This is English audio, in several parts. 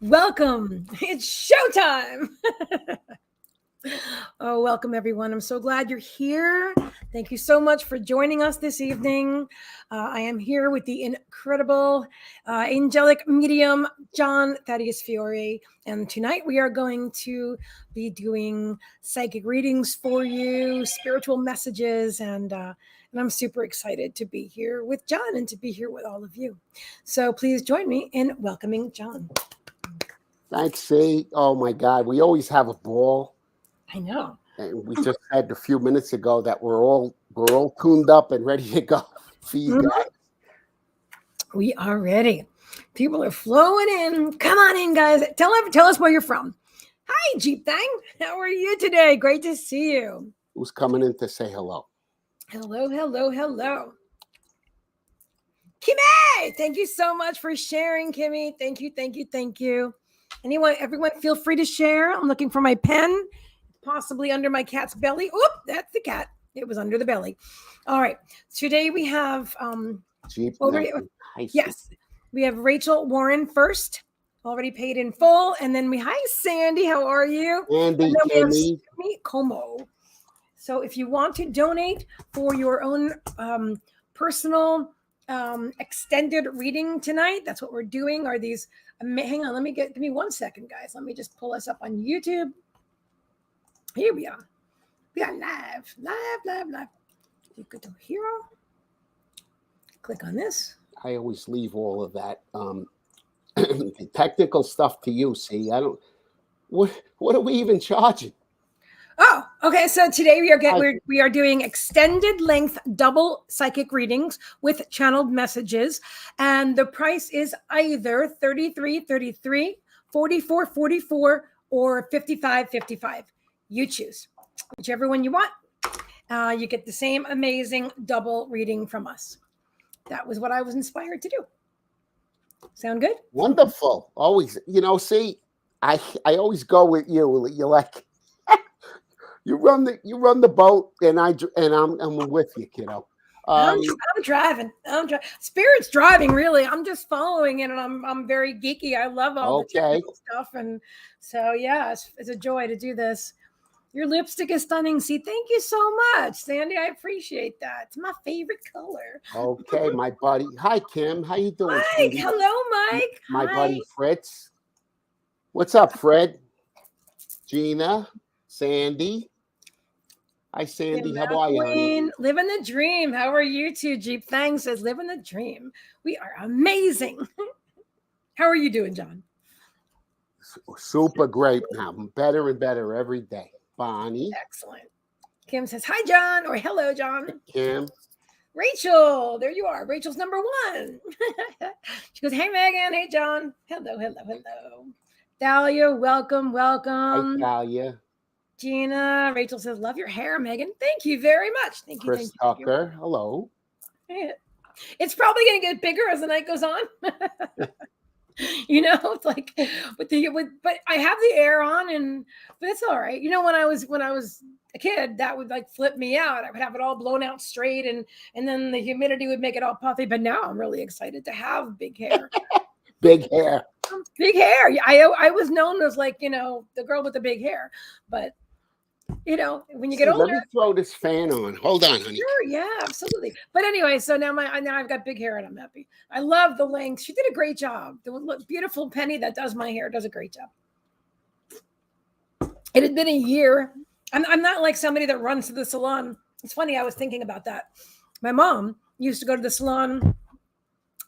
Welcome. It's showtime. Oh, welcome everyone. I'm so glad you're here. Thank you so much for joining us this evening. I am here with the incredible angelic medium, John Thaddeus Fiore. And tonight we are going to be doing psychic readings for you, spiritual messages, and I'm super excited to be here with John and to be here with all of you. So please join me in welcoming John. Thanks, C. Oh my God, we always have a ball. I know. And we just said a few minutes ago that we're all tuned up and ready to go for you guys. We are ready. People are flowing in. Come on in, guys. Tell us where you're from. Hi, Jeep Thang. How are you today? Great to see you. Who's coming in to say hello? Hello. Kimmy, thank you so much for sharing, Kimmy. Thank you. Everyone, feel free to share. I'm looking for my pen, possibly under my cat's belly. Oop, that's the cat. It was under the belly. All right. Today we have yes, we have Rachel Warren first, already paid in full, and then hi Sandy. How are you? Andy, Kimmy, Como. So if you want to donate for your own personal extended reading tonight, that's what we're doing. Are these? Hang on, give me 1 second, guys. Let me just pull us up on YouTube. Here we are. We are live. You go to Hero. Click on this. I always leave all of that the technical stuff to you. See, I don't. What are we even charging? Oh, okay. So today we are doing extended length double psychic readings with channeled messages, and the price is either $33.33, $44.44, or $55.55. You choose whichever one you want. You get the same amazing double reading from us. That was what I was inspired to do. Sound good? Wonderful. Always, see, I always go with you. You're like. You run the boat, and I'm with you, kiddo. I'm driving. Spirit's driving. Really, I'm just following it, and I'm very geeky. I love all the technical stuff, and so yeah, it's a joy to do this. Your lipstick is stunning. See, thank you so much, Sandy. I appreciate that. It's my favorite color. Okay, my buddy. Hi, Kim. How you doing? Mike. Hello, Mike. My buddy Fritz. What's up, Fred? Gina. Sandy. Hi, Sandy. How are you? Living the dream. How are you two? Jeep Thang says, living the dream. We are amazing. How are you doing, John? Super great now. Better and better every day. Bonnie. Excellent. Kim says, hi, John, or hello, John. Kim. Rachel. There you are. Rachel's number one. She goes, hey, Megan. Hey, John. Hello. Dahlia, welcome. Hi, Dahlia. Gina, Rachel says, love your hair, Megan. Thank you very much. Thank you. Chris Tucker, hello. It's probably going to get bigger as the night goes on. It's like, but I have the air on, but it's all right. When I was a kid, that would like flip me out. I would have it all blown out straight, and then the humidity would make it all puffy. But now I'm really excited to have big hair. Big hair. I was known as like, the girl with the big hair, but when you get older. Let me throw this fan on. Hold on, honey. Sure, yeah, absolutely. But anyway, so now I've got big hair and I'm happy. I love the length. She did a great job. The beautiful Penny that does my hair does a great job. It had been a year. I'm not like somebody that runs to the salon. It's funny. I was thinking about that. My mom used to go to the salon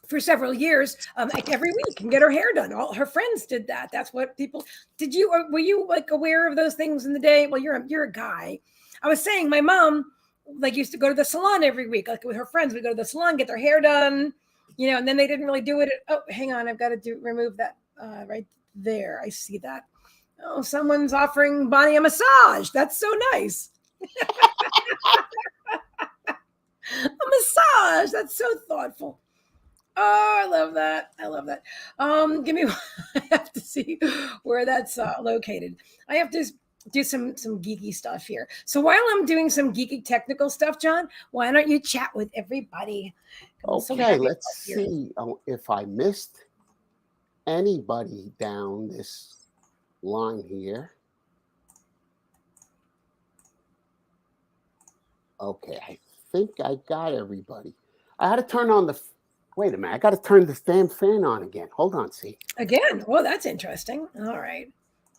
for several years, like every week, and get her hair done. All her friends did that. That's what people did. Were you like aware of those things in the day? Well, you're a guy. I was saying my mom like used to go to the salon every week, like with her friends. We go to the salon, get their hair done, and then they didn't really do it. Hang on, I've got to remove that right there. I see that. Oh, someone's offering Bonnie a massage. That's so nice. A massage. That's so thoughtful. Oh, I love that. Give me. I have to see where that's located. I have to do some geeky stuff here. So while I'm doing some geeky technical stuff, John, why don't you chat with everybody? Okay, let's see if I missed anybody down this line here. Okay, I think I got everybody. I had to turn on the. Wait a minute, I got to turn this damn fan on again. Hold on, see. Again. Oh, that's interesting. All right.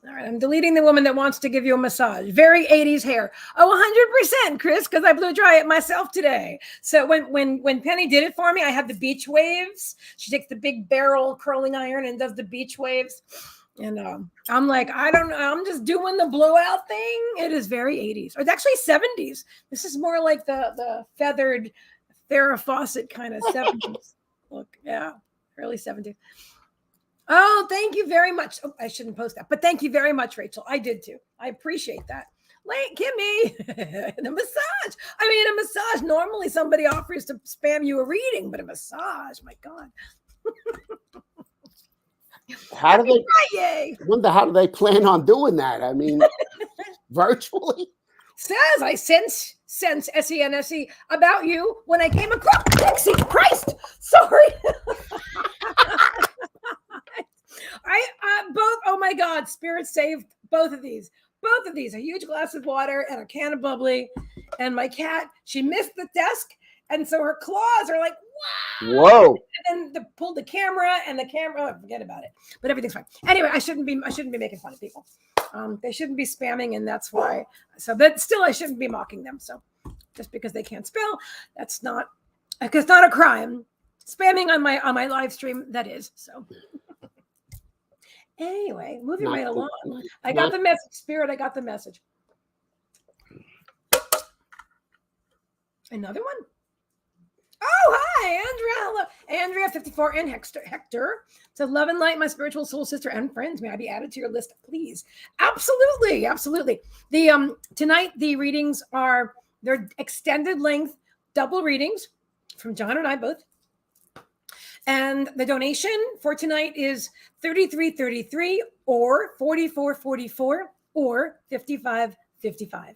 All right. I'm deleting the woman that wants to give you a massage. Very 80s hair. Oh, 100%, Chris, because I blew dry it myself today. So when Penny did it for me, I had the beach waves. She takes the big barrel curling iron and does the beach waves. And I'm like, I don't know. I'm just doing the blowout thing. It is very 80s. Or it's actually 70s. This is more like the feathered Farrah Fawcett kind of 70s. Look, yeah, early 70s. Oh, thank you very much. Oh, I shouldn't post that, but thank you very much, Rachel. I did too. I appreciate that. Like Kimmy, the massage. I mean, a massage. Normally somebody offers to spam you a reading, but a massage, my God. How do they? Wonder how do they plan on doing that? I mean, virtually. Says I sense SENSE about you when I came across Dixie Christ. Sorry. I both. Oh my God! Spirit saved both of these. Both of these. A huge glass of water and a can of bubbly. And my cat, she missed the desk, and so her claws are like, wow. Whoa! And then pulled the camera, and the camera. Oh, forget about it. But everything's fine. Anyway, I shouldn't be making fun of people. They shouldn't be spamming, and that's why. So, but still, I shouldn't be mocking them. So, just because they can't spell, that's not. It's not a crime. Spamming on my live stream, that is. So. Anyway, moving right along. I got the message, Spirit. I got the message. Another one. Oh, hi, Andrea. Hello. Andrea 54 and Hector. So love and light, my spiritual soul sister and friends. May I be added to your list, please? Absolutely. Absolutely. The tonight, the readings they're extended length, double readings from John and I both. And the donation for tonight is $33.33 or $44.44 or $55.55.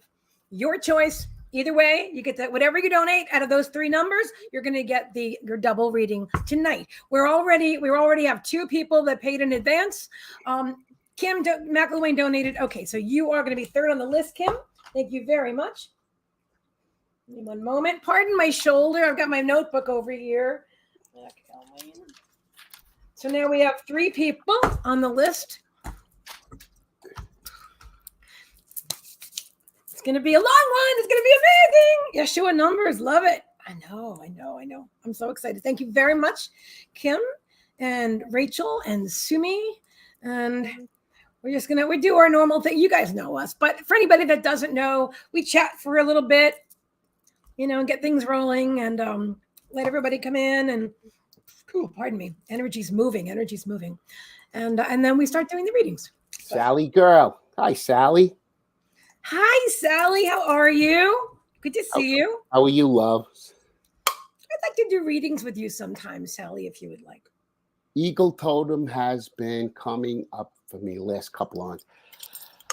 Your choice. Either way, you get that. Whatever you donate out of those three numbers, you're going to get your double reading tonight. We already have two people that paid in advance. Kim McElwain donated. Okay, so you are going to be third on the list, Kim. Thank you very much. Give me one moment. Pardon my shoulder. I've got my notebook over here. So now we have three people on the list. It's going to be a long one. It's going to be amazing. Yeshua numbers. Love it. I know. I'm so excited. Thank you very much, Kim and Rachel and Sumi. And we do our normal thing. You guys know us. But for anybody that doesn't know, we chat for a little bit, and get things rolling and let everybody come in and pardon me. Energy's moving. And then we start doing the readings. So. Sally girl. Hi, Sally. Hi, Sally. How are you? Good to see you. How are you, love? I'd like to do readings with you sometime, Sally, if you would like. Eagle Totem has been coming up for me the last couple of months.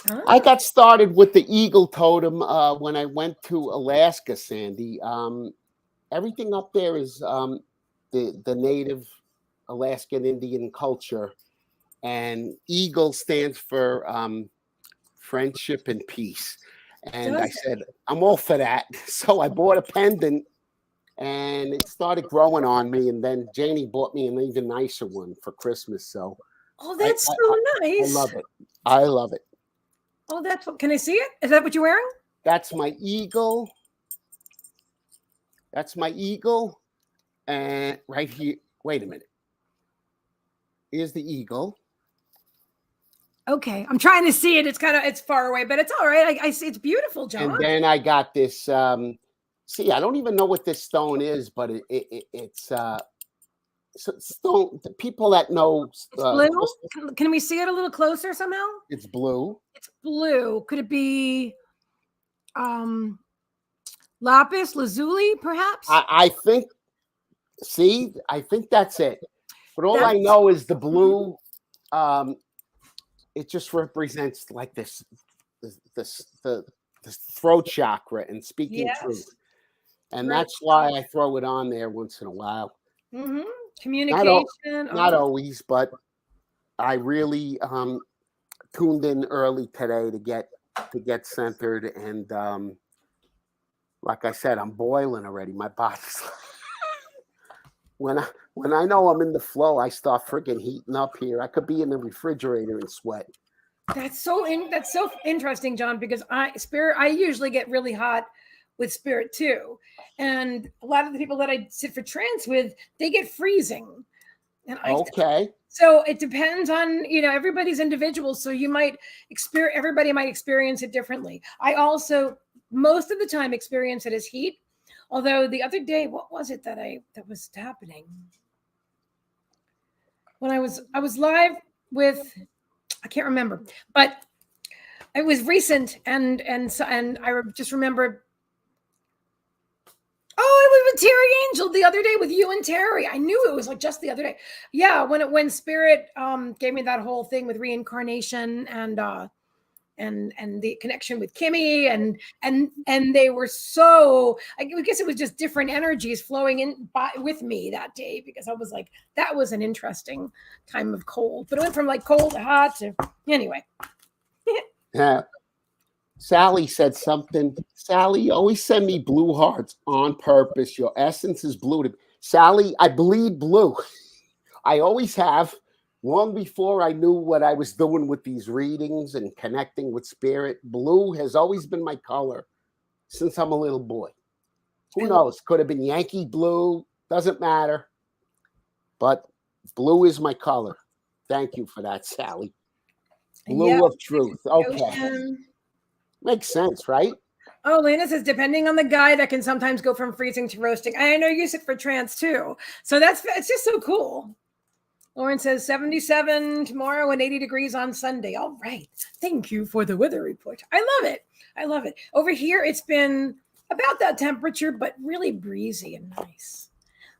Huh? I got started with the Eagle Totem when I went to Alaska, Sandy. Everything up there is the native Alaskan Indian culture. And Eagle stands for friendship and peace. And I said, I'm all for that. So I bought a pendant and it started growing on me. And then Janie bought me an even nicer one for Christmas. So that's so nice. I love it. Oh, can I see it? Is that what you're wearing? That's my eagle. And right here, wait a minute. Here's the eagle. Okay, I'm trying to see it. It's far away, but it's all right. I see it's beautiful, John. And then I got this. See, I don't even know what this stone is, but it's stone. The people that know. It's blue. Can we see it a little closer somehow? It's blue. It's blue. Could it be lapis lazuli, perhaps? I think. See, I think that's it. But all I know is the blue. It just represents like the throat chakra and speaking truth, and that's why I throw it on there once in a while. Mm-hmm. Communication. Not always, but I really tuned in early today to get centered, and like I said, I'm boiling already. My body's when I know I'm in the flow, I start freaking heating up here. I could be in the refrigerator and sweat. That's so interesting, John, because I usually get really hot with spirit too. And a lot of the people that I sit for trance with, they get freezing. And Okay. So it depends on, everybody's individual. So everybody might experience it differently. I also most of the time experience it as heat. Although the other day, what was it that was happening? When I was live with, I can't remember, but it was recent, and I just remember. Oh, it was with Terry Angel the other day with you and Terry. I knew it was like just the other day. Yeah, when Spirit gave me that whole thing with reincarnation and the connection with Kimmy and they were so, I guess it was just different energies flowing in with me that day, because I was like, that was an interesting time of cold, but it went from like cold to hot to anyway. Yeah. Sally said something. Sally, always send me blue hearts on purpose. Your essence is blue. Sally, I bleed blue. I always have. Long before I knew what I was doing with these readings and connecting with spirit, blue has always been my color since I'm a little boy. Who knows? Could have been Yankee blue. Doesn't matter. But blue is my color. Thank you for that, Sally. Blue of truth. Okay. Makes sense, right? Oh, Lena says, depending on the guy, that can sometimes go from freezing to roasting. I know you sit for trance too. So it's just so cool. Lauren says 77 tomorrow and 80 degrees on Sunday. All right. Thank you for the weather report. I love it. I love it. Over here, it's been about that temperature, but really breezy and nice.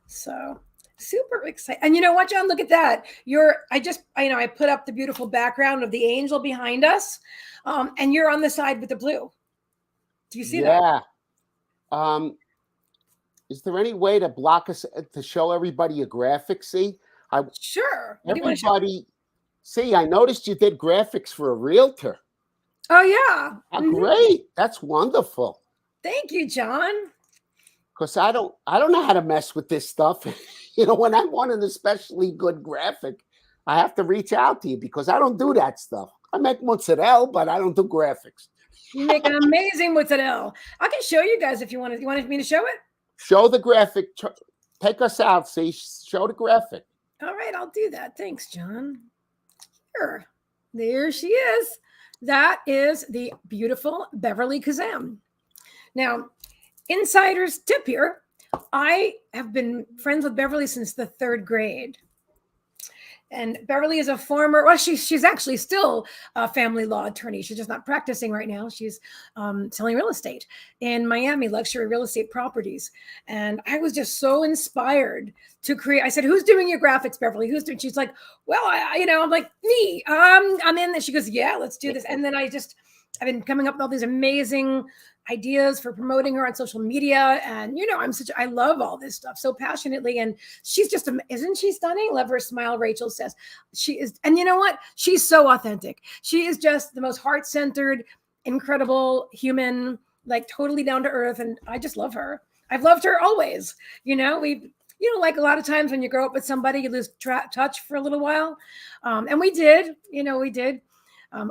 So super excited. And you know what, John? Look at that. I put up the beautiful background of the angel behind us. And you're on the side with the blue. Do you see that? Yeah. Is there any way to block us to show everybody a graphic? See? Sure. Everybody, see, I noticed you did graphics for a realtor. Oh, yeah. Oh, great. That's wonderful. Thank you, John. Because I don't know how to mess with this stuff. When I want an especially good graphic, I have to reach out to you because I don't do that stuff. I make mozzarella, but I don't do graphics. You make an amazing mozzarella. I can show you guys if you want. You wanted me to show it? Show the graphic. Take us out. See, show the graphic. All right, I'll do that. Thanks, John. Here, there she is. That is the beautiful Beverly Kazam. Now, insider's tip here. I have been friends with Beverly since the 3rd grade. And Beverly is a former, well, she's actually still a family law attorney. She's just not practicing right now. She's selling real estate in Miami, luxury real estate properties. And I was just so inspired to create. I said, who's doing your graphics, Beverly? Who's doing? She's like, well, I'm like, me. I'm in. She goes, yeah, let's do this. And then I've been coming up with all these amazing ideas for promoting her on social media. And, I love all this stuff so passionately. And she's just, isn't she stunning? Love her smile, Rachel says. She is. And you know what? She's so authentic. She is just the most heart-centered, incredible human, like totally down to earth. And I just love her. I've loved her always. Like a lot of times when you grow up with somebody, you lose touch for a little while. And we did.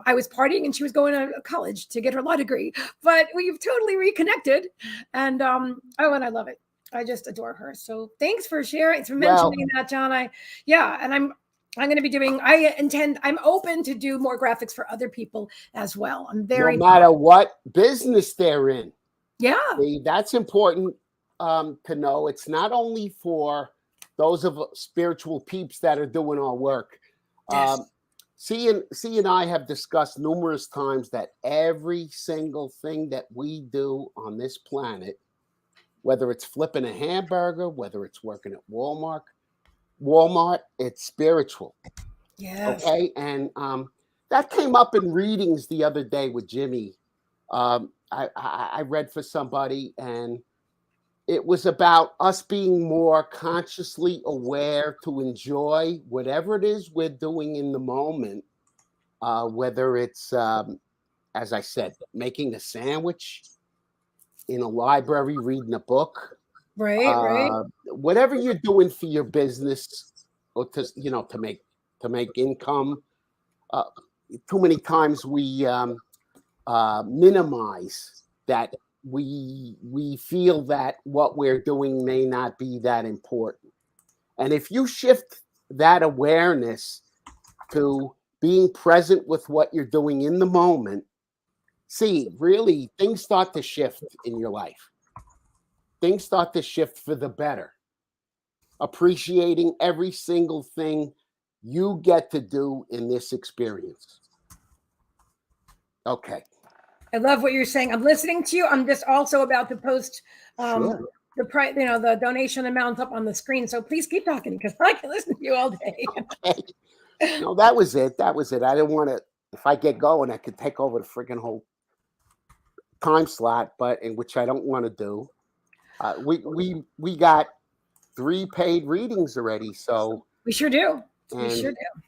I was partying and she was going to college to get her law degree, but we've totally reconnected. And and I love it. I just adore her. So thanks for sharing, for mentioning that, John. And I'm going to be doing. I'm open to do more graphics for other people as well. I'm very, no matter what business they're in. Yeah, see, that's important to know. It's not only for those of spiritual peeps that are doing our work. Yes. C and I have discussed numerous times that every single thing that we do on this planet, whether it's flipping a hamburger, whether it's working at Walmart, it's spiritual. Yes. Okay. And that came up in readings the other day with Jimmy. I read for somebody, and it was about us being more consciously aware to enjoy whatever it is we're doing in the moment, whether it's, as I said, making a sandwich, in a library, reading a book, Right. whatever you're doing for your business or to make income. Too many times we minimize that. We feel that what we're doing may not be that important. And if you shift that awareness to being present with what you're doing in the moment, see, really, things start to shift in your life. Things start to shift for the better. Appreciating every single thing you get to do in this experience. Okay. I love what you're saying. I'm listening to you. I'm just also about to post Sure. the price, the donation amount up on the screen. So please keep talking because I can listen to you all day. Okay. No, that was it. I didn't want to. If I get going, I could take over the freaking whole time slot, but in which I don't want to do. We got 3 paid readings already, so we sure do. We sure do.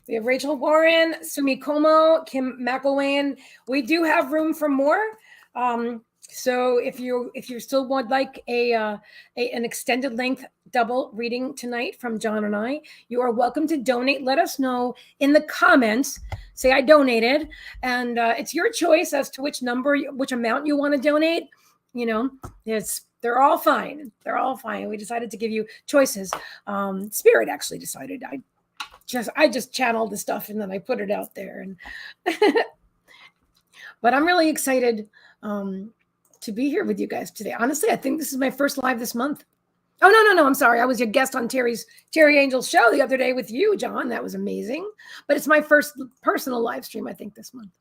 We have Rachel Warren, Sumi Como, Kim McElwain. We do have room for more. So if you still would like an extended length double reading tonight from John and I, you are welcome to donate. Let us know in the comments. Say I donated, and it's your choice as to which amount you want to donate. They're all fine. They're all fine. We decided to give you choices. Spirit actually decided. I just channeled the stuff and then I put it out there. And but I'm really excited to be here with you guys today. Honestly, I think this is my first live this month. Oh, no. I'm sorry. I was your guest on Terry Angel's show the other day with you, John. That was amazing. But it's my first personal live stream, I think, this month.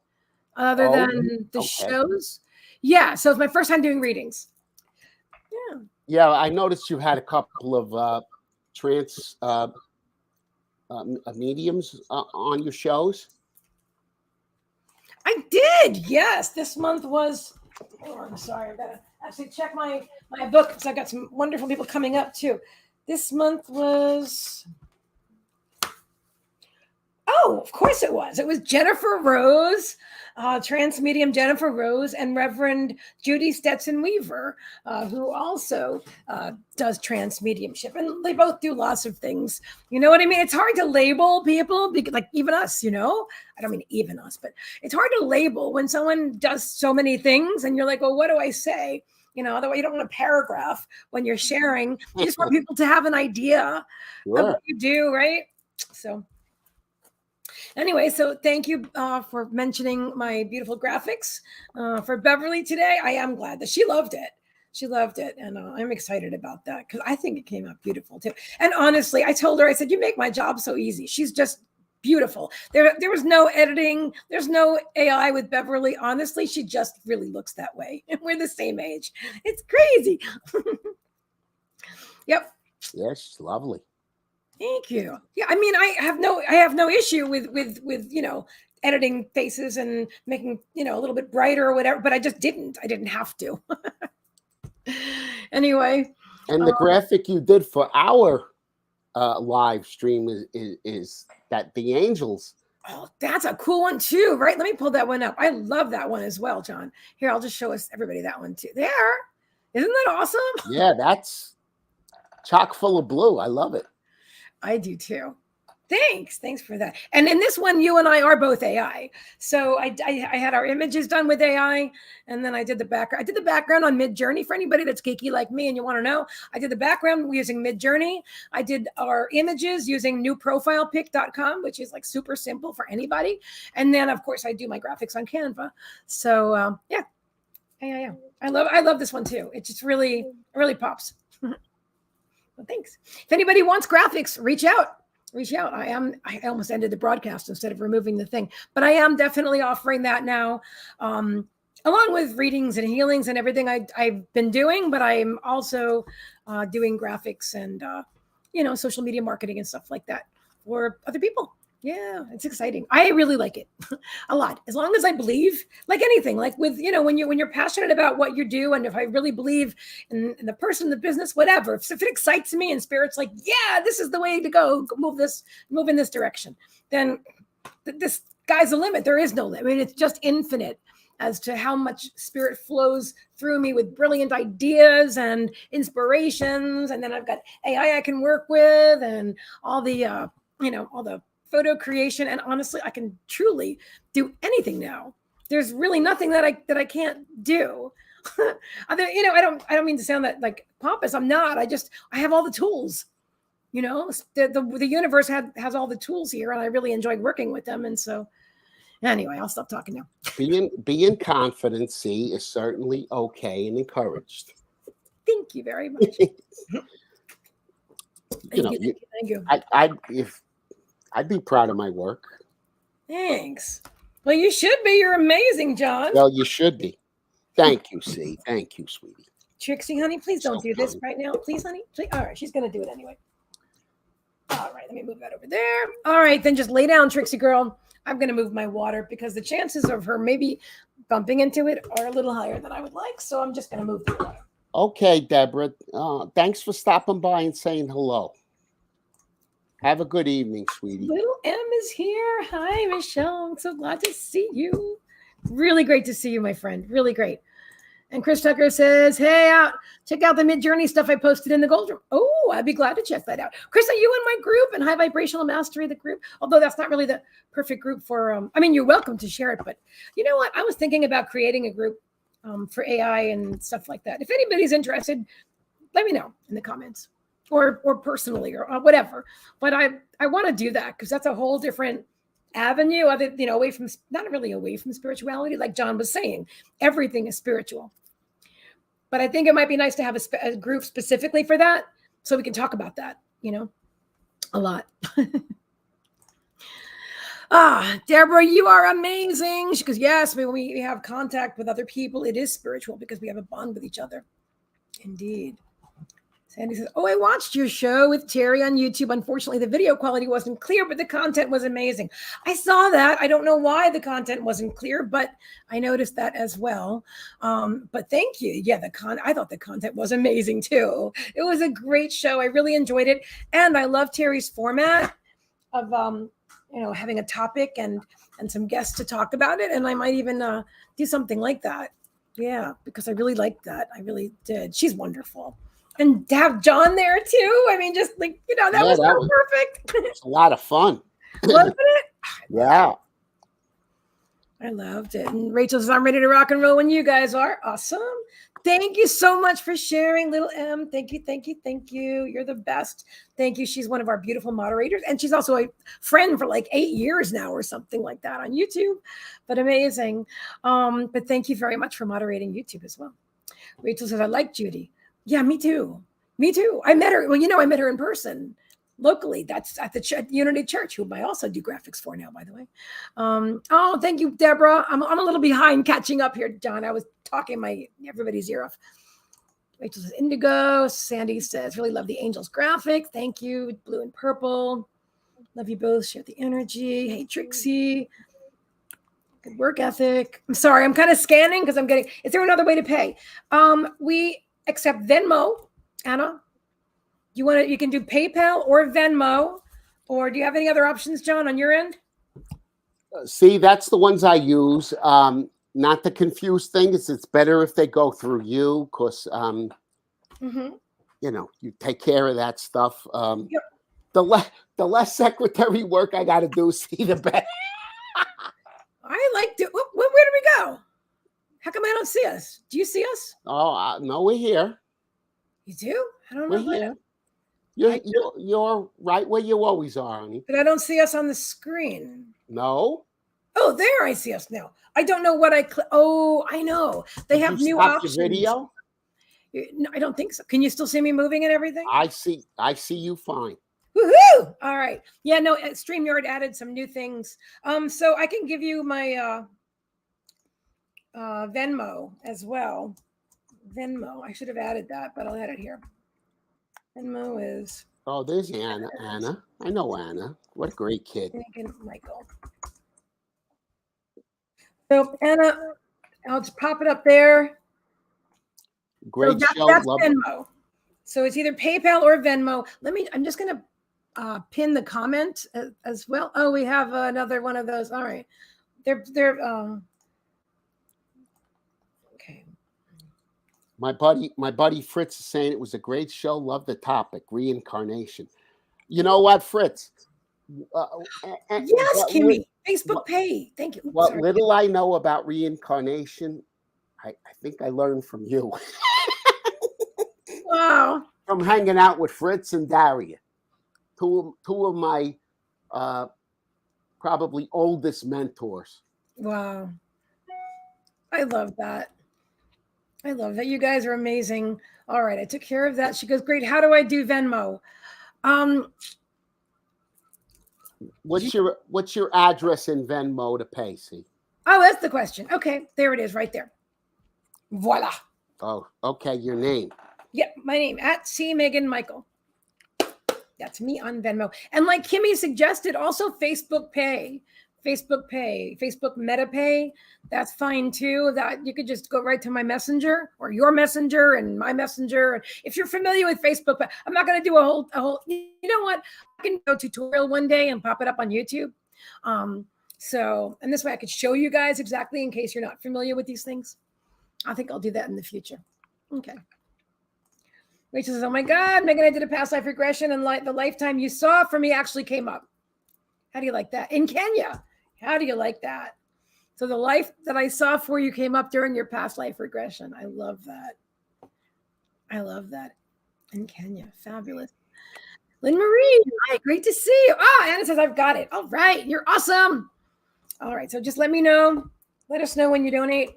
Other than the shows. Yeah. So it's my first time doing readings. Yeah. Yeah. I noticed you had a couple of mediums on your shows. I did. Yes. This month was, I'm sorry. I've got to actually check my book because I got some wonderful people coming up too. This month was, of course it was. It was Jennifer Rose, trance medium Jennifer Rose, and Reverend Judy Stetson Weaver, who also does trance mediumship. And they both do lots of things. You know what I mean? It's hard to label people, because, like even us, I don't mean even us, but it's hard to label when someone does so many things and you're like, well, what do I say? Otherwise you don't want a paragraph when you're sharing. You just want people to have an idea of what you do, right? So anyway, so thank you for mentioning my beautiful graphics for Beverly today. I am glad that she loved it. She loved it. And I'm excited about that because I think it came out beautiful too. And honestly, I told her, I said, you make my job so easy. She's just beautiful. There was no editing. There's no AI with Beverly. Honestly, she just really looks that way. And we're the same age. It's crazy. Yep. Yes, she's lovely. Thank you. Yeah, I mean, I have no issue with editing faces and making a little bit brighter or whatever, but I didn't have to. Anyway, and the graphic you did for our live stream is that the angels. Oh, that's a cool one too, right? Let me pull that one up. I love that one as well, John. Here, I'll just show everybody that one too. There, isn't that awesome? Yeah, that's chock full of blue. I love it. I do too. Thanks for that. And in this one, you and I are both AI. So I had our images done with AI, and then I did the background. I did the background on Midjourney for anybody that's geeky like me and you want to know. I did the background using Midjourney. I did our images using newprofilepic.com, which is like super simple for anybody. And then of course I do my graphics on Canva. So yeah. I love this one too. It just really pops. Well, thanks. If anybody wants graphics, reach out. I almost ended the broadcast instead of removing the thing, but I am definitely offering that now, along with readings and healings and everything I've been doing, but I'm also doing graphics and, social media marketing and stuff like that for other people. Yeah, it's exciting. I really like it a lot. As long as I believe, like anything, like with, when you're passionate about what you do, and if I really believe in the person, the business, whatever, if it excites me and spirit's like, yeah, this is the way to go, move in this direction, then this guy's the limit. There is no limit. I mean, it's just infinite as to how much spirit flows through me with brilliant ideas and inspirations. And then I've got AI I can work with, and all the, all the photo creation. And honestly, I can truly do anything now. There's really nothing that I can't do. I don't mean to sound that like pompous. I'm not. I have all the tools. The universe has all the tools here, and I really enjoy working with them. And so, anyway, I'll stop talking now. Being confident, see, is certainly okay and encouraged. Thank you very much. Thank you. I'd be proud of my work. Thanks. Well, you should be. You're amazing, John. Well, you should be. Thank you, C. Thank you, sweetie. Trixie, honey, please don't do this right now. Please, honey. Please. All right, she's going to do it anyway. All right, let me move that over there. All right, then just lay down, Trixie girl. I'm going to move my water because the chances of her maybe bumping into it are a little higher than I would like. So I'm just going to move the water. Okay, Deborah. Thanks for stopping by and saying hello. Have a good evening, sweetie. Little M is here. Hi, Michelle. I'm so glad to see you. Really great to see you, my friend. Really great. And Chris Tucker says, hey, check out the Mid-Journey stuff I posted in the Gold Room. Oh, I'd be glad to check that out. Chris, are you in my group and High Vibrational Mastery, the group? Although that's not really the perfect group for, you're welcome to share it. But you know what? I was thinking about creating a group for AI and stuff like that. If anybody's interested, let me know in the comments or personally or whatever. But I want to do that because that's a whole different avenue of it, away from, not really away from spirituality. Like John was saying, everything is spiritual. But I think it might be nice to have a group specifically for that so we can talk about that, a lot. Deborah, you are amazing. She goes, yes, when we have contact with other people, it is spiritual because we have a bond with each other. Indeed. Sandy says, oh, I watched your show with Terry on YouTube. Unfortunately, the video quality wasn't clear, but the content was amazing. I saw that. I don't know why the content wasn't clear, but I noticed that as well. But thank you. Yeah, I thought the content was amazing too. It was a great show. I really enjoyed it. And I love Terry's format of, having a topic and some guests to talk about it. And I might even do something like that. Yeah, because I really liked that. I really did. She's wonderful. And to have John there too. I mean, just like, that was so perfect. It's a lot of fun. Wasn't it? Yeah. I loved it. And Rachel says, I'm ready to rock and roll when you guys are. Awesome. Thank you so much for sharing, little M. Thank you, thank you, thank you. You're the best. Thank you. She's one of our beautiful moderators. And she's also a friend for like 8 years now or something like that on YouTube. But amazing. But thank you very much for moderating YouTube as well. Rachel says, I like Judy. Yeah, me too. Me too. I met her. Well, I met her in person locally. That's at the Unity Church, who I also do graphics for now, by the way. Oh, thank you, Deborah. I'm a little behind catching up here, John. I was talking everybody's ear off. Rachel says indigo. Sandy says, really love the Angels graphic. Thank you. Blue and purple. Love you both. Share the energy. Hey, Trixie. Good work ethic. I'm sorry. I'm kind of scanning because is there another way to pay? We accept Venmo. Anna, you can do PayPal or Venmo, or do you have any other options, John, on your end? See, that's the ones I use. Not to confuse things. It's better if they go through you because, you take care of that stuff. Yep. The less secretary work I got to do, see, the better. I like to. Where do we go? How come I don't see us? Do you see us? Oh, no, we're here. You do? I don't know. We're here. You're right where you always are, honey. But I don't see us on the screen. No. Oh, there I see us now. I don't know what Oh, I know. They have new options. Your video? No, I don't think so. Can you still see me moving and everything? I see you fine. Woohoo! All right. Yeah, no, StreamYard added some new things. So I can give you my Venmo as well. Venmo. I should have added that, but I'll add it here. Venmo is. Oh, there's Anna. I know Anna. What a great kid. Meagan Michael. So Anna, I'll just pop it up there. Great so show. That's Love Venmo. So it's either PayPal or Venmo. I'm just going to pin the comment as well. Oh, we have another one of those. All right. They're okay. My buddy Fritz is saying it was a great show. Love the topic, reincarnation. You know what, Fritz? Yes, Kimmy. Facebook Pay. Thank you. Oops, What sorry. little I know about reincarnation, I think I learned from you. Wow. From hanging out with Fritz and Daria, two of my probably oldest mentors. Wow. I love that. I love that. You guys are amazing. All right. I took care of that. She goes, great. How do I do Venmo? What's your address in Venmo to pay? See? Oh, that's the question. Okay. There it is right there. Voila. Oh, okay. Your name. Yep. My name at C Meagan Michael. That's me on Venmo. And like Kimmy suggested, also Facebook Pay, Facebook Meta Pay. That's fine too. That you could just go right to my messenger or your messenger and my messenger. And if you're familiar with Facebook, I'm not going to do a whole, you know what? I can do a tutorial one day and pop it up on YouTube. So, and this way I could show you guys exactly in case you're not familiar with these things. I think I'll do that in the future. Okay. Rachel says, oh my God, Meagan, I did a past life regression and the lifetime you saw for me actually came up. How do you like that? In Kenya. How do you like that? So the life that I saw for you came up during your past life regression. I love that. I love that. In Kenya. Fabulous. Lynn Marie. Hi, great to see you. Oh, Anna says, I've got it. All right. You're awesome. All right. So just let me know. Let us know when you donate.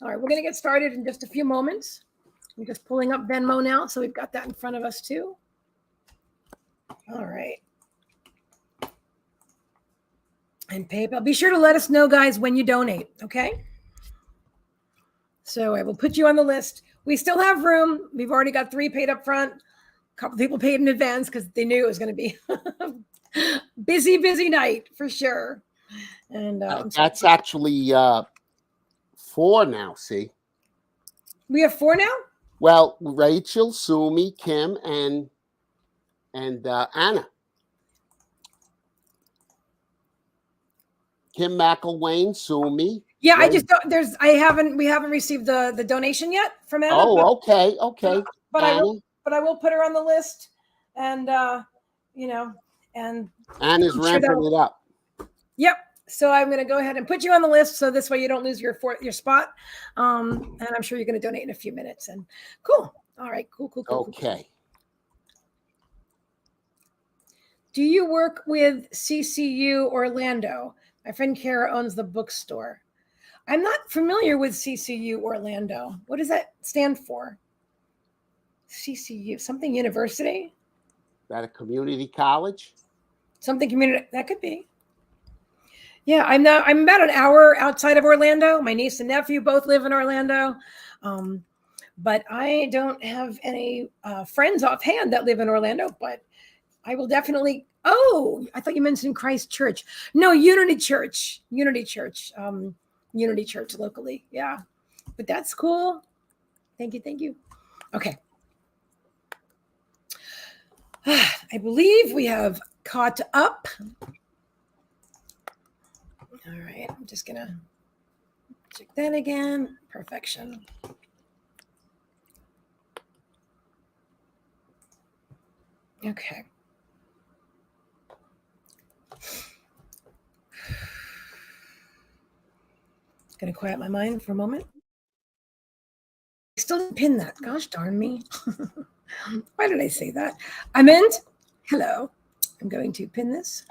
All right. We're going to get started in just a few moments. I'm just pulling up Venmo now, so we've got that in front of us too. All right. And PayPal. Be sure to let us know, guys, when you donate, okay? So I will put you on the list. We still have room. We've already got 3 paid up front. A couple people paid in advance because they knew it was going to be busy night for sure. And that's actually 4 now, see? We have 4 now? Well, Rachel, Sumi, Kim, and Anna. Kim McElwain, Sumi. Yeah, I just don't. We haven't received the donation yet from Anna. Oh, okay. But I will put her on the list, and and Anna's ramping it up. Yep. So I'm going to go ahead and put you on the list, so this way you don't lose your spot. And I'm sure you're going to donate in a few minutes. And cool. All right. Cool. Okay. Cool. Do you work with CCU Orlando? My friend Kara owns the bookstore. I'm not familiar with CCU Orlando. What does that stand for? CCU, something university? Is that a community college? Something community, that could be. Yeah, I'm about an hour outside of Orlando. My niece and nephew both live in Orlando. But I don't have any friends offhand that live in Orlando, but I will definitely. Oh, I thought you mentioned Christ Church. No, Unity Church locally. Yeah, but that's cool. Thank you. Okay. I believe we have caught up. All right, I'm just gonna check that again. Perfection. Okay. Gonna quiet my mind for a moment. I still didn't pin that. Gosh darn me. Why did I say that? I meant hello. I'm going to pin this.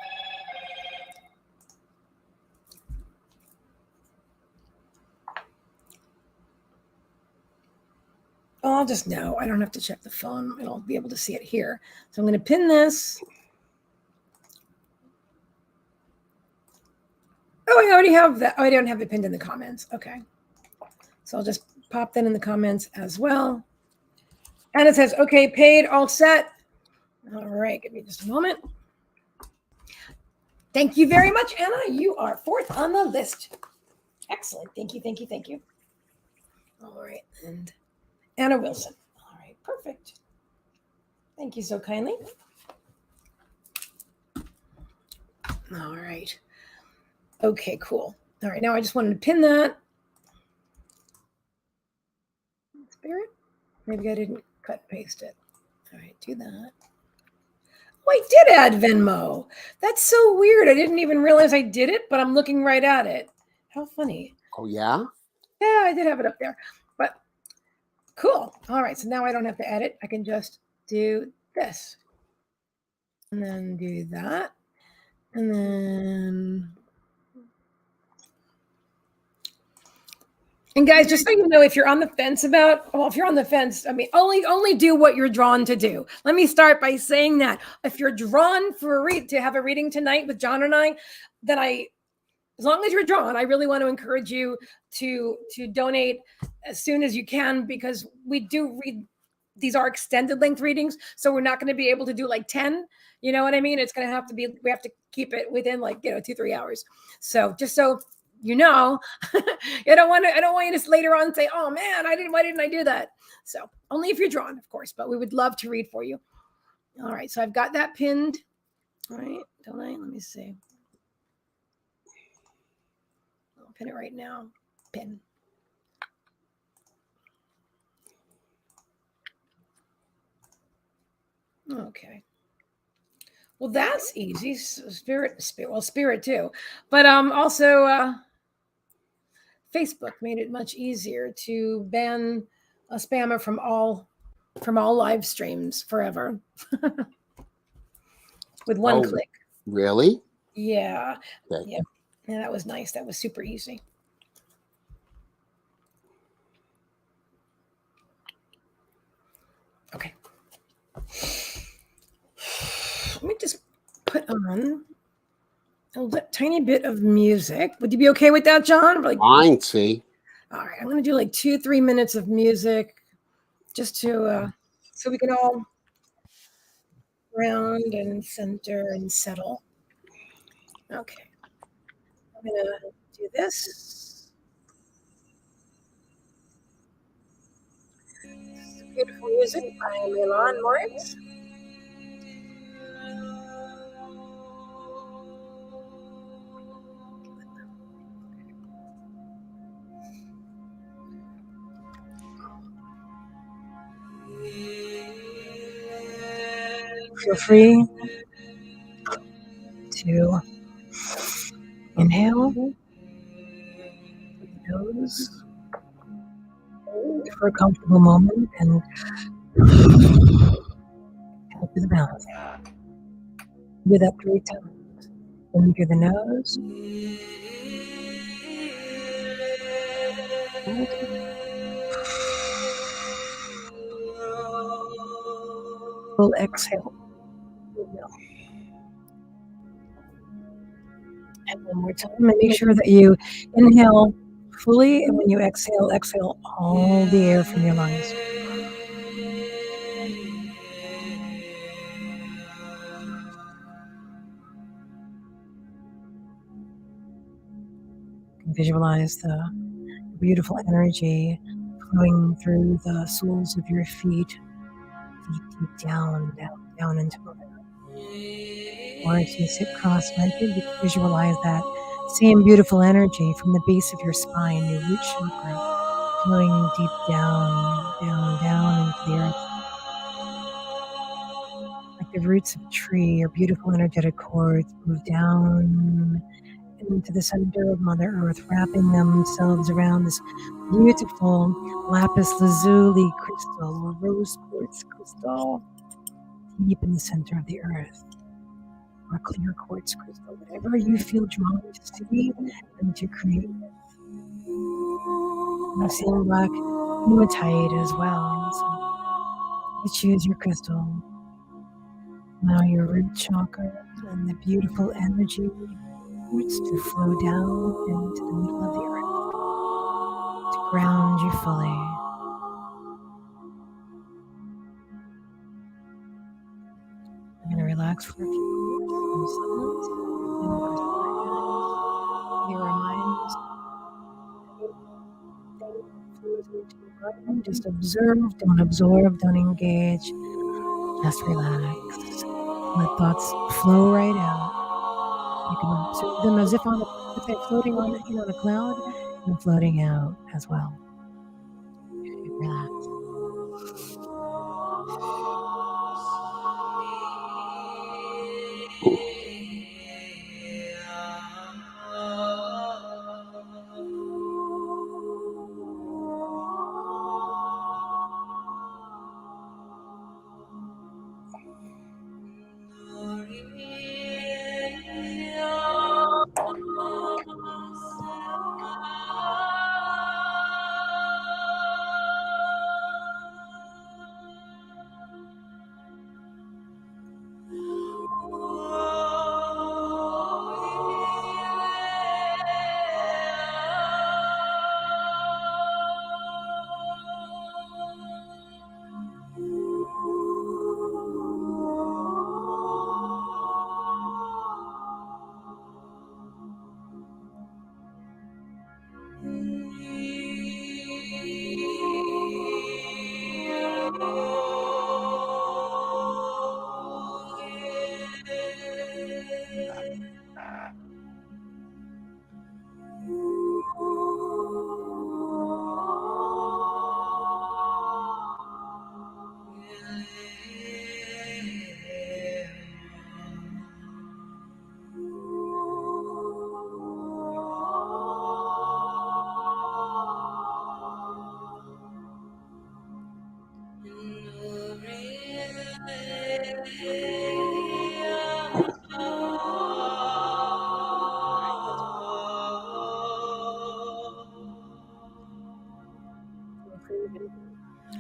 Oh, I'll just know. I don't have to check the phone. I'll be able to see it here. So I'm going to pin this. Oh, I already have that. Oh, I don't have it pinned in the comments. Okay. So I'll just pop that in the comments as well. And it says, okay, paid, all set. All right. Give me just a moment. Thank you very much, Anna. You are fourth on the list. Excellent. Thank you, thank you, thank you. All right. And Anna Wilson. All right. Perfect. Thank you so kindly. All right. Okay, cool. All right. Now I just wanted to pin that. Spirit. Maybe I didn't cut paste it. All right. Do that. Oh, I did add Venmo. That's so weird. I didn't even realize I did it, but I'm looking right at it. How funny. Oh, yeah? Yeah, I did have it up there. But cool. All right. So now I don't have to edit. I can just do this. And then do that. And then... And guys, just so you know, if you're on the fence if you're on the fence, I mean, only do what you're drawn to do. Let me start by saying that. If you're drawn to have a reading tonight with John and I, then as long as you're drawn, I really want to encourage you to donate as soon as you can, because we do read, these are extended length readings, so we're not going to be able to do like 10. You know what I mean? It's going to have to be, we have to keep it within 2-3 hours. So just so you know, I don't want you to later on say, oh man, why didn't I do that? So only if you're drawn, of course, but we would love to read for you. All right. So I've got that pinned. All right. Don't I? Let me see. I'll pin it right now. Pin. Okay. Well, that's easy. Spirit too. But also Facebook made it much easier to ban a spammer from all live streams forever with one click. Really? Yeah. Okay. Yeah. Yeah, that was nice. That was super easy. Okay. Let me just put on a tiny bit of music. Would you be okay with that, John? Fine, see. All right. I'm going to do 2-3 minutes of music just to, so we can all ground and center and settle. Okay. I'm going to do this. Beautiful music by Milan Moritz. Feel free to inhale through the nose for a comfortable moment and out through the mouth. Do that 3 times. In through the nose. Full exhale. And one more time, and make sure that you inhale fully, and when you exhale all the air from your lungs. Visualize the beautiful energy flowing through the soles of your feet, deep down into the earth. Or if you sit cross-legged, you can visualize that same beautiful energy from the base of your spine, your root chakra, flowing deep down into the earth. Like the roots of a tree, your beautiful energetic cords move down into the center of Mother Earth, wrapping themselves around this beautiful lapis lazuli crystal or rose quartz crystal deep in the center of the earth, or clear quartz crystal, whatever you feel drawn to see and to create with. I'm seeing black hematite as well, so you choose your crystal. Allow your root chakra and the beautiful energy roots to flow down into the middle of the earth to ground you fully. I'm going to relax for a few minutes in silence. Your minds. Just observe, don't absorb, don't engage. Just relax. Let thoughts flow right out. You can observe them as if they're floating on a cloud and floating out as well. Okay, relax.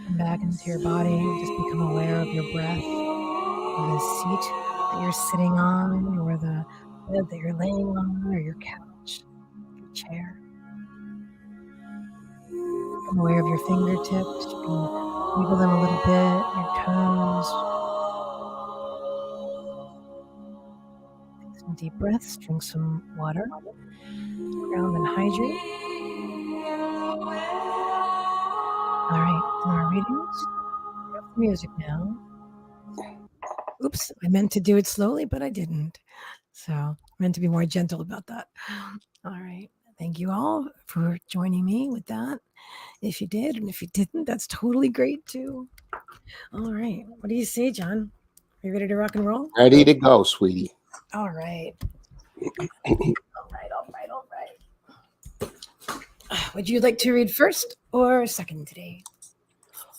Come back into your body. Just become aware of your breath, or the seat that you're sitting on, or the bed that you're laying on, or your couch, your chair. Become aware of your fingertips. You can wiggle them a little bit, your toes. Take some deep breaths. Drink some water. Ground and hydrate. All right, in our readings, we have the music now. Oops, I meant to do it slowly, but I didn't. So I meant to be more gentle about that. All right. Thank you all for joining me with that. If you did, and if you didn't, that's totally great too. All right. What do you say, John? Are you ready to rock and roll? Ready to go, sweetie. All right. All right. Would you like to read first or second today?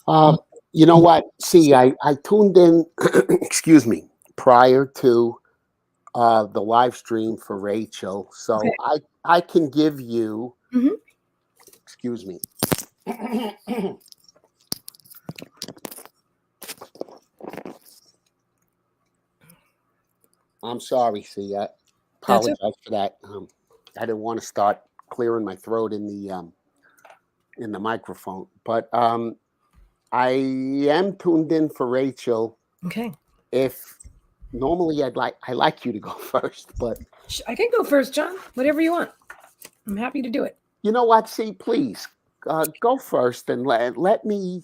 You know what? See, I tuned in, excuse me, prior to the live stream for Rachel. So Okay. I can give you, Mhm. excuse me. I'm sorry, see, I apologize for that. I didn't want to start clearing my throat in the microphone, but I am tuned in for Rachel. Okay. If normally I like you to go first, but I can go first, John. Whatever you want. I'm happy to do it. you know what? See, please go first and let me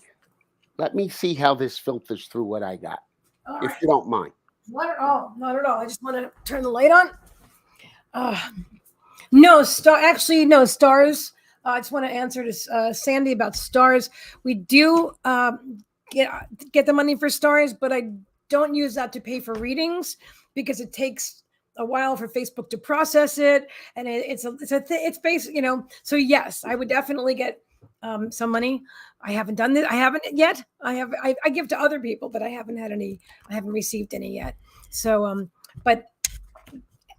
see how this filters through what I got, if you don't mind. Not at all. Not at all. I just want to turn the light on. No, actually, no stars. I just want to answer to Sandy about stars. We do get the money for stars, but I don't use that to pay for readings because it takes a while for Facebook to process it, and it's basic, So yes, I would definitely get some money. I haven't done this. I haven't yet. I give to other people, but I haven't had any. I haven't received any yet. So but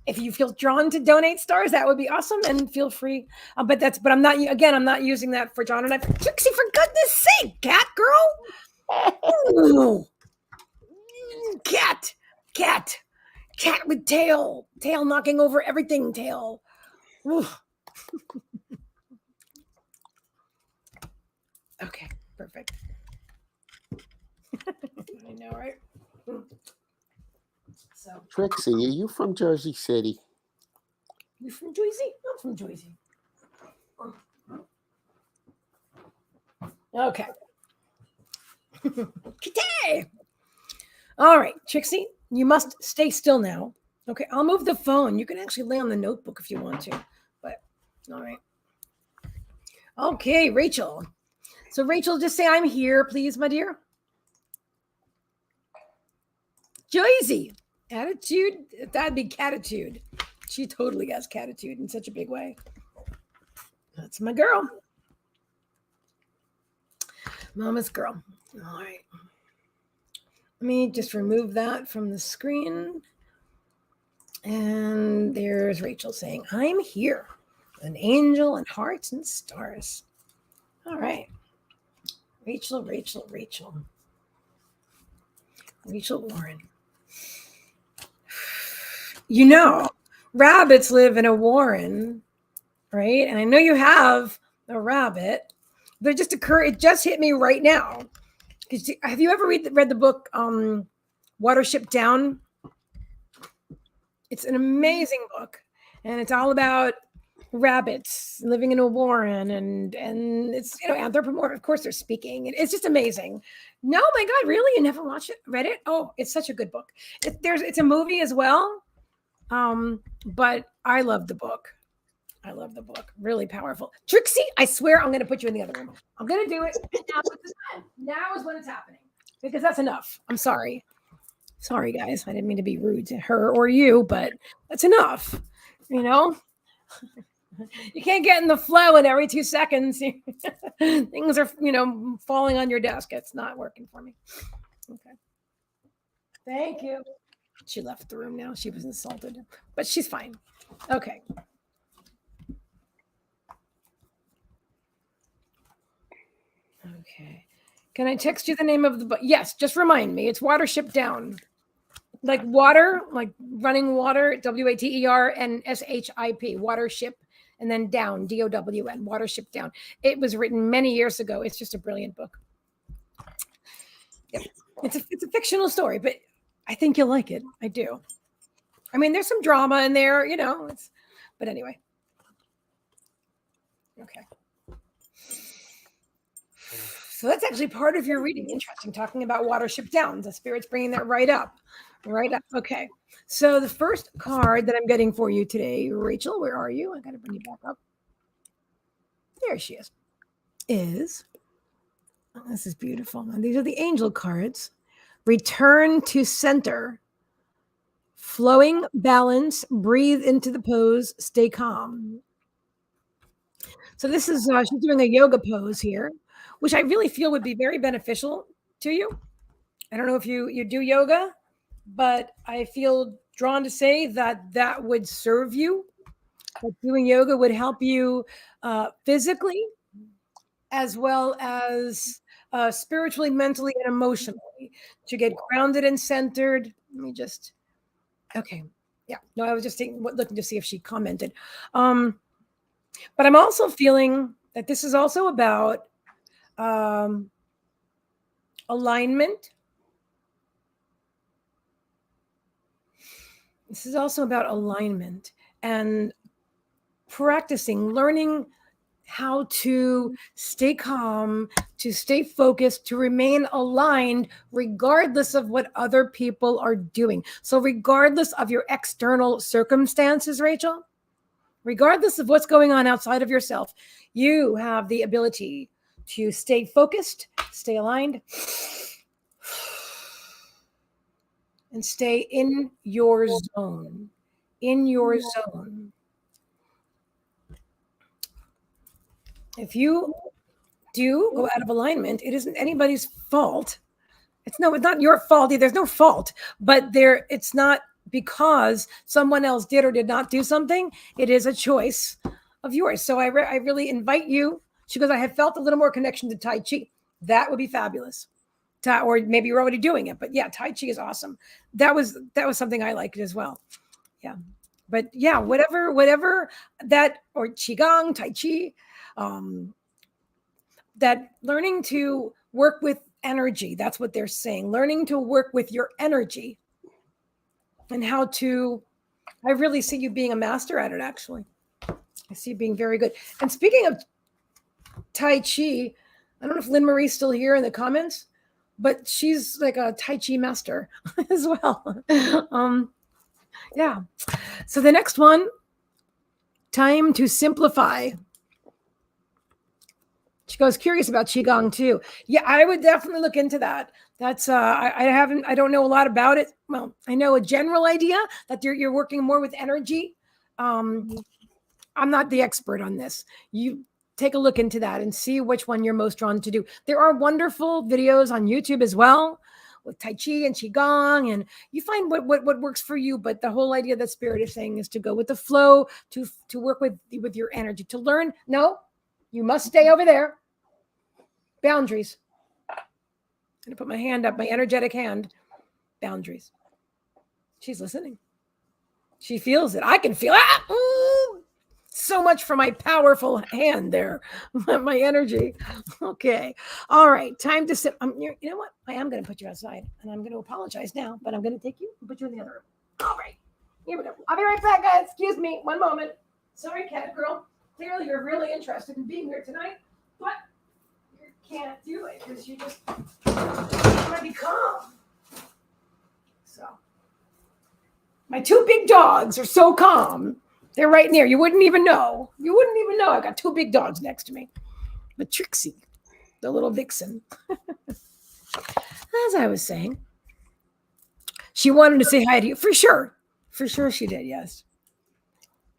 if you feel drawn to donate stars, that would be awesome, and feel free. But I'm not. Again, I'm not using that for John and I. Trixie, for goodness sake, cat girl. Ooh. Cat with tail knocking over everything. Tail. Okay, perfect. I know, right? So, Trixie, are you from Jersey City? You from Jersey? I'm from Jersey. Okay. Kitty. All right, Trixie, you must stay still now. Okay, I'll move the phone. You can actually lay on the notebook if you want to, but all right. Okay, Rachel. So Rachel, just say I'm here, please, my dear. Joyzy, attitude, that'd be catitude. She totally has catitude in such a big way. That's my girl. Mama's girl. All right. Let me just remove that from the screen. And there's Rachel saying, I'm here. An angel and hearts and stars. All right. Rachel Warren. You know, rabbits live in a warren, right? And I know you have a rabbit, but it just hit me right now. Have you ever read the book Watership Down? It's an amazing book, and it's all about rabbits living in a warren, and it's anthropomorphic. Of course, they're speaking. It's just amazing. No, my God, really? You never watched it? Read it? Oh, it's such a good book. It's a movie as well, but I love the book. Really powerful. Trixie, I swear I'm going to put you in the other room. I'm going to do it. Now is when it's happening, because that's enough. I'm sorry. Sorry, guys. I didn't mean to be rude to her or you, but that's enough. You can't get in the flow, and every 2 seconds things are, falling on your desk. It's not working for me. Okay. Thank you. She left the room now. She was insulted, but she's fine. Okay. Okay. Can I text you the name of the book? Yes, just remind me. It's Watership Down. Like water, like running water, WATERNSHIP, Watership, and then down, DOWN, Watership Down. It was written many years ago. It's just a brilliant book. Yep. It's a fictional story, but I think you'll like it. I do. I mean, there's some drama in there, but anyway. Okay. So that's actually part of your reading. Interesting, talking about Watership Down. The Spirit's bringing that right up. Okay. So the first card that I'm getting for you today, Rachel, where are you? I got to bring you back up. There she is. This is beautiful. And these are the angel cards. Return to center. Flowing balance. Breathe into the pose. Stay calm. So this is, she's doing a yoga pose here, which I really feel would be very beneficial to you. I don't know if you do yoga, but I feel drawn to say that would serve you. That doing yoga would help you physically, as well as spiritually, mentally, and emotionally, to get grounded and centered. Let me just, okay. Yeah, no, I was just looking to see if she commented. But I'm also feeling that this is also about alignment. This is also about alignment and practicing, learning how to stay calm, to stay focused, to remain aligned, regardless of what other people are doing. So regardless of your external circumstances, Rachel, regardless of what's going on outside of yourself, you have the ability to stay focused, stay aligned, and stay in your zone. In your zone. If you do go out of alignment, it isn't anybody's fault. It's not your fault either. There's no fault, but it's not because someone else did or did not do something. It is a choice of yours. So I really invite you. She goes, I have felt a little more connection to Tai Chi. That would be fabulous. Or maybe you're already doing it, but yeah, Tai Chi is awesome. That was something I liked as well. Yeah. But yeah, whatever that, or Qigong, Tai Chi, that learning to work with energy, that's what they're saying. Learning to work with your energy and how to I really see you being a master at it, actually. I see you being very good. And speaking of Tai Chi, I don't know if Lynn Marie's still here in the comments, but she's like a Tai Chi master as well. Yeah. So the next one, time to simplify. She goes, curious about Qigong too. Yeah, I would definitely look into that. That's I don't know a lot about it. Well, I know a general idea that you're working more with energy. I'm not the expert on this. You take a look into that and see which one you're most drawn to do. There are wonderful videos on YouTube as well with Tai Chi and Qigong, and you find what works for you. But the whole idea that Spirit is saying is to go with the flow, to work with your energy, to learn. No, you must stay over there. Boundaries. I'm going to put my hand up, my energetic hand. Boundaries. She's listening. She feels it. I can feel it. Ooh, so much for my powerful hand there. My energy. Okay. All right. Time to sit. You know what? I am going to put you outside, and I'm going to apologize now, but I'm going to take you and put you in the other room. All right. Here we go. I'll be right back, guys. Excuse me. One moment. Sorry, cat girl. Clearly, you're really interested in being here tonight, but you can't do it because you just want to be calm. So, my two big dogs are so calm. They're right near. You wouldn't even know. You wouldn't even know. I got two big dogs next to me. But Trixie, the little vixen. As I was saying, she wanted to say hi to you. For sure. For sure she did, yes.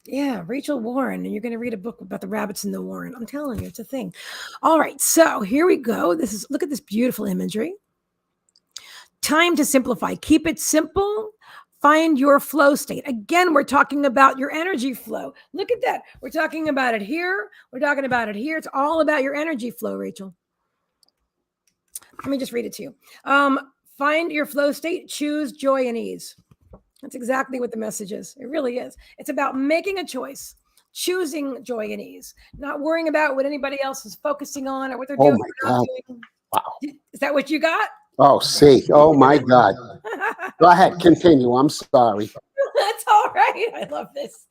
Yeah, Rachel Warren. And you're going to read a book about the rabbits in the Warren. I'm telling you, it's a thing. All right, so here we go. Look at this beautiful imagery. Time to simplify. Keep it simple. Find your flow state. Again, we're talking about your energy flow. Look at that. We're talking about it here. We're talking about it here. It's all about your energy flow, Rachel. Let me just read it to you. Find your flow state. Choose joy and ease. That's exactly what the message is. It really is. It's about making a choice, choosing joy and ease, not worrying about what anybody else is focusing on or what they're doing. Oh, my God. Doing. Wow. Is that what you got? Oh, see. Oh, my God. Go ahead. Continue. I'm sorry. That's all right. I love this.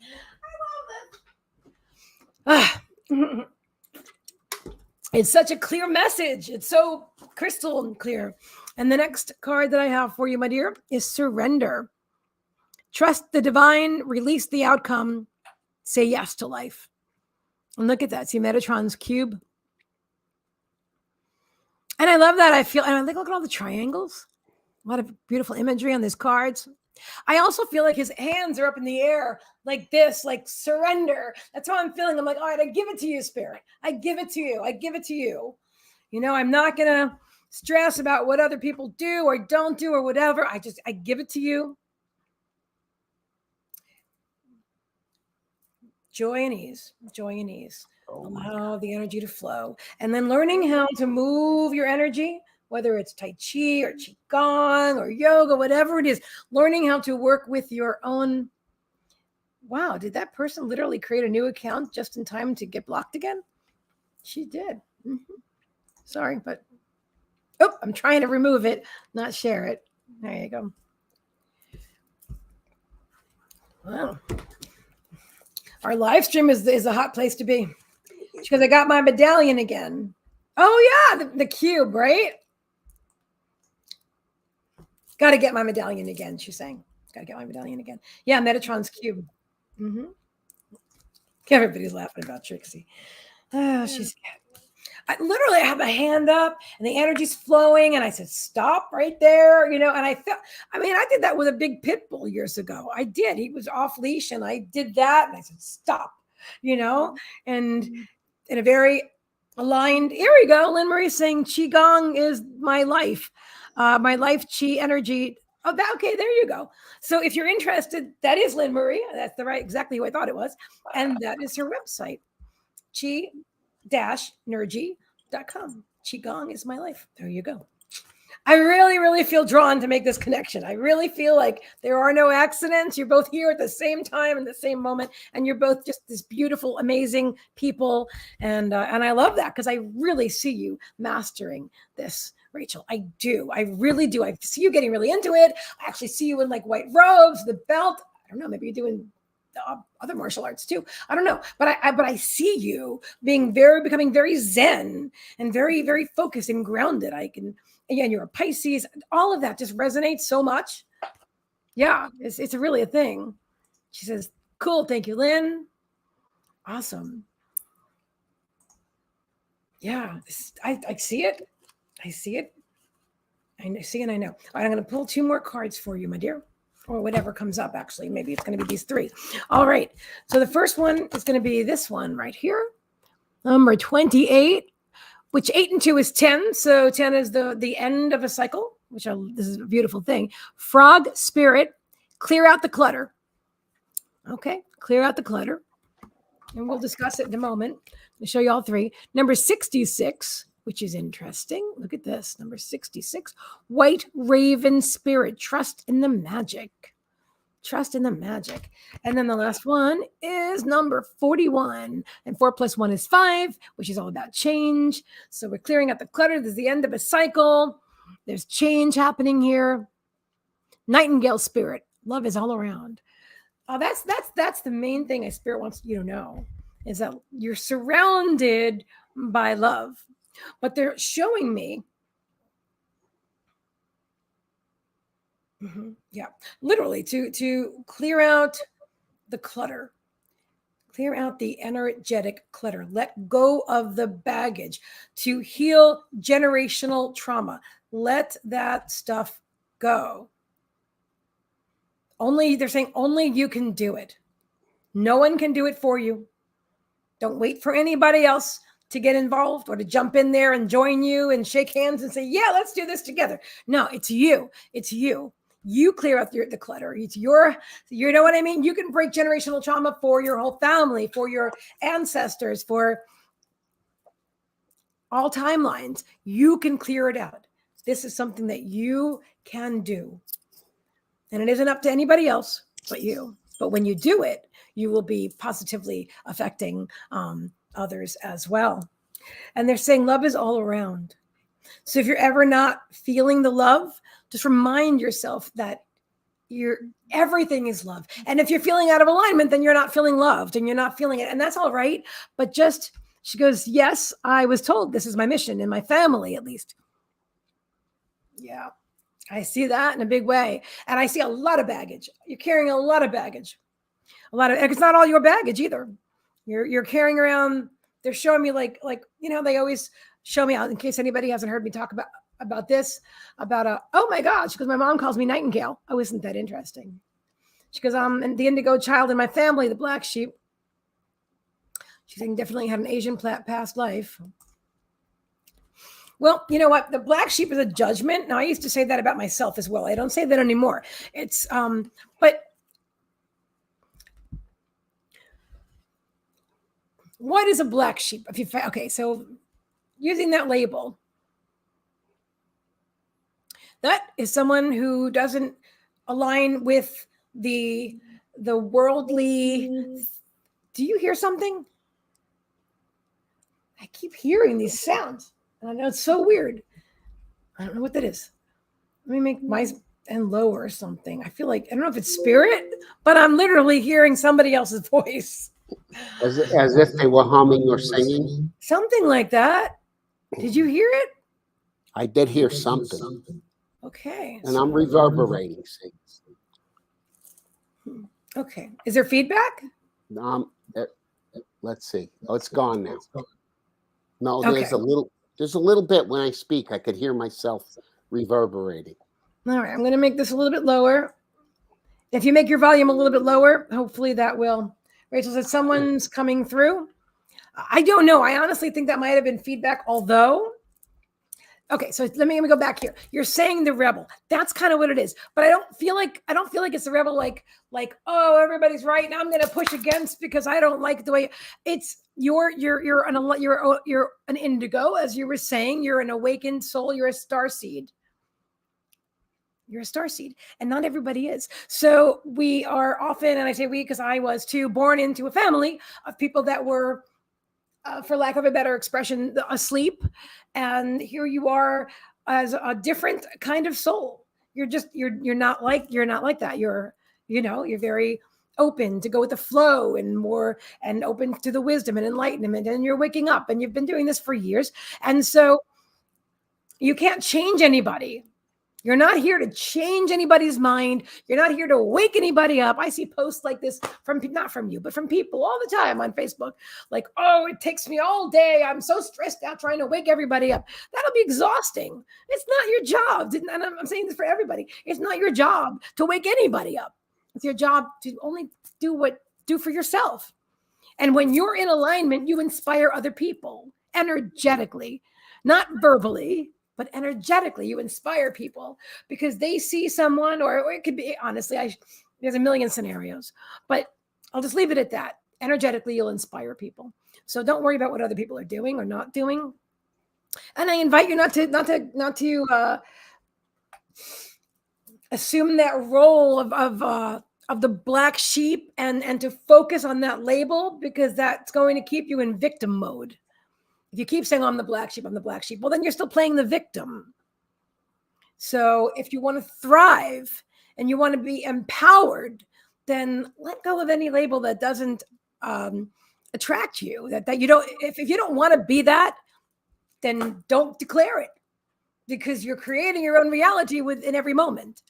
It's such a clear message. It's so crystal clear. And the next card that I have for you, my dear, is surrender. Trust the divine, release the outcome, say yes to life. And look at that. See Metatron's cube. And I love that. And I think, look at all the triangles. A lot of beautiful imagery on these cards. I also feel like his hands are up in the air like this, like surrender. That's how I'm feeling. I'm like, all right, I give it to you, Spirit. I give it to you. I give it to you. You know, I'm not going to stress about what other people do or don't do or whatever. I give it to you. Joy and ease, joy and ease. Allow the energy to flow. And then learning how to move your energy, whether it's Tai Chi or Qigong or yoga, whatever it is, learning how to work with your own. Wow, did that person literally create a new account just in time to get blocked again? She did. Mm-hmm. Sorry, but I'm trying to remove it, not share it. There you go. Wow. Our live stream is a hot place to be because I got my medallion again. Oh, yeah, the cube, right? Got to get my medallion again, she's saying. Got to get my medallion again. Yeah, Metatron's cube. Mm-hmm. Everybody's laughing about Trixie. Oh, she's... I literally have a hand up and the energy's flowing. And I said, stop right there. You know, and I did that with a big pit bull years ago. I did. He was off leash and I did that. And I said, stop, you know, and in a very aligned, here we go. Lynn Marie saying Qigong is my life Qi energy. Oh, okay. There you go. So if you're interested, that is Lynn Marie. That's exactly who I thought it was. And that is her website. Qi-nergy.com. Qigong is my life. There you go. I really, really feel drawn to make this connection. I really feel like there are no accidents. You're both here at the same time in the same moment, and you're both just this beautiful, amazing people. And I love that because I really see you mastering this, Rachel. I do. I really do. I see you getting really into it. I actually see you in like white robes, the belt. I don't know, maybe you're doing other martial arts too. I don't know, but I see you becoming very zen and very, very focused and grounded. Again, you're a Pisces. All of that just resonates so much. Yeah, it's really a thing. She says, cool. Thank you, Lynn. Awesome. Yeah, I see it. I see it. I see and I know. All right, I'm going to pull 2 more cards for you, my dear, or whatever comes up. Actually, maybe it's going to be these 3. All right. So the first one is going to be this one right here, number 28, which 8 and 2 is 10. So 10 is the end of a cycle, this is a beautiful thing. Frog spirit, clear out the clutter. Okay, clear out the clutter. And we'll discuss it in a moment. I'll show you all 3. Number 66, which is interesting. Look at this. Number 66, white raven spirit, trust in the magic. Trust in the magic. And then the last one is number 41. And 4 plus 1 is 5, which is all about change. So we're clearing out the clutter. This is the end of a cycle. There's change happening here. Nightingale spirit. Love is all around. That's the main thing a spirit wants you to know, is that you're surrounded by love. But they're showing me, literally to clear out the clutter, clear out the energetic clutter, let go of the baggage, to heal generational trauma. Let that stuff go. They're saying only you can do it. No one can do it for you. Don't wait for anybody else to get involved or to jump in there and join you and shake hands and say, yeah, let's do this together. No, it's you. It's you. You clear out the clutter. It's you know what I mean? You can break generational trauma for your whole family, for your ancestors, for all timelines. You can clear it out. This is something that you can do. And it isn't up to anybody else but you. But when you do it, you will be positively affecting others as well. And they're saying love is all around. So if you're ever not feeling the love, just remind yourself that everything is love. And if you're feeling out of alignment, then you're not feeling loved and you're not feeling it. And that's all right. But she goes, yes, I was told this is my mission in my family, at least. Yeah. I see that in a big way. And I see a lot of baggage. You're carrying a lot of baggage. It's not all your baggage either. You're carrying around, they're showing me like, they always show me out, in case anybody hasn't heard me talk about this, oh my gosh, because my mom calls me Nightingale. Oh, isn't that interesting? She goes, I'm the indigo child in my family, the black sheep. She's saying definitely had an Asian past life. Well, you know what? The black sheep is a judgment. Now, I used to say that about myself as well. I don't say that anymore. It's, but what is a black sheep? Okay, so using that label, that is someone who doesn't align with the worldly. Do you hear something? I keep hearing these sounds. I know it's so weird. I don't know what that is. Let me make my and lower or something. I feel like, I don't know if it's spirit, but I'm literally hearing somebody else's voice. As if they were humming or singing? Something like that. Did you hear it? I did hear something. Okay. And I'm reverberating. Okay. Is there feedback? Let's see. Oh, it's gone now. No, Okay. there's a little bit when I speak. I could hear myself reverberating. All right. I'm going to make this a little bit lower. If you make your volume a little bit lower, hopefully that will. Rachel said someone's coming through. I don't know. I honestly think that might have been feedback, although. Okay, so let me go back here. You're saying the rebel. That's kind of what it is. But I don't feel like it's the rebel like oh, everybody's right now I'm going to push against because I don't like the way it's you're an indigo, as you were saying. You're an awakened soul. You're a starseed. You're a starseed, and not everybody is. So we are often, and I say we because I was too, born into a family of people that were, for lack of a better expression, asleep. And here you are as a different kind of soul. You're not like that. You're You're very open to go with the flow and more and open to the wisdom and enlightenment. And you're waking up and you've been doing this for years. And so you can't change anybody. You're not here to change anybody's mind. You're not here to wake anybody up. I see posts like this from, not from you, but from people all the time on Facebook. Like, oh, it takes me all day. I'm so stressed out trying to wake everybody up. That'll be exhausting. It's not your job. And I'm saying this for everybody. It's not your job to wake anybody up. It's your job to only do for yourself. And when you're in alignment, you inspire other people energetically, not verbally, but energetically. You inspire people because they see someone, or it could be, honestly, there's a million scenarios, but I'll just leave it at that. Energetically, you'll inspire people. So don't worry about what other people are doing or not doing. And I invite you not to assume that role of the black sheep and to focus on that label, because that's going to keep you in victim mode. If you keep saying, I'm the black sheep, well, then you're still playing the victim. So if you want to thrive and you want to be empowered, then let go of any label that doesn't attract you, that you don't, if you don't want to be that, then don't declare it, because you're creating your own reality in every moment.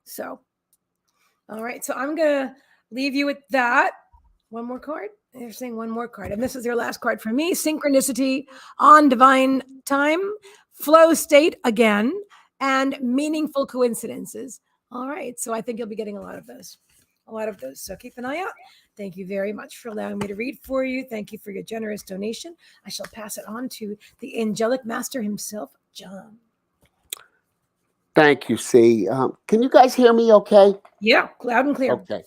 So, all right. So I'm going to leave you with that. One more card. They're saying one more card. And this is your last card for me. Synchronicity, on divine time, flow state again, and meaningful coincidences. All right. So I think you'll be getting a lot of those. So keep an eye out. Thank you very much for allowing me to read for you. Thank you for your generous donation. I shall pass it on to the angelic master himself, John. Thank you, C. Can you guys hear me okay? Yeah, loud and clear. Okay.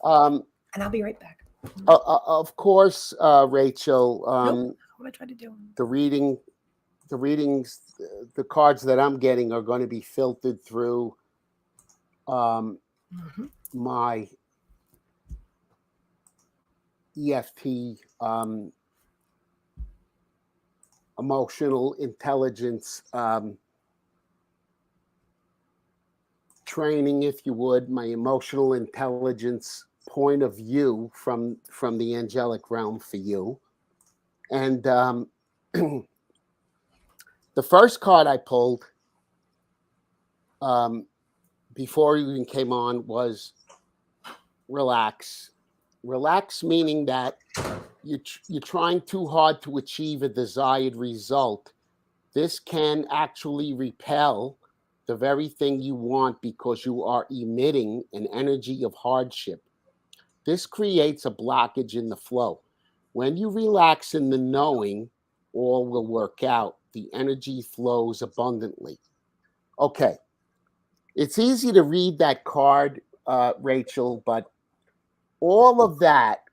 And I'll be right back. Of course, Rachel. What I try to do. The readings, the cards that I'm getting are going to be filtered through my EFT, emotional intelligence training, if you would, my emotional intelligence point of view from the angelic realm for you. And the first card I pulled before you even came on was relax. Relax, meaning that you're trying too hard to achieve a desired result. This can actually repel the very thing you want because you are emitting an energy of hardship. This creates a blockage in the flow. When you relax in the knowing, all will work out. The energy flows abundantly. Okay. It's easy to read that card, Rachel, but all of that,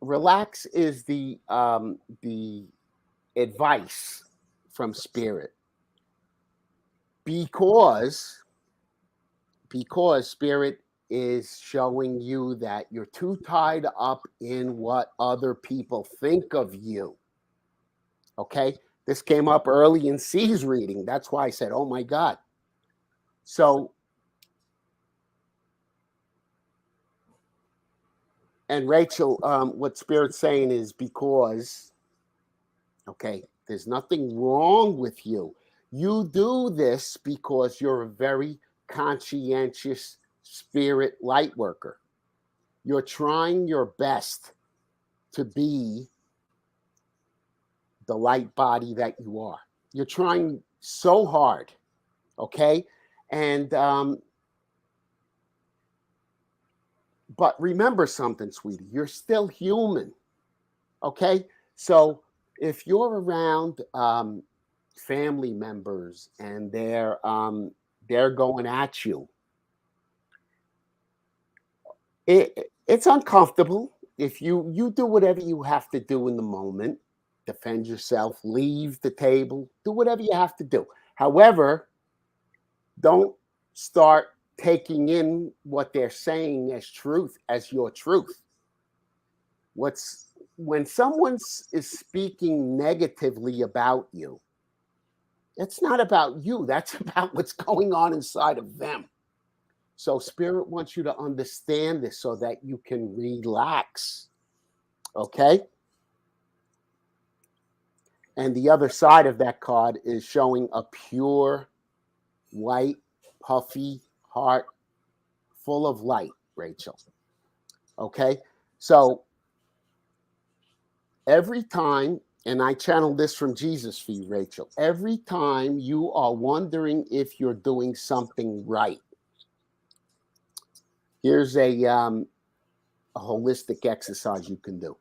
relax is the advice from Spirit. Because Spirit is showing you that you're too tied up in what other people think of you. Okay? This came up early in C's reading. That's why I said, oh my God. So, and Rachel, what Spirit's saying is because, okay, there's nothing wrong with you. You do this because you're a very conscientious spirit light worker. You're trying your best to be the light body that you are. You're trying so hard, okay? And but remember something, sweetie. You're still human, okay? So if you're around family members and they're going at you, it's uncomfortable. If you do whatever you have to do in the moment, defend yourself, leave the table, do whatever you have to do. However, don't start taking in what they're saying as truth, as your truth. When someone is speaking negatively about you, it's not about you. That's about what's going on inside of them. So Spirit wants you to understand this so that you can relax. Okay? And the other side of that card is showing a pure, white, puffy heart full of light, Rachel. Okay? So every time, and I channeled this from Jesus for you, Rachel, every time you are wondering if you're doing something right, here's a holistic exercise you can do.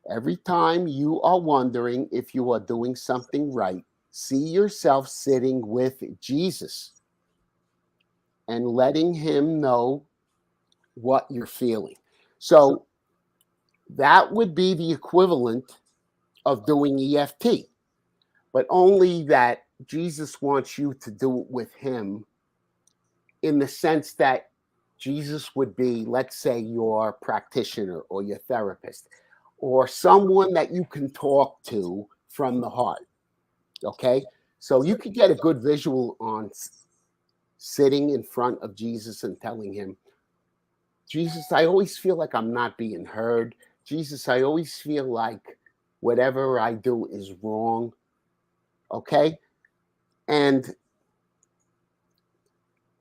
Every time you are wondering if you are doing something right, see yourself sitting with Jesus and letting him know what you're feeling. So that would be the equivalent of doing EFT, but only that Jesus wants you to do it with him in the sense that Jesus would be, let's say, your practitioner or your therapist or someone that you can talk to from the heart. Okay? So you could get a good visual on sitting in front of Jesus and telling him, Jesus, I always feel like I'm not being heard. Jesus, I always feel like whatever I do is wrong. Okay? And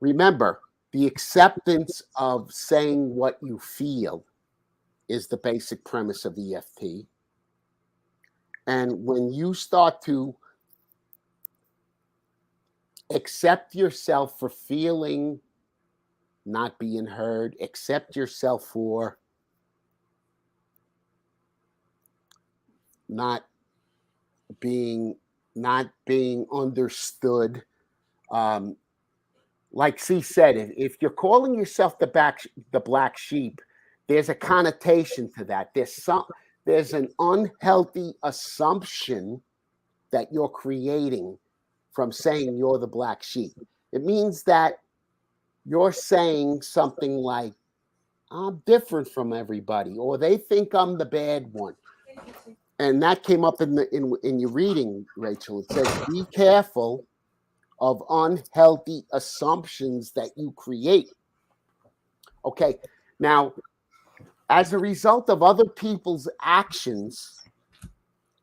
remember, the acceptance of saying what you feel is the basic premise of EFT. And when you start to accept yourself for feeling not being heard, accept yourself for not being understood. Like C said, if you're calling yourself the black sheep, there's a connotation to that. There's an unhealthy assumption that you're creating from saying you're the black sheep. It means that you're saying something like, I'm different from everybody, or they think I'm the bad one. And that came up in your reading, Rachel. It says, be careful of unhealthy assumptions that you create. Okay, now, as a result of other people's actions,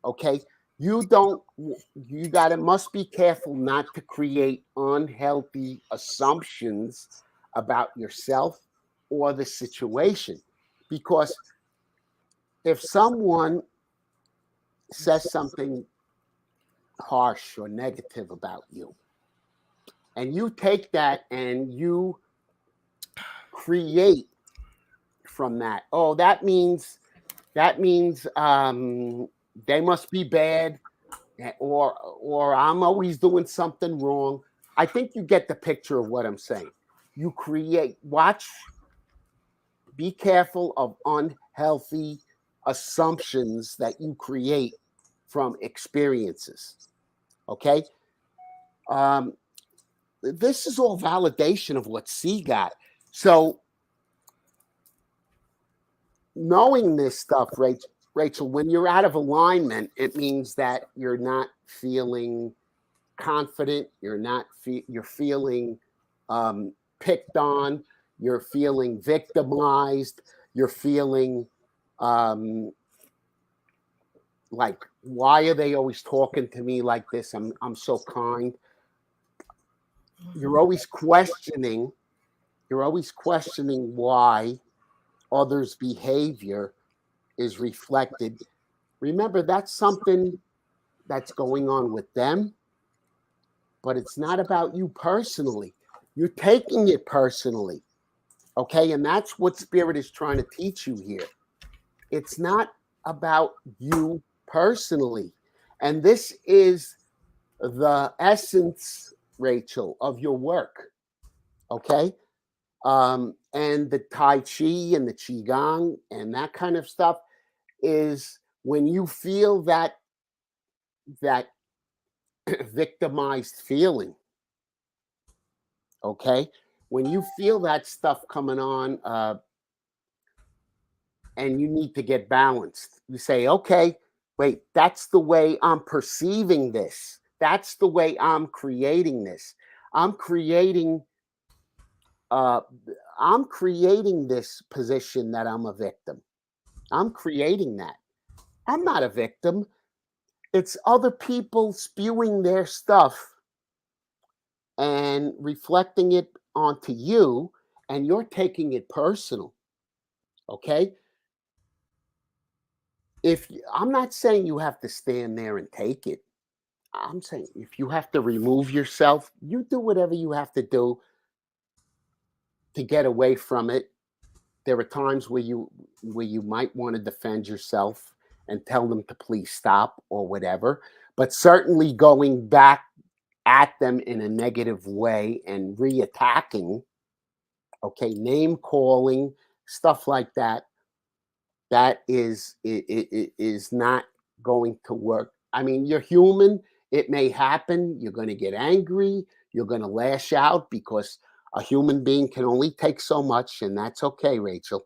okay, must be careful not to create unhealthy assumptions about yourself or the situation. Because if someone says something harsh or negative about you, and you take that and you create from that, oh, that means they must be bad, or I'm always doing something wrong. I think you get the picture of what I'm saying. You be careful of unhealthy assumptions that you create from experiences. Okay? This is all validation of what C got. So knowing this stuff, Rachel, when you're out of alignment, it means that you're not feeling confident. You're feeling picked on. You're feeling victimized. You're feeling like, why are they always talking to me like this? I'm so kind. You're always questioning why others' behavior is reflected. Remember, that's something that's going on with them, but it's not about you personally. You're taking it personally. Okay, and that's what Spirit is trying to teach you here. It's not about you personally. And this is the essence, Rachel, of your work. Okay? And the Tai Chi and the Qigong and that kind of stuff is when you feel that victimized feeling. Okay? When you feel that stuff coming on, and you need to get balanced, you say, okay, wait, that's the way I'm perceiving this. That's the way I'm creating this. I'm creating uh, I'm creating this position that I'm a victim. I'm creating that. I'm not a victim. It's other people spewing their stuff and reflecting it onto you, and you're taking it personal. Okay. I'm not saying you have to stand there and take it. I'm saying if you have to remove yourself, you do whatever you have to do to get away from it. There are times where you might want to defend yourself and tell them to please stop or whatever, but certainly going back at them in a negative way and reattacking, okay, name calling, stuff like that, that is not going to work. I mean, you're human. It may happen. You're going to get angry. You're going to lash out because a human being can only take so much, and that's okay, Rachel.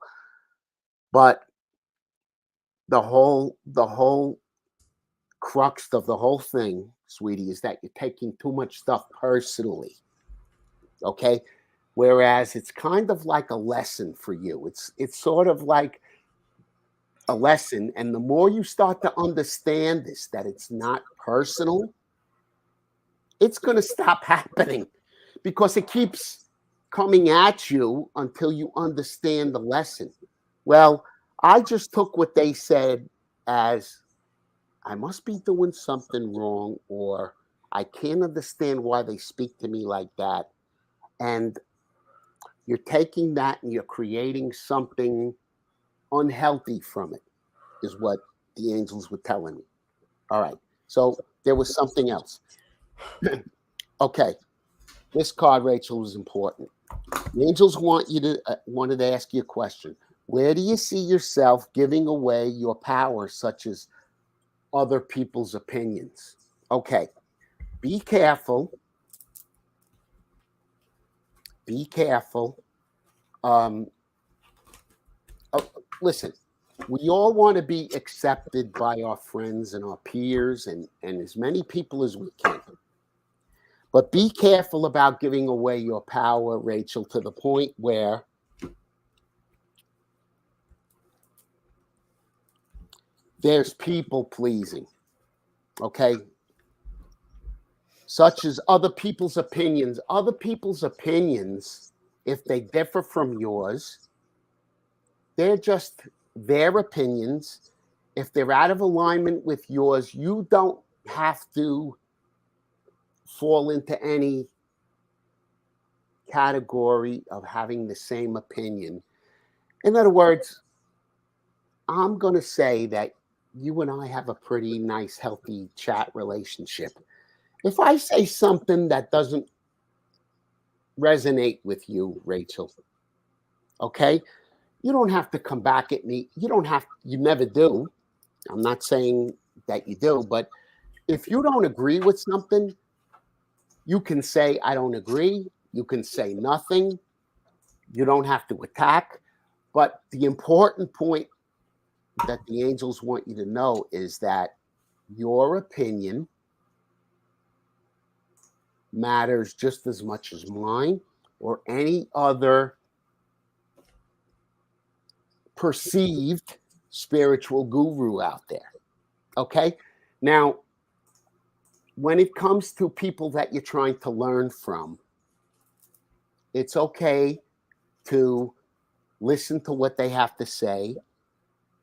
But the whole crux of the whole thing, sweetie, is that you're taking too much stuff personally. Okay? Whereas it's kind of like a lesson for you. It's sort of like a lesson, and the more you start to understand this, that it's not personal, it's going to stop happening because it keeps coming at you until you understand the lesson. Well, I just took what they said as I must be doing something wrong, or I can't understand why they speak to me like that. And you're taking that and you're creating something unhealthy from it, is what the angels were telling me. All right. So there was something else. Okay. This card, Rachel, is important. The angels wanted to ask you a question. Where do you see yourself giving away your power, such as other people's opinions? Okay. Be careful. Be careful. Um, Listen, we all want to be accepted by our friends and our peers and as many people as we can. But be careful about giving away your power, Rachel, to the point where there's people pleasing, okay? Such as other people's opinions. Other people's opinions, if they differ from yours, they're just their opinions. If they're out of alignment with yours, you don't have to fall into any category of having the same opinion. In other words, I'm going to say that you and I have a pretty nice, healthy chat relationship. If I say something that doesn't resonate with you, Rachel, okay, you don't have to come back at me. You never do. I'm not saying that you do, but if you don't agree with something, you can say, I don't agree. You can say nothing. You don't have to attack. But the important point that the angels want you to know is that your opinion matters just as much as mine or any other perceived spiritual guru out there. Okay? Now, when it comes to people that you're trying to learn from, it's okay to listen to what they have to say.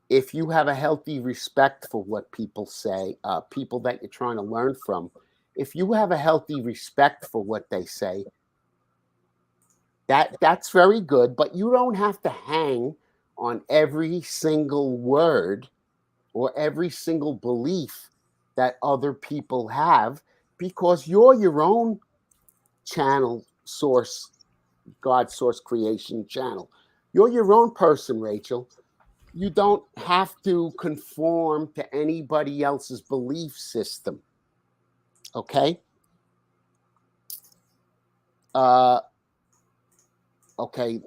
If you have a healthy respect for what people say, people that you're trying to learn from, if you have a healthy respect for what they say, that's very good, but you don't have to hang on every single word or every single belief that other people have, because you're your own channel source, God source creation channel. You're your own person, Rachel. You don't have to conform to anybody else's belief system. Okay? Okay,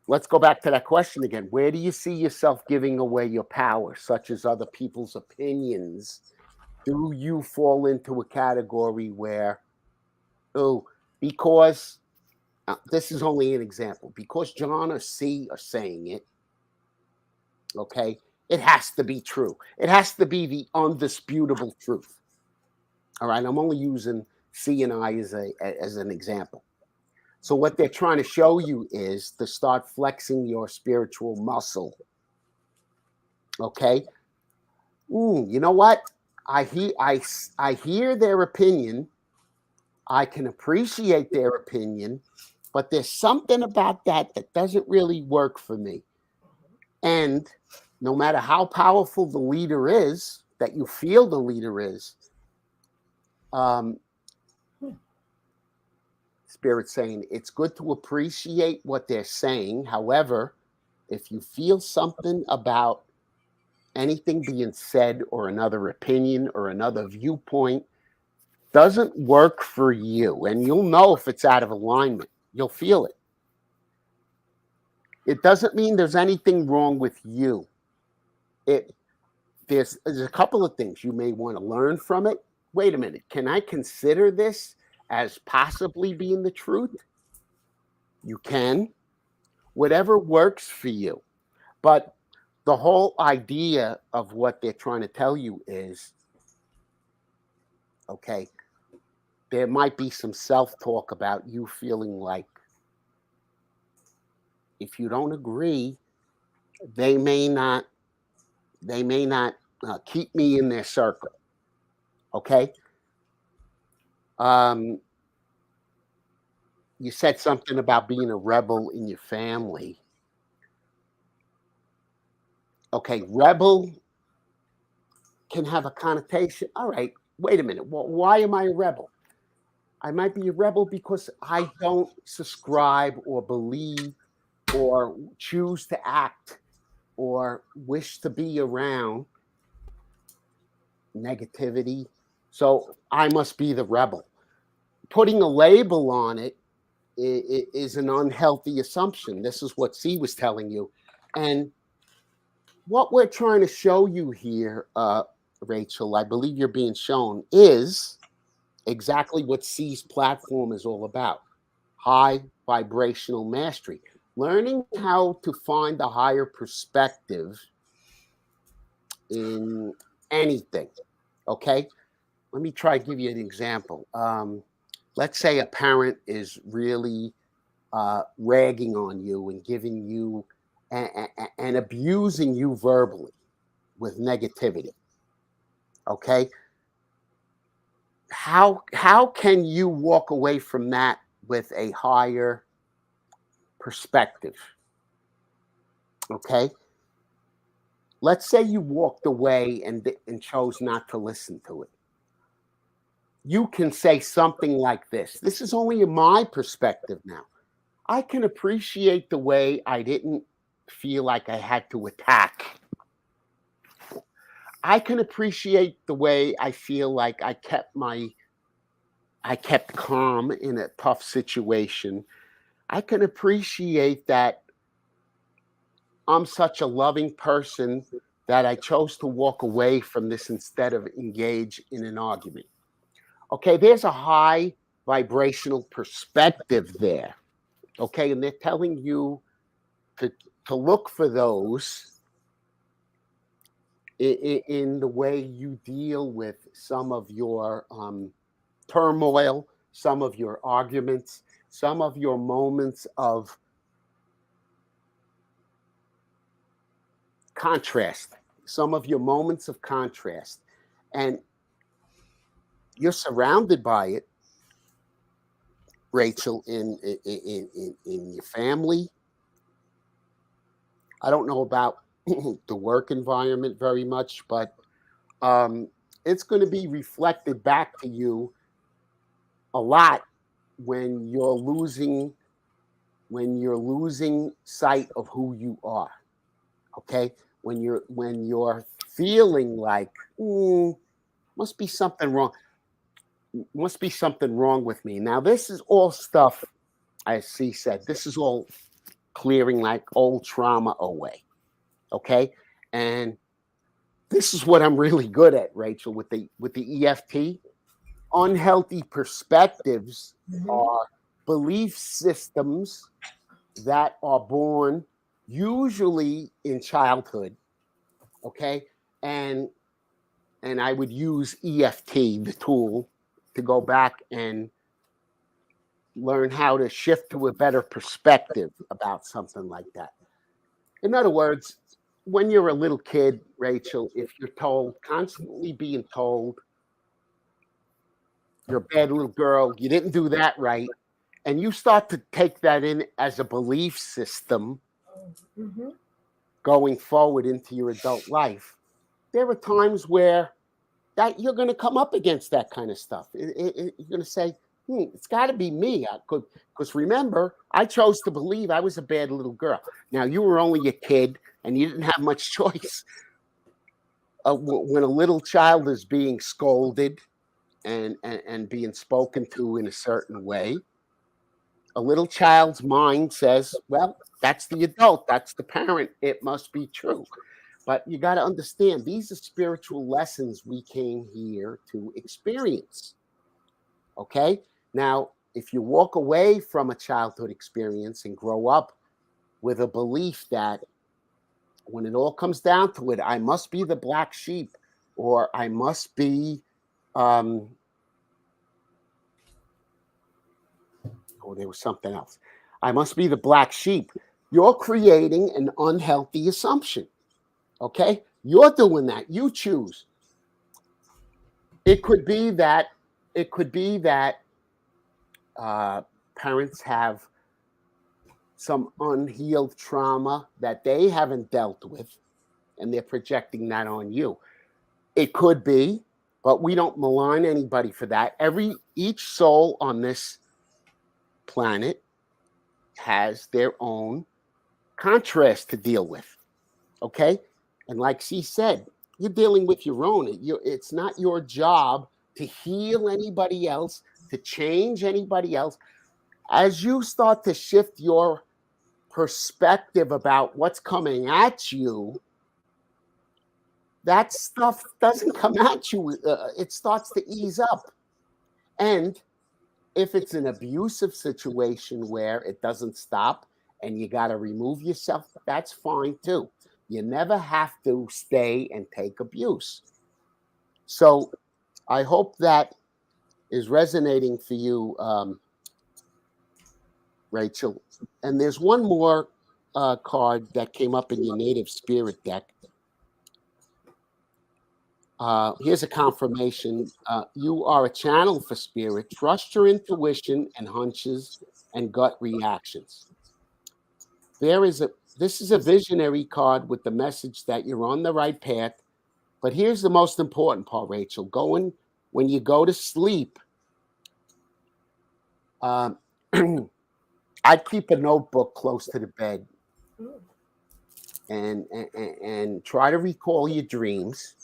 let's go back to that question again. Where do you see yourself giving away your power, such as other people's opinions? Do you fall into a category where, oh, because This is only an example. Because John or C are saying it, okay, it has to be true. It has to be the undisputable truth. All right, I'm only using C and I as an example. So what they're trying to show you is to start flexing your spiritual muscle. Okay. You know what? I hear their opinion. I can appreciate their opinion, but there's something about that doesn't really work for me. And no matter how powerful the leader is, that you feel the leader is, Spirit's saying it's good to appreciate what they're saying. However, if you feel something about anything being said or another opinion or another viewpoint doesn't work for you, and you'll know if it's out of alignment, you'll feel it. It doesn't mean there's anything wrong with you. There's a couple of things you may want to learn from it. Wait a minute, can I consider this as possibly being the truth? You can. Whatever works for you. But the whole idea of what they're trying to tell you is, okay, there might be some self-talk about you feeling like if you don't agree, they may not keep me in their circle. Okay. You said something about being a rebel in your family. Okay, rebel can have a connotation. All right, wait a minute. Well, why am I a rebel? I might be a rebel because I don't subscribe or believe or choose to act or wish to be around negativity. So I must be the rebel. Putting a label on it is an unhealthy assumption. This is what C was telling you. And what we're trying to show you here, Rachel, I believe you're being shown, is exactly what C's platform is all about. High vibrational mastery. Learning how to find a higher perspective in anything. Okay? Let me try to give you an example. Let's say a parent is really ragging on you and giving you and abusing you verbally with negativity. Okay? How can you walk away from that with a higher perspective? Okay? Let's say you walked away and chose not to listen to it. You can say something like this. This is only my perspective now. I can appreciate the way I didn't feel like I had to attack. I can appreciate the way I feel like I kept calm in a tough situation. I can appreciate that I'm such a loving person that I chose to walk away from this instead of engage in an argument. Okay, there's a high vibrational perspective there. Okay, and they're telling you to look for those in the way you deal with some of your turmoil, some of your arguments, some of your moments of contrast, some of your moments of contrast. And you're surrounded by it, Rachel, in your family. I don't know about the work environment very much, but it's going to be reflected back to you a lot when you're losing sight of who you are. Okay, when you're feeling like must be something wrong with me. Now this is all stuff, as C said, this is all clearing like old trauma away. Okay, and this is what I'm really good at, Rachel, with the EFT. Unhealthy perspectives are belief systems that are born usually in childhood, okay? And I would use EFT, the tool, to go back and learn how to shift to a better perspective about something like that. In other words, when you're a little kid, Rachel, if you're constantly being told, you're a bad little girl, you didn't do that right, and you start to take that in as a belief system going forward into your adult life, there are times where that you're going to come up against that kind of stuff. You're going to say, it's got to be me. Because remember, I chose to believe I was a bad little girl. Now, you were only a kid, and you didn't have much choice. When a little child is being scolded and being spoken to in a certain way, a little child's mind says, well, that's the adult, that's the parent, it must be true. But you got to understand, these are spiritual lessons we came here to experience. Okay? Now, if you walk away from a childhood experience and grow up with a belief that when it all comes down to it, I must be the black sheep, or I must be, there was something else. I must be the black sheep. You're creating an unhealthy assumption. Okay? You're doing that. You choose. It could be that parents have some unhealed trauma that they haven't dealt with, and they're projecting that on you. It could be, but we don't malign anybody for that. Each soul on this planet has their own contrast to deal with. Okay? And like she said, you're dealing with your own. It's not your job to heal anybody else, to change anybody else. As you start to shift your perspective about what's coming at you, that stuff doesn't come at you. It starts to ease up. And if it's an abusive situation where it doesn't stop and you got to remove yourself, that's fine too. You never have to stay and take abuse. So I hope that is resonating for you, Rachel. And there's one more card that came up in your native spirit deck. Here's a confirmation. You are a channel for spirit. Trust your intuition and hunches and gut reactions. This is a visionary card with the message that you're on the right path. But here's the most important part, Rachel. When you go to sleep, I'd keep a notebook close to the bed and try to recall your dreams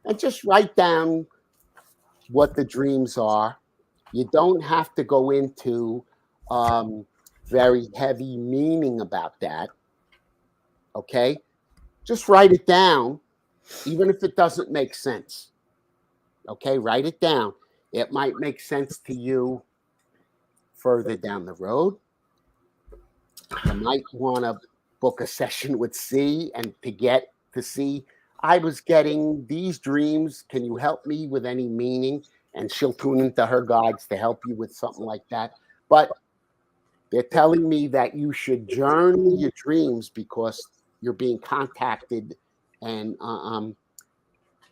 and just write down what the dreams are. You don't have to go into very heavy meaning about that. Okay? Just write it down, even if it doesn't make sense. Okay? Write it down. It might make sense to you further down the road. You might want to book a session with C and to see, I was getting these dreams. Can you help me with any meaning? And she'll tune into her guides to help you with something like that. But they're telling me that you should journal your dreams because you're being contacted, and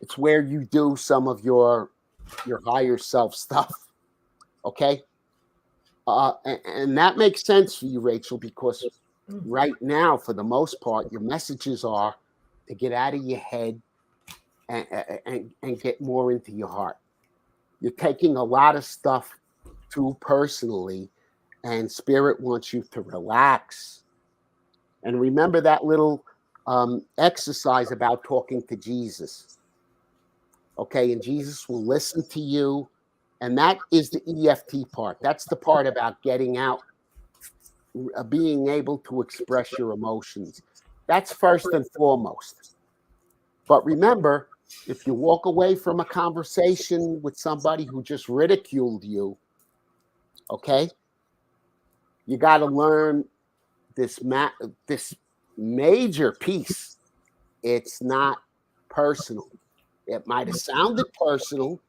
it's where you do some of your higher self stuff. Okay? And that makes sense for you, Rachel, because right now, for the most part, your messages are to get out of your head and get more into your heart. You're taking a lot of stuff too personally, and Spirit wants you to relax. And remember that little exercise about talking to Jesus. Okay, and Jesus will listen to you. And that is the EFT part. That's the part about getting out, being able to express your emotions. That's first and foremost. But remember, if you walk away from a conversation with somebody who just ridiculed you, okay, you got to learn this major piece. It's not personal. It might have sounded personal.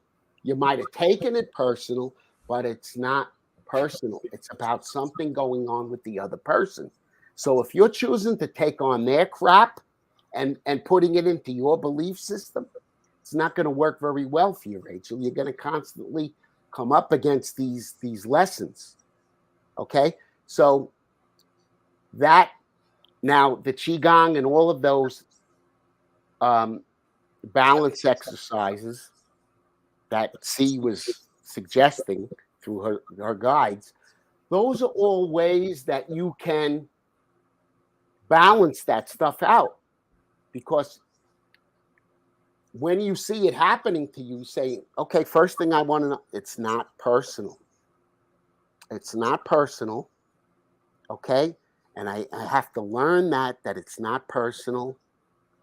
You might have taken it personal, but it's not personal. It's about something going on with the other person. So if you're choosing to take on their crap and putting it into your belief system, it's not going to work very well for you, Rachel. You're going to constantly come up against these lessons. Okay? So that, now the Qigong and all of those balance exercises that C was suggesting through her guides, those are all ways that you can balance that stuff out. Because when you see it happening to you, say, okay, first thing I want to know, it's not personal. It's not personal. Okay? And I have to learn that it's not personal.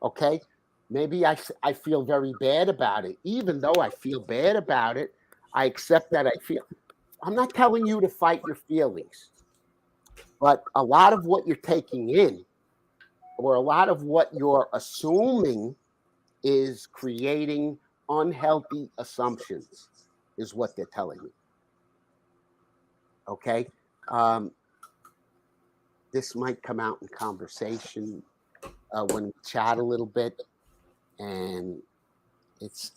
Okay? Maybe I feel very bad about it. Even though I feel bad about it, I accept that I feel. I'm not telling you to fight your feelings. But a lot of what you're taking in, or a lot of what you're assuming, is creating unhealthy assumptions, is what they're telling you. Okay? This might come out in conversation when we chat a little bit. And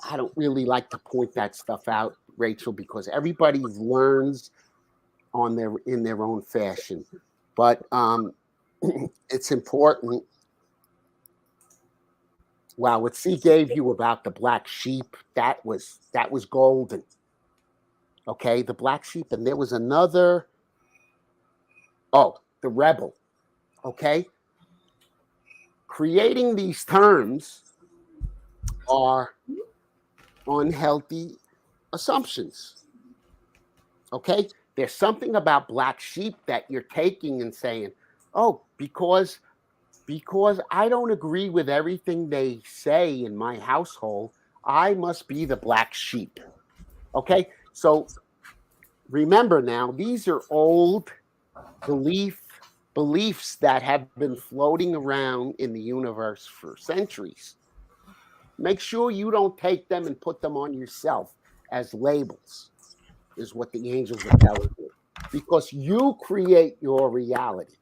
I don't really like to point that stuff out, Rachel, because everybody learns in their own fashion. But it's important. Wow, what C gave you about the black sheep, that was golden. Okay, the black sheep, and there was another. Oh, the rebel. Okay, creating these terms are unhealthy assumptions. Okay, there's something about black sheep that you're taking and saying, oh, because I don't agree with everything they say in my household, I must be the black sheep. Okay, so remember now, these are old beliefs that have been floating around in the universe for centuries. Make sure you don't take them and put them on yourself as labels, is what the angels are telling you. Because you create your reality.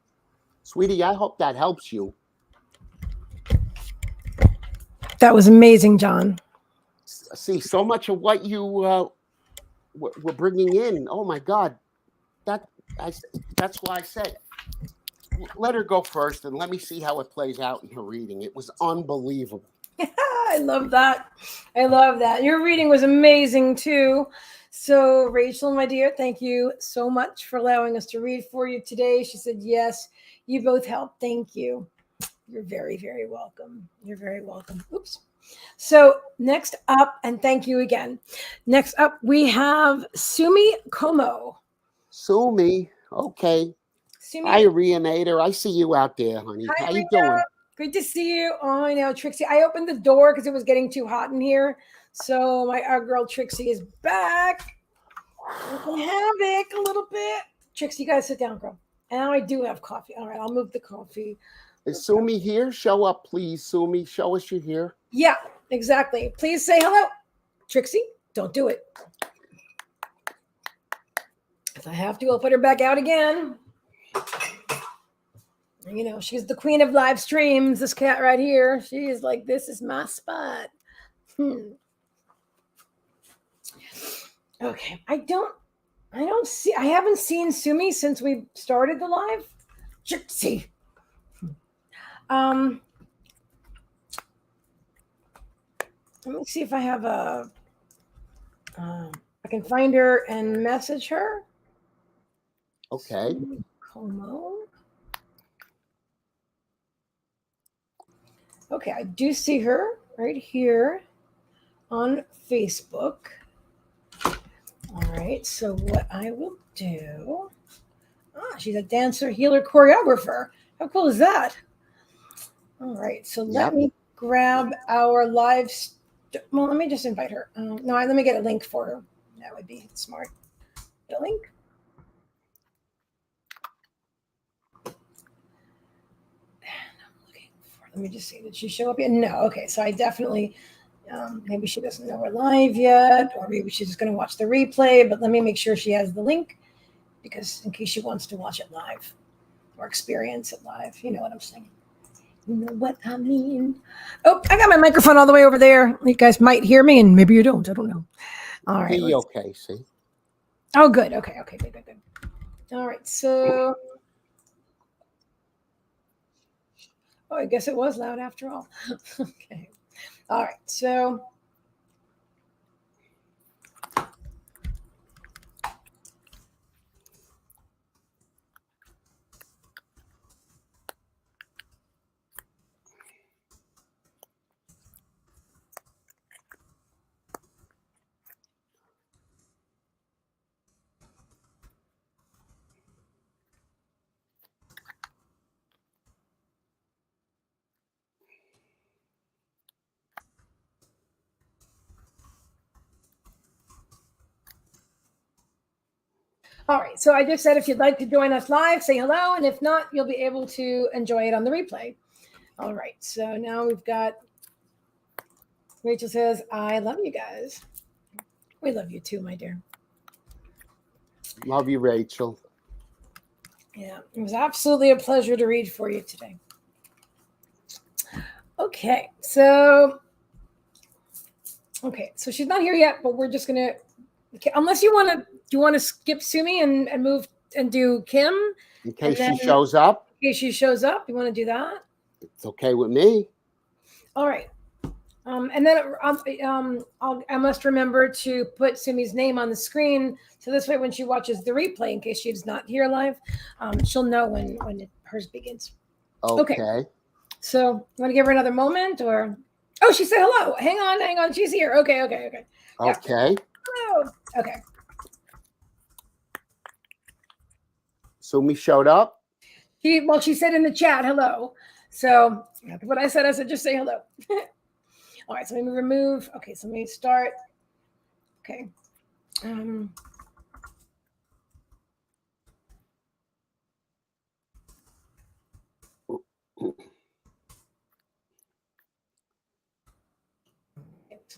Sweetie, I hope that helps you. That was amazing, John. See, so much of what you were bringing in, oh my God, that's why I said, let her go first and let me see how it plays out in her reading. It was unbelievable. I love that. I love that. Your reading was amazing too. So, Rachel, my dear, thank you so much for allowing us to read for you today. She said, yes, you both helped. Thank you. You're very, very welcome. You're very welcome. Oops. So next up, and thank you again. Next up, we have Sumi Como. Sumi, okay. Sumi. Hi, Reanator. I see you out there, honey. Hi, how you doing? Good to see you. Oh, I know, Trixie. I opened the door because it was getting too hot in here. So our girl Trixie is back. Havoc a little bit. Trixie, you guys sit down, girl. And now I do have coffee. All right, I'll move the coffee. Is Sumi here? Show up, please, Sumi. Show us you're here. Yeah, exactly. Please say hello. Trixie, don't do it. If I have to, I'll put her back out again. You know, she's the queen of live streams. This cat right here. She is like, this is my spot. Okay. I haven't seen Sumi since we started the live. Trixie. Let me see if I have I can find her and message her. Okay. Como. Okay, I do see her right here on Facebook. All right, so what I will do, she's a dancer, healer, choreographer. How cool is that? All right, so let me grab our live. Well, let me just invite her. No, let me get a link for her. That would be smart. The link. Let me just see. Did she show up yet? No. Okay. So I definitely, maybe she doesn't know we're live yet, or maybe she's just going to watch the replay, but let me make sure she has the link because in case she wants to watch it live or experience it live, you know what I'm saying. You know what I mean? Oh, I got my microphone all the way over there. You guys might hear me and maybe you don't. I don't know. All right. Okay, see. Oh, good. Okay. Good. All right. So, I guess it was loud after all. Okay. All right. So, all right. So I just said if you'd like to join us live, say hello. And if not, you'll be able to enjoy it on the replay. All right. So now we've got Rachel says, I love you guys. We love you too, my dear. Love you, Rachel. Yeah, it was absolutely a pleasure to read for you today. Okay. So she's not here yet, but we're just going to, unless you want to skip Sumi and move and do Kim. In case she shows up. In case she shows up, you want to do that? It's okay with me. All right. And then I must remember to put Sumi's name on the screen. So this way, when she watches the replay, in case she's not here live, she'll know when hers begins. Okay. So you want to give her another moment or? Oh, she said hello. Hang on. She's here. Okay. Yeah. Okay. Hello. Okay. Sumi showed up. She said in the chat, hello. So what I said just say hello. All right, so let me remove. Okay, so let me start. Okay. So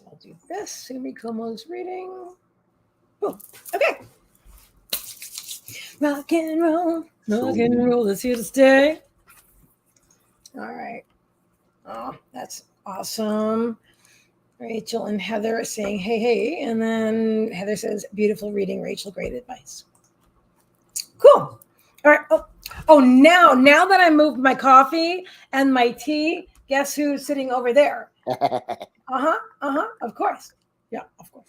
I'll do this. Sumi Como's reading. Oh, okay. Rock and roll is here to stay. All right. Oh, that's awesome. Rachel and Heather are saying, hey. And then Heather says, beautiful reading, Rachel. Great advice. Cool. All right. Oh, now that I moved my coffee and my tea, guess who's sitting over there? Of course. Yeah, of course.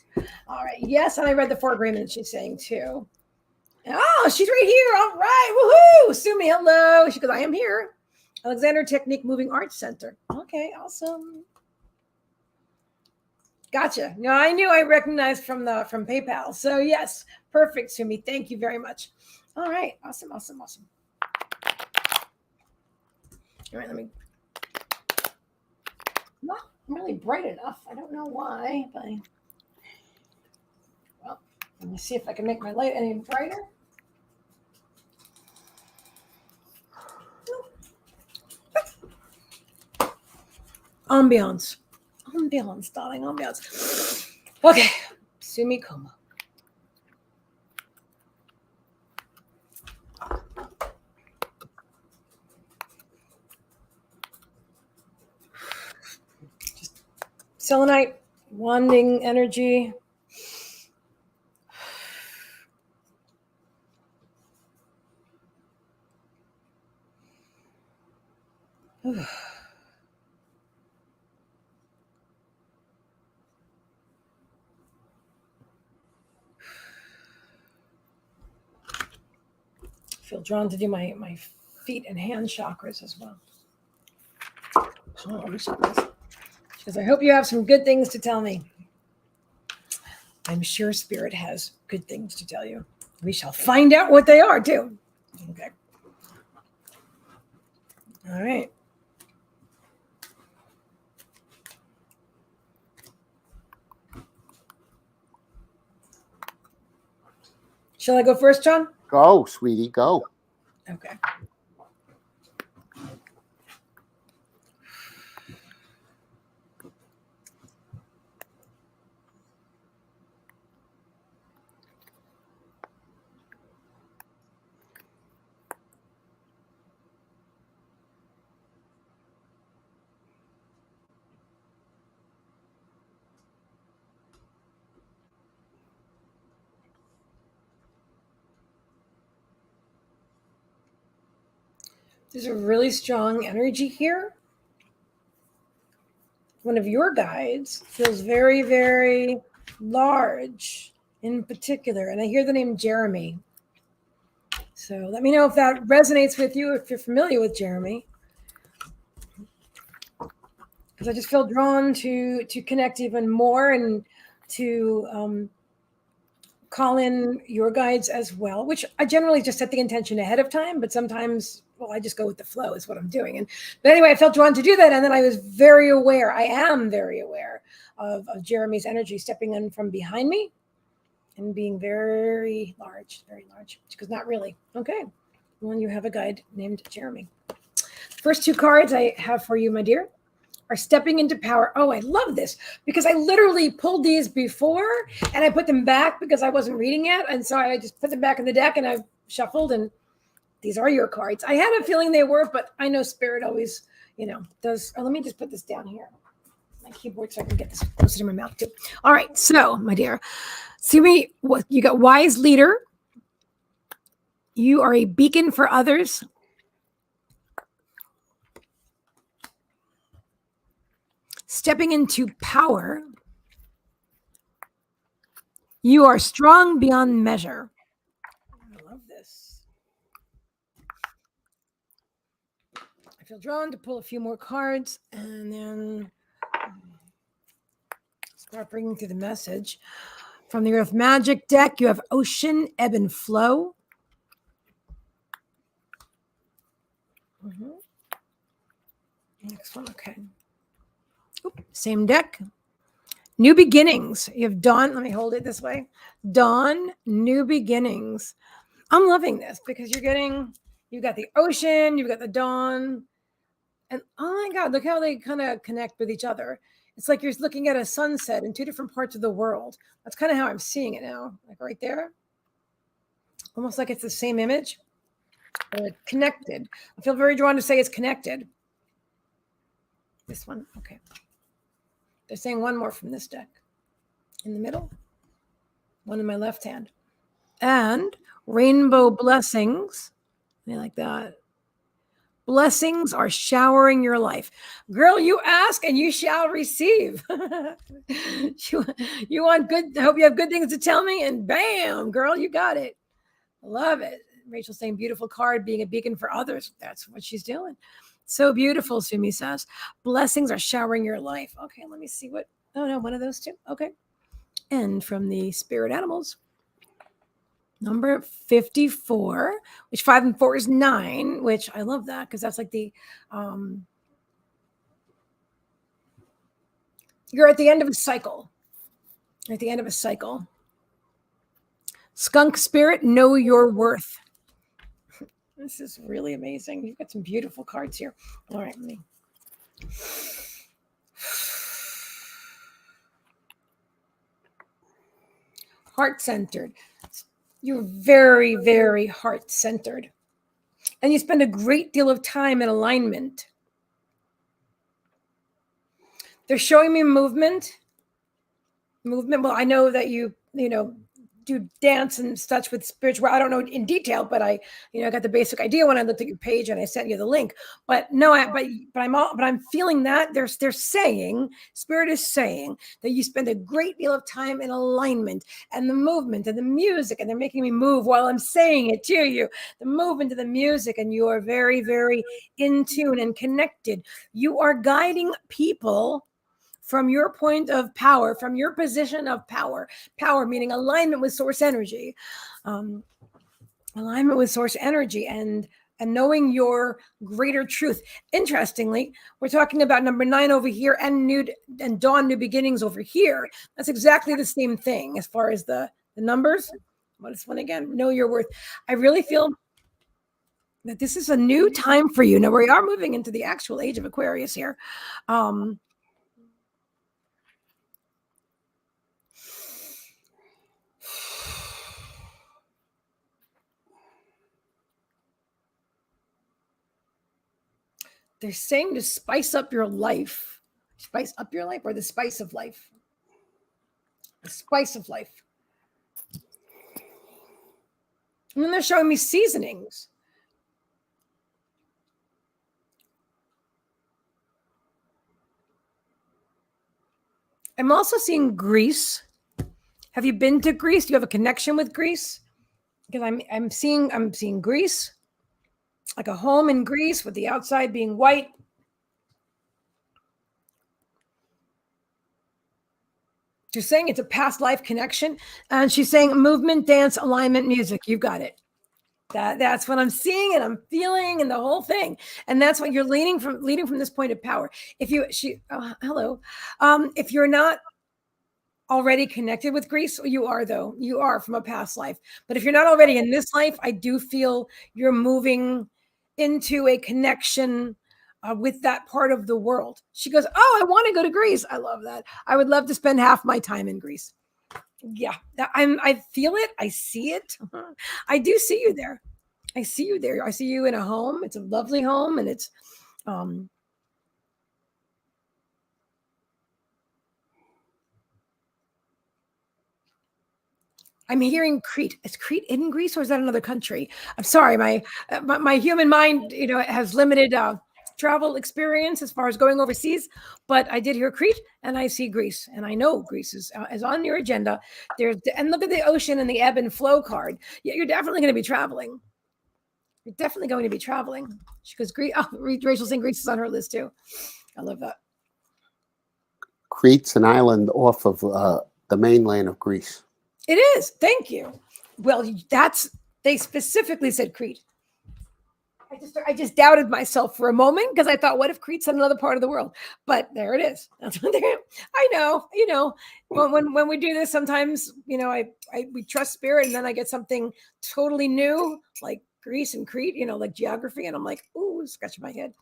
All right. Yes. And I read the 4 agreements she's saying too. Oh, she's right here. All right. Woohoo. Sumi, hello. She goes, I am here. Alexander Technique Moving Arts Center. Okay. Awesome. Gotcha. No, I knew I recognized from PayPal. So yes, perfect, Sumi. Thank you very much. All right. Awesome. All right, let me. Not really bright enough. I don't know why, but well, let me see if I can make my light any brighter. Ambiance, darling, ambiance. Okay, Sumi Como. Just selenite, wanding energy. Feel drawn to do my feet and hand chakras as well. Because I hope you have some good things to tell me. I'm sure Spirit has good things to tell you. We shall find out what they are too. Okay. All right. Shall I go first, John? Go, sweetie, go. Okay. There's a really strong energy here. One of your guides feels very, very large in particular. And I hear the name Jeremy. So let me know if that resonates with you, if you're familiar with Jeremy. Because I just feel drawn to connect even more and to call in your guides as well, which I generally just set the intention ahead of time, but sometimes, well, I just go with the flow is what I'm doing. But anyway, I felt drawn to do that. And then I was very aware, I am very aware of Jeremy's energy stepping in from behind me and being very large, because not really. Okay. Well, you have a guide named Jeremy. First two cards I have for you, my dear, are stepping into power. Oh, I love this because I literally pulled these before and I put them back because I wasn't reading it. And so I just put them back in the deck and I shuffled, and these are your cards. I had a feeling they were, but I know Spirit always, does. Oh, let me just put this down here, my keyboard, so I can get this closer to my mouth too. All right. So, my dear, see me. What you got? Wise leader. You are a beacon for others. Stepping into power. You are strong beyond measure. I love this. I feel drawn to pull a few more cards and then start bringing through the message. From the Earth Magic deck, you have Ocean, Ebb and Flow. Next one, okay. Same deck. New Beginnings. You have Dawn. Let me hold it this way. Dawn, New Beginnings. I'm loving this because you've got the ocean, you've got the dawn. And oh my God, look how they kind of connect with each other. It's like you're looking at a sunset in two different parts of the world. That's kind of how I'm seeing it now. Like right there. Almost like it's the same image. Connected. I feel very drawn to say it's connected. This one. Okay. They're saying one more from this deck. In the middle. One in my left hand. And rainbow blessings. I like that. Blessings are showering your life. Girl, you ask and you shall receive. You want good, I hope you have good things to tell me. And bam, girl, you got it. Love it. Rachel's saying beautiful card, being a beacon for others. That's what she's doing. So beautiful, Sumi says. Blessings are showering your life. Okay, let me see what. Oh, no, one of those two. Okay. And from the spirit animals, number 54, which 5 and 4 is 9, which I love that because that's like the, you're at the end of a cycle. At the end of a cycle. Skunk spirit, know your worth. This is really amazing. You've got some beautiful cards here. All right, let me. Heart-centered. You're very, very heart-centered. And you spend a great deal of time in alignment. They're showing me movement. Well, I know that you do dance and such with spiritual. I don't know in detail, but I got the basic idea when I looked at your page and I sent you the link. But no, I'm feeling that they're saying, Spirit is saying that you spend a great deal of time in alignment and the movement and the music, and they're making me move while I'm saying it to you. The movement of the music, and you are very, very in tune and connected. You are guiding people from your point of power, from your position of power meaning alignment with source energy, and knowing your greater truth. Interestingly, we're talking about number 9 over here and Dawn, New Beginnings over here. That's exactly the same thing as far as the numbers. What is one again? Know your worth. I really feel that this is a new time for you. Now we are moving into the actual age of Aquarius here. They're saying to spice up your life. Spice up your life, or the spice of life? The spice of life. And then they're showing me seasonings. I'm also seeing Greece. Have you been to Greece? Do you have a connection with Greece? Because I'm seeing Greece, like a home in Greece with the outside being white. She's saying it's a past life connection. And she's saying movement, dance, alignment, music. You've got it. That's what I'm seeing and I'm feeling and the whole thing. And that's what you're leading from this point of power. Hello. If you're not already connected with Greece, you are though. You are from a past life. But if you're not already in this life, I do feel you're moving into a connection with that part of the world. She goes, "Oh, I want to go to Greece. I love that. I would love to spend half my time in Greece." Yeah, I feel it. I see it. I do see you there. I see you there. I see you in a home. It's a lovely home, and it's I'm hearing Crete. Is Crete in Greece or is that another country? I'm sorry, my human mind, has limited travel experience as far as going overseas, but I did hear Crete and I see Greece, and I know Greece is on your agenda. And look at the ocean and the ebb and flow card. Yeah, you're definitely going to be traveling. You're definitely going to be traveling. She goes, Greece. Oh, Rachel's saying Greece is on her list too. I love that. Crete's an island off of the mainland of Greece. It is. Thank you. Well, they specifically said Crete. I just doubted myself for a moment because I thought, what if Crete's in another part of the world? But there it is. That's what I know. When we do this, sometimes we trust spirit, and then I get something totally new, like Greece and Crete, like geography, and I'm like, ooh, scratching my head.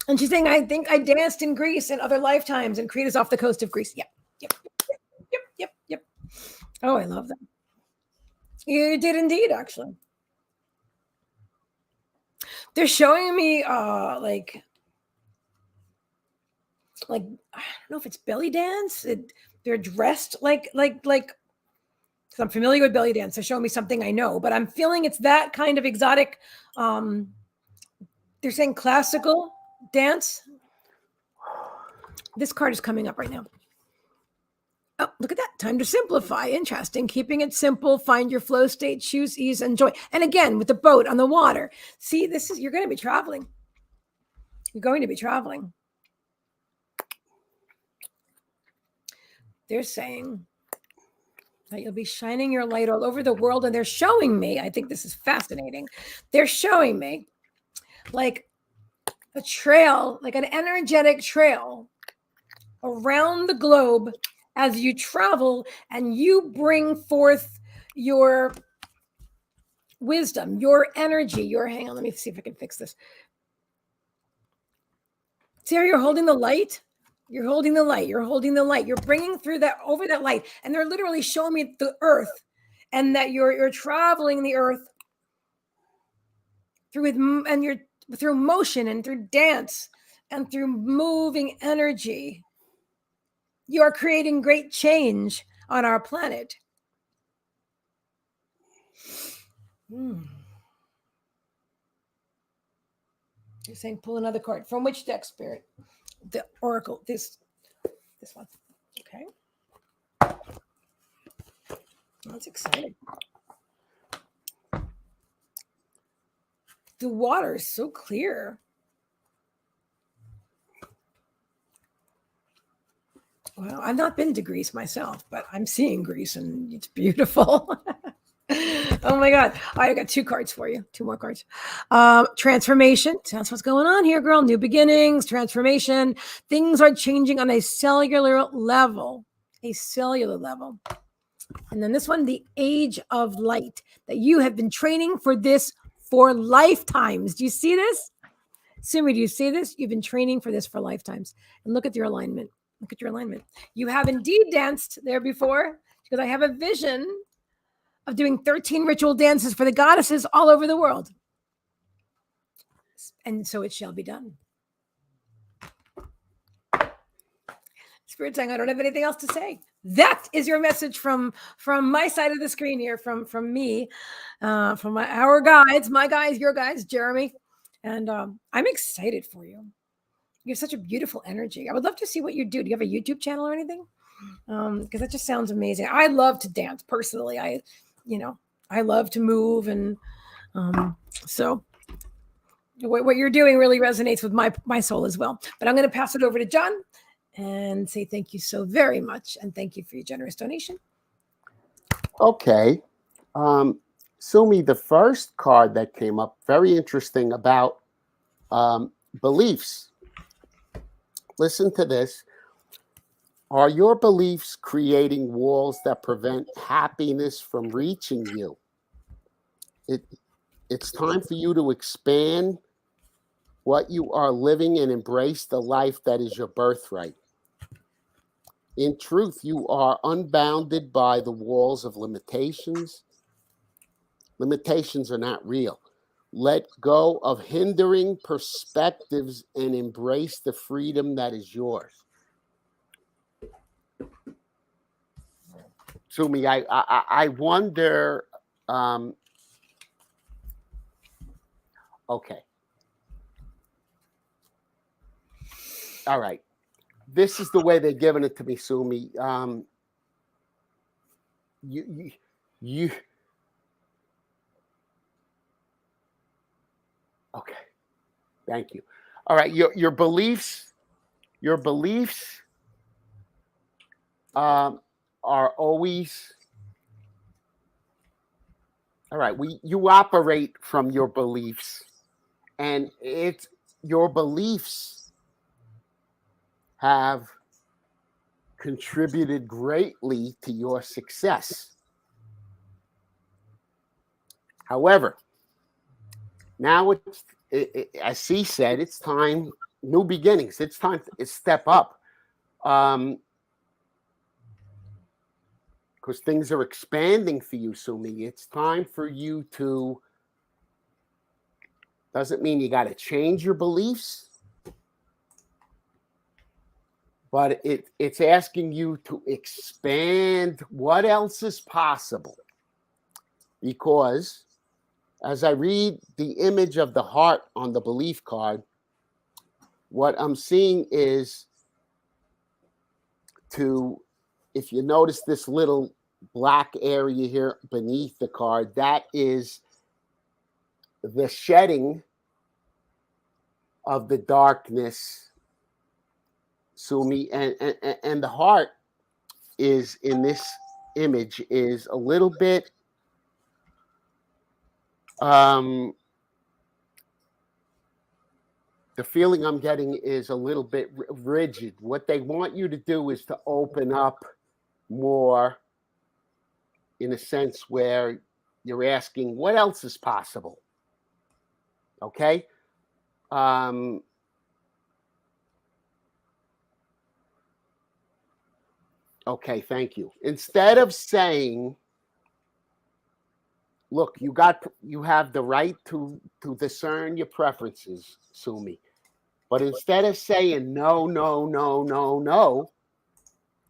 And she's saying, I think I danced in Greece in other lifetimes, and Crete is off the coast of Greece. Yep. Oh, I love that. You did indeed, actually. They're showing me like I don't know if it's belly dance. They're dressed like because I'm familiar with belly dance. They're showing me something I know, but I'm feeling it's that kind of exotic. They're saying classical dance. This card is coming up right now. Oh, look at that. Time to simplify. Interesting. Keeping it simple. Find your flow state. Choose ease and joy. And again, with the boat on the water. See, you're going to be traveling. You're going to be traveling. They're saying that you'll be shining your light all over the world. And they're showing me, I think this is fascinating. They're showing me like a trail, like an energetic trail around the globe as you travel and you bring forth your wisdom, your energy, hang on, let me see if I can fix this. Sarah, you're holding the light. You're holding the light. You're bringing through over that light. And they're literally showing me the earth, and that you're traveling the earth through motion and through dance and through moving energy. You are creating great change on our planet. You're saying pull another card. From which deck, Spirit? The Oracle. This one. Okay. That's exciting. The water is so clear. Well, I've not been to Greece myself, but I'm seeing Greece and it's beautiful. Oh my God. I got 2 cards for you. 2 more cards. Transformation. That's what's going on here, girl. New beginnings, transformation. Things are changing on a cellular level. And then this one, the age of light, that you have been training for this for lifetimes. Do you see this? Sumi, do you see this? You've been training for this for lifetimes. And look at your alignment. You have indeed danced there before, because I have a vision of doing 13 ritual dances for the goddesses all over the world. And so it shall be done. Spirit saying, I don't have anything else to say. That is your message from my side of the screen here, from me, from our guides, my guys, your guys, Jeremy. And I'm excited for you. You have such a beautiful energy. I would love to see what you do. Do you have a YouTube channel or anything? Because that just sounds amazing. I love to dance personally. I love to move, and so what you're doing really resonates with my soul as well. But I'm going to pass it over to John and say thank you so very much, and thank you for your generous donation. Okay. Sumi, the first card that came up, very interesting about beliefs. Listen to this. Are your beliefs creating walls that prevent happiness from reaching you? It's time for you to expand what you are living and embrace the life that is your birthright. In truth, you are unbounded by the walls of limitations. Limitations are not real. Let go of hindering perspectives and embrace the freedom that is yours. Sumi, I wonder. Okay. All right. This is the way they're giving it to me, Sumi. You. Okay. Thank you. All right. Your beliefs are always. All right. You operate from your beliefs, and it's your beliefs have contributed greatly to your success. However, now as C said, it's time, new beginnings. It's time to step up. Because things are expanding for you, Sumi. It's time for you to, doesn't mean you got to change your beliefs, but it's asking you to expand what else is possible. Because as I read the image of the heart on the belief card, what I'm seeing is if you notice this little black area here beneath the card, that is the shedding of the darkness, Sumi, and the heart is in this image is a little bit the feeling I'm getting is a little bit rigid. What they want you to do is to open up more, in a sense where you're asking what else is possible. Okay. Okay, thank you. Instead of saying, look, you have the right to discern your preferences, Sumi. But instead of saying no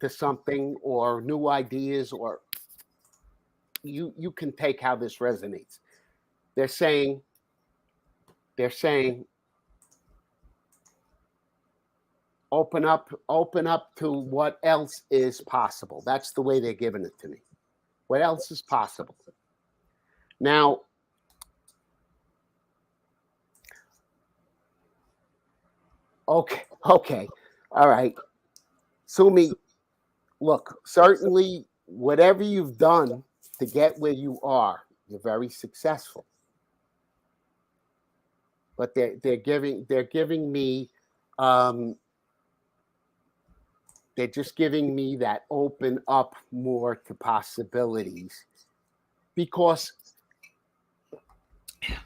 to something or new ideas, or you can take how this resonates. They're saying open up to what else is possible. That's the way they're giving it to me. What else is possible? Now, okay, all right. Sumi, look, certainly whatever you've done to get where you are, you're very successful. But they're giving me they're just giving me that open up more to possibilities, because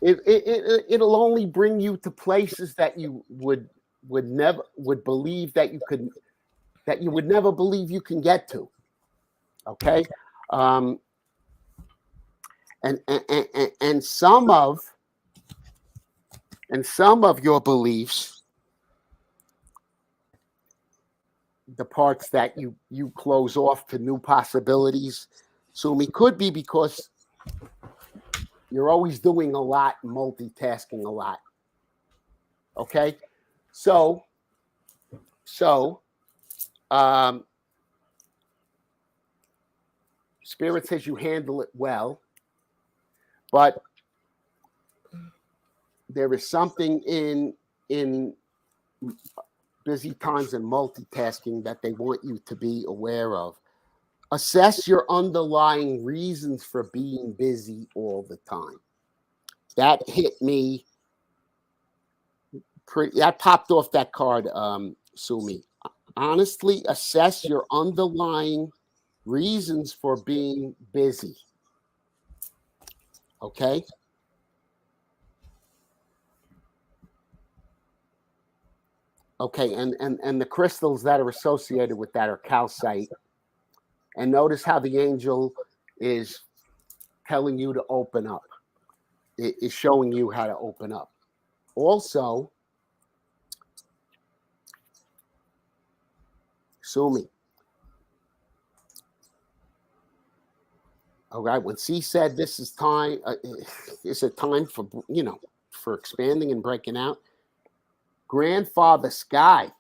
it'll only bring you to places that you would never believe that you could, that you would never believe you can get to. Okay. And some of your beliefs, the parts that you close off to new possibilities, Sumi, could be because you're always doing a lot, multitasking a lot. Okay. So So, Spirit says you handle it well, but there is something in busy times and multitasking that they want you to be aware of. Assess your underlying reasons for being busy all the time. That hit me that popped off that card, Sumi. Honestly, assess your underlying reasons for being busy. Okay? Okay, and the crystals that are associated with that are calcite. And notice how the angel is telling you to open up. It is showing you how to open up. Also, Sumi. All right, when C said this is time, it's a time for, for expanding and breaking out. Grandfather Sky,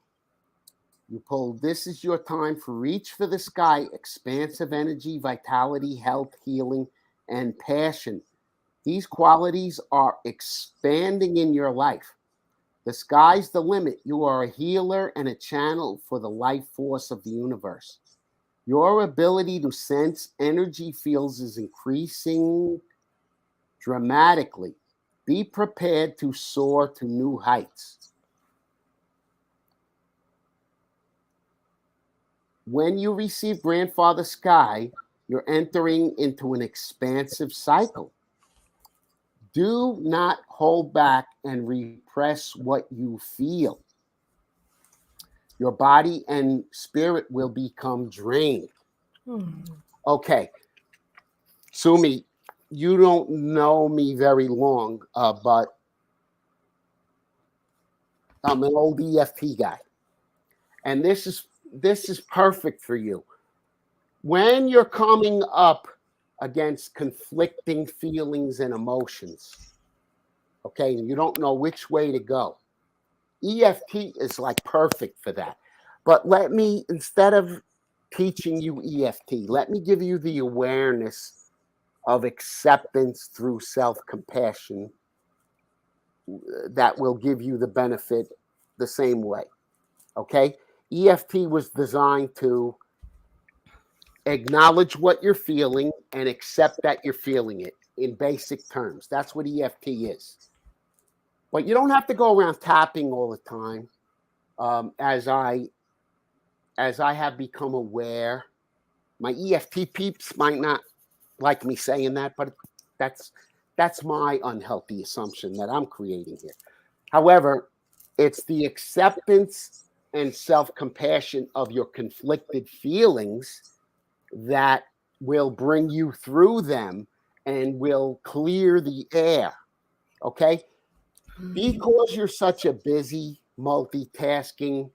you pulled, this is your time for reach for the sky, expansive energy, vitality, health, healing, and passion. These qualities are expanding in your life. The sky's the limit. You are a healer and a channel for the life force of the universe. Your ability to sense energy fields is increasing dramatically. Be prepared to soar to new heights. When you receive Grandfather Sky, you're entering into an expansive cycle. Do not hold back and repress what you feel. Your body and spirit will become drained. Okay. Sumi, you don't know me very long, but I'm an old EFT guy. And this is perfect for you. When you're coming up against conflicting feelings and emotions, okay, and you don't know which way to go, EFT is like perfect for that. But let me, instead of teaching you EFT, let me give you the awareness of acceptance through self-compassion that will give you the benefit the same way. Okay? EFT was designed to acknowledge what you're feeling and accept that you're feeling it in basic terms. That's what EFT is. But you don't have to go around tapping all the time. As I have become aware, my EFT peeps might not like me saying that, but that's my unhealthy assumption that I'm creating here. However, it's the acceptance and self-compassion of your conflicted feelings that will bring you through them and will clear the air. Okay? Because you're such a busy, multitasking,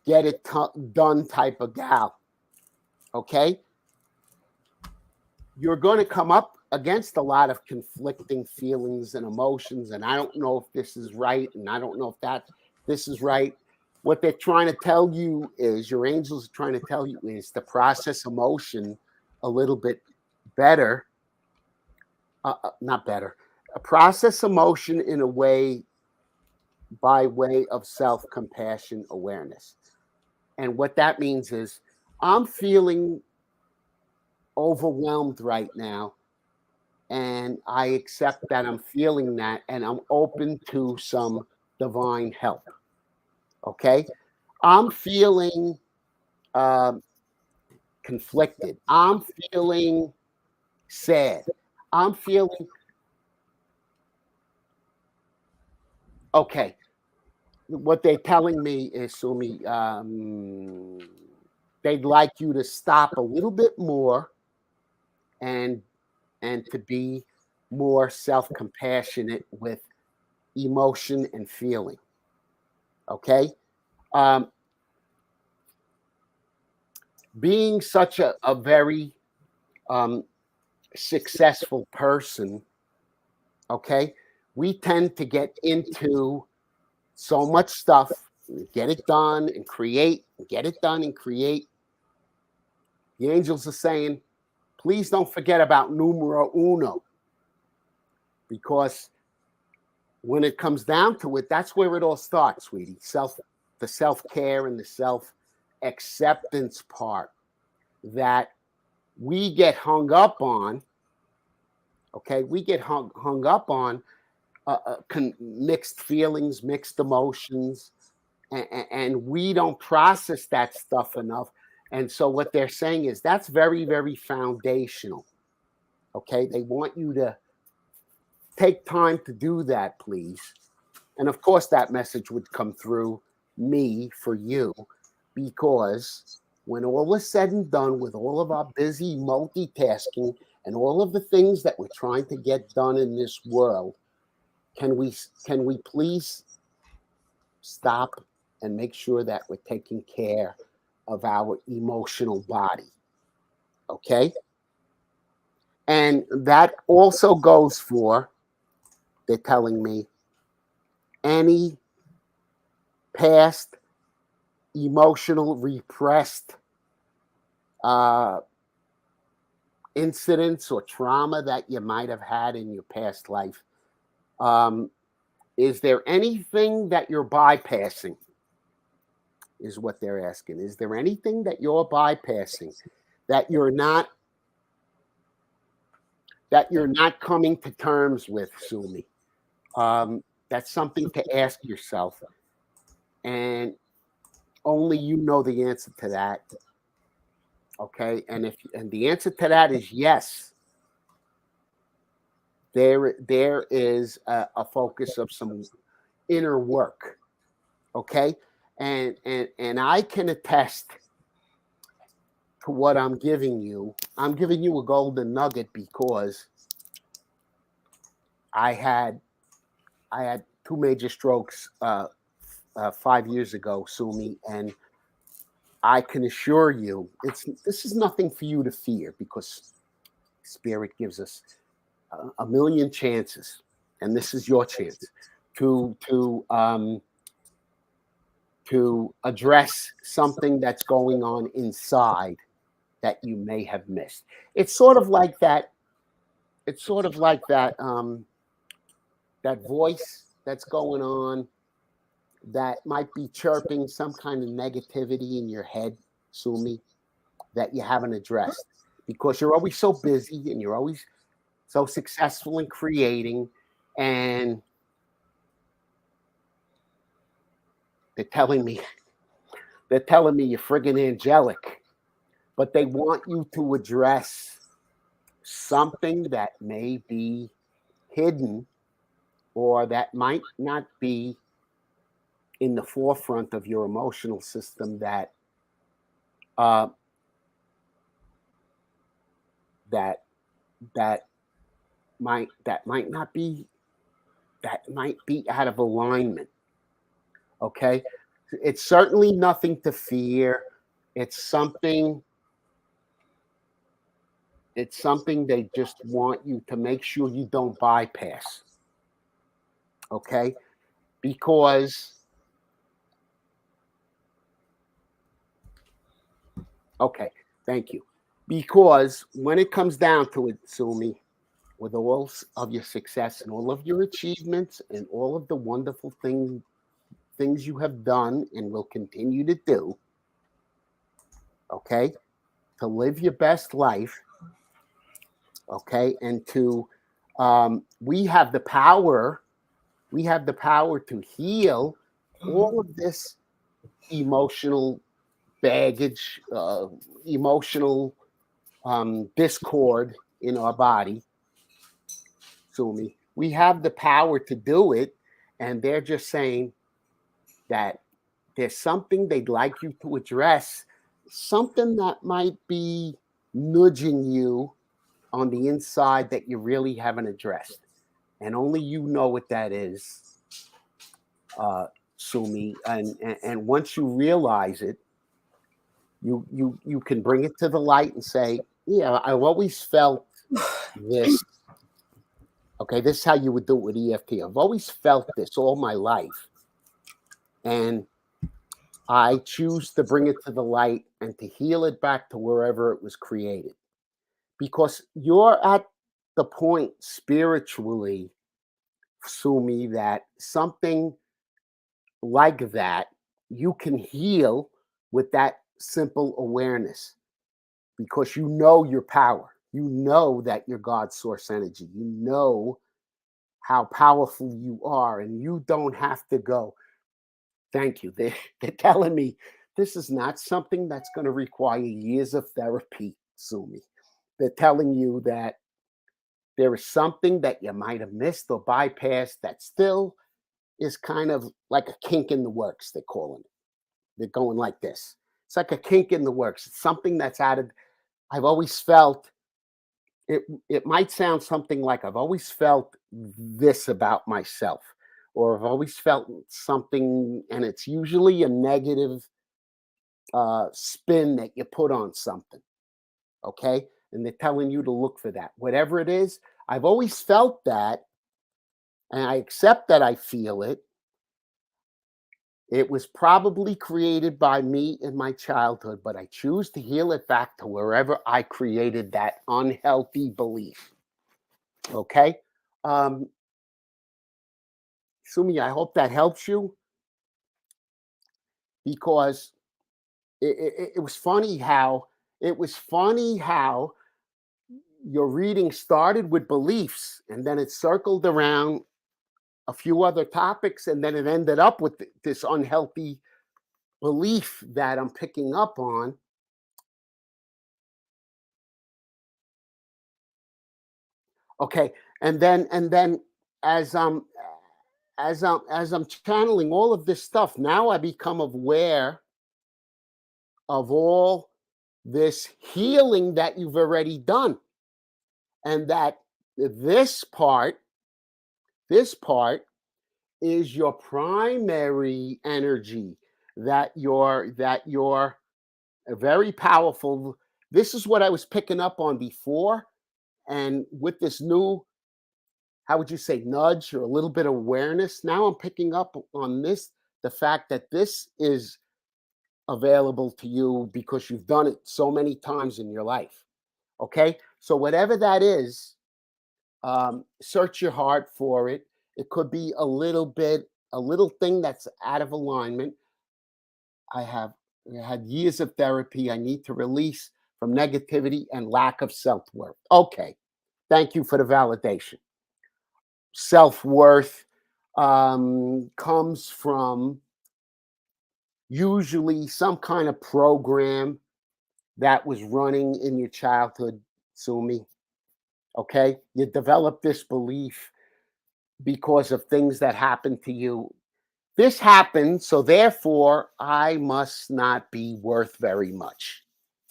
get it done type of gal, okay? You're going to come up against a lot of conflicting feelings and emotions, and I don't know if this is right, and I don't know if this is right. What they're trying to tell you is, your angels are trying to tell you is to process emotion a little bit better, not better, process emotion in a way by way of self-compassion awareness. And what that means is, I'm feeling overwhelmed right now, and I accept that I'm feeling that, and I'm open to some divine help. Okay? I'm feeling conflicted. I'm feeling sad. I'm feeling okay. What they're telling me is, Sumi, they'd like you to stop a little bit more and to be more self-compassionate with emotion and feeling. Okay? Being such a very successful person, okay, we tend to get into so much stuff get it done and create, get it done and create. The angels are saying, please don't forget about numero uno, because when it comes down to it, that's where it all starts, sweetie. The self-care and the self-acceptance part that we get hung up on. Okay, we get hung up on mixed feelings, mixed emotions, and we don't process that stuff enough. And so what they're saying is that's very, very foundational. Okay, they want you to take time to do that, please. And of course, that message would come through me for you, because when all is said and done, with all of our busy multitasking and all of the things that we're trying to get done in this world, can we please stop and make sure that we're taking care of our emotional body? Okay? And that also goes for, they're telling me, any past emotional repressed incidents or trauma that you might have had in your past life. Is there anything that you're bypassing? Is what they're asking. Is there anything that you're bypassing, that you're not coming to terms with, Sumi? That's something to ask yourself, and only you know the answer to that. Okay, and the answer to that is yes. There is a focus of some inner work. Okay, and I can attest to what I'm giving you. I'm giving you a golden nugget because I had 2 major strokes 5 years ago, Sumi, and I can assure you, this is nothing for you to fear, because Spirit gives us a million chances, and this is your chance to address something that's going on inside that you may have missed. It's sort of like that. It's sort of like that. That voice that's going on that might be chirping some kind of negativity in your head, Sumi, that you haven't addressed, because you're always so busy and you're always so successful in creating, and they're telling me you're friggin' angelic, but they want you to address something that may be hidden or that might not be in the forefront of your emotional system, that might be out of alignment. Okay, it's certainly nothing to fear. It's something they just want you to make sure you don't bypass. Okay, because okay, thank you. Because when it comes down to it, Sumi, with all of your success and all of your achievements and all of the wonderful things you have done and will continue to do, okay, to live your best life, okay, and to we have the power to heal all of this emotional baggage, emotional discord in our body, Sumi. We have the power to do it, and they're just saying that there's something they'd like you to address, something that might be nudging you on the inside that you really haven't addressed, and only you know what that is, Sumi. And once you realize it, you can bring it to the light and say, yeah, I've always felt this. Okay, this is how you would do it with EFT. I've always felt this all my life, and I choose to bring it to the light and to heal it back to wherever it was created. Because you're at the point spiritually, Sumi, that something like that you can heal with that simple awareness, because you know your power. You know that you're God's source energy. You know how powerful you are, and you don't have to go, thank you. They're telling me this is not something that's going to require years of therapy, Sumi. They're telling you that there is something that you might have missed or bypassed that still is kind of like a kink in the works, they're calling it. They're going like this. It's like a kink in the works. It's something that's added. I've always felt it might sound something like, I've always felt this about myself, or I've always felt something, and it's usually a negative spin that you put on something. Okay. And they're telling you to look for that. Whatever it is, I've always felt that, and I accept that I feel it. It was probably created by me in my childhood, but I choose to heal it back to wherever I created that unhealthy belief. Okay? Sumi, I hope that helps you, because it was funny how your reading started with beliefs, and then it circled around a few other topics, and then it ended up with this unhealthy belief that I'm picking up on. Okay, and then as I'm channeling all of this stuff, now I become aware of all this healing that you've already done, and that this part is your primary energy, that you're very powerful. This is what I was picking up on before, and with this new, how would you say, nudge or a little bit of awareness, now I'm picking up on this, the fact that this is available to you because you've done it so many times in your life. Okay, so whatever that is, search your heart for it. It could be a little thing that's out of alignment. I had years of therapy. I need to release from negativity and lack of self-worth. Okay, thank you for the validation. Self-worth comes from usually some kind of program that was running in your childhood, Sumi. Okay, you develop this belief because of things that happened to you. This happened, so therefore I must not be worth very much.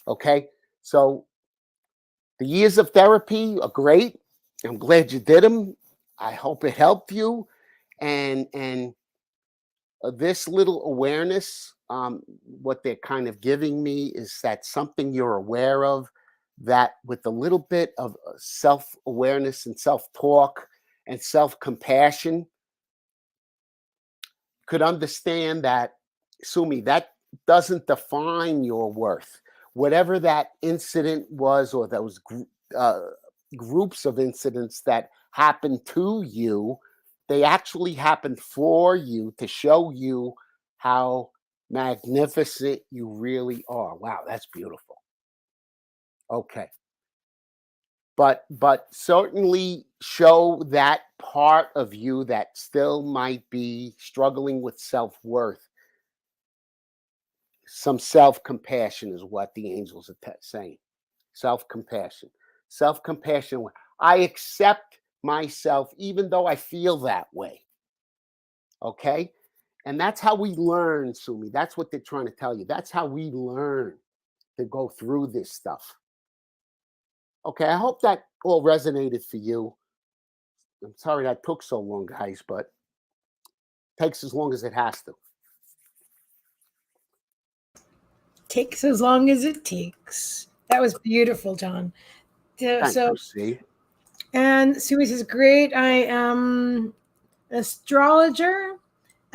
Okay, so the years of therapy are great. I'm glad you did them. I hope it helped you. And this little awareness, what they're kind of giving me is that something you're aware of, that with a little bit of self-awareness and self-talk and self-compassion, could understand that, Sumi, that doesn't define your worth. Whatever that incident was, or those groups of incidents that happened to you, they actually happened for you to show you how magnificent you really are. Wow, that's beautiful. Okay. But certainly show that part of you that still might be struggling with self-worth. Some self-compassion is what the angels are saying. Self-compassion. Self-compassion. I accept myself even though I feel that way. Okay? And that's how we learn, Sumi. That's what they're trying to tell you. That's how we learn to go through this stuff. Okay, I hope that all resonated for you. I'm sorry that took so long, guys, but it takes as long as it has to. Takes as long as it takes. That was beautiful, John. Thank So, you, see? and Sumi says, great. I am astrologer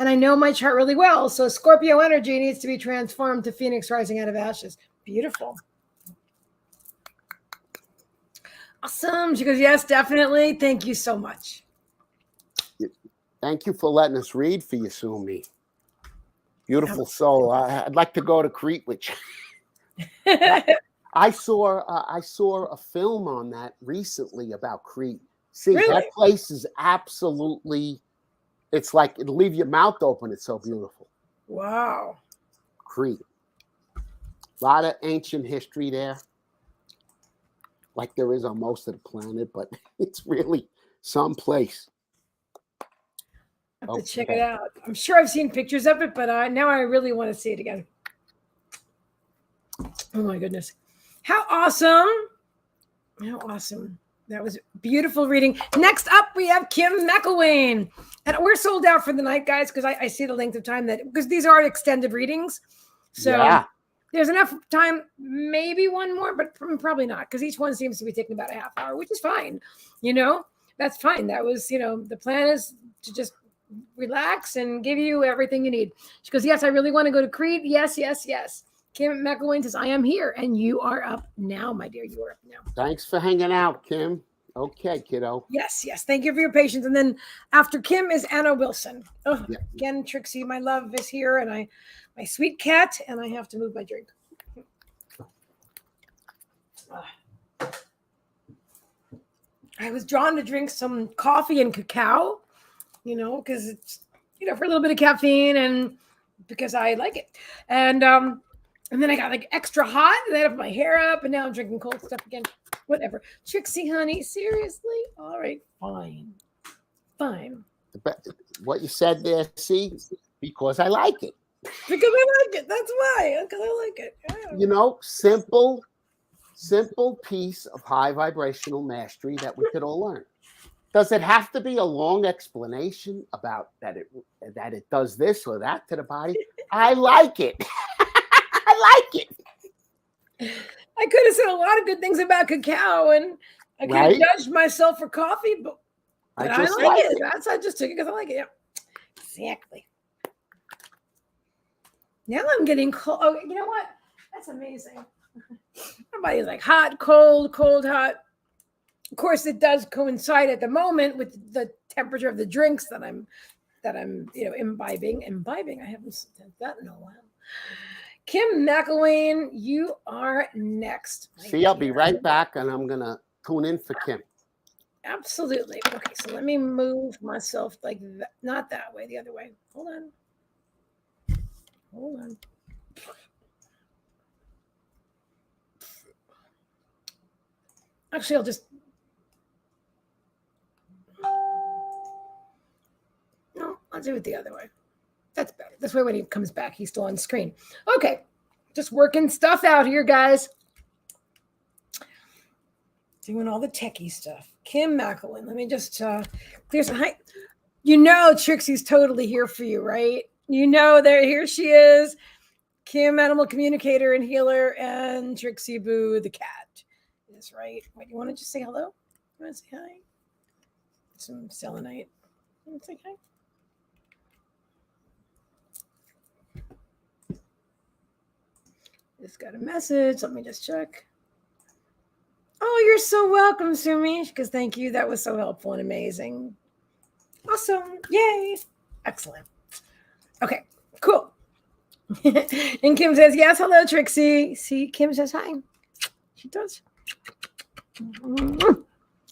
and I know my chart really well. So Scorpio energy needs to be transformed to Phoenix rising out of ashes. Beautiful. Awesome. She goes, yes, definitely. Thank you so much. Thank you for letting us read for you, Sumi. Beautiful soul. I'd like to go to Crete with you. I saw a film on that recently about Crete. See, Really? that place is absolutely, it's like it'll leave your mouth open. It's so beautiful. Wow. Crete. A lot of ancient history there. Like there is on most of the planet, but it's really someplace. I have to check it out. I'm sure I've seen pictures of it, but now I really want to see it again. Oh my goodness. How awesome. How awesome. That was beautiful reading. Next up, we have Kim McElwain. And we're sold out for the night, guys, because I see the length of time because these are extended readings. So there's enough time, maybe one more, but probably not, because each one seems to be taking about a half hour, which is fine. That's fine. That was, the plan is to just relax and give you everything you need. She goes, yes, I really want to go to Crete. Yes, yes, yes. Kim McElwain says, I am here, and you are up now, my dear. You are up now. Thanks for hanging out, Kim. Okay, kiddo. Yes, yes. Thank you for your patience. And then after Kim is Anna Wilson. Oh, yeah. Again, Trixie, my love is here, and my sweet cat, and I have to move my drink. I was drawn to drink some coffee and cacao, because it's, for a little bit of caffeine and because I like it. And then I got like extra hot, and then I put my hair up, and now I'm drinking cold stuff again. Whatever. Trixie, honey, seriously? All right, fine. What you said there, see? Because I like it. Because I like it. That's why. Because I like it. Yeah. Simple piece of high vibrational mastery that we could all learn. Does it have to be a long explanation about that it does this or that to the body? I like it. I like it. I could have said a lot of good things about cacao, and I could have judged myself for coffee, but I like it. I just took it because I like it. Yeah, exactly. Now I'm getting cold. Oh, you know what? That's amazing. My body's like hot, cold, hot. Of course, it does coincide at the moment with the temperature of the drinks that I'm imbibing. I haven't said that in a while. Kim McElwain, you are next. See, I'll be right back, and I'm gonna tune in for Kim. Absolutely. Okay, so let me move myself like that, not that way, the other way. Hold on. Actually, I'll do it the other way. That's better. This way when he comes back, he's still on screen. Okay. Just working stuff out here, guys. Doing all the techie stuff. Kim McElwain. Let me just clear some height. Trixie's totally here for you, right? Here she is. Kim, animal communicator and healer, and Trixie Boo, the cat. Is right. Wait, you want to just say hello? You want to say hi? Some selenite. You want to say hi? Just got a message. Let me just check. Oh, you're so welcome, Sumi. Because thank you. That was so helpful and amazing. Awesome. Yay. Excellent. Okay, cool. And Kim says, yes, hello, Trixie. See, Kim says hi. She does.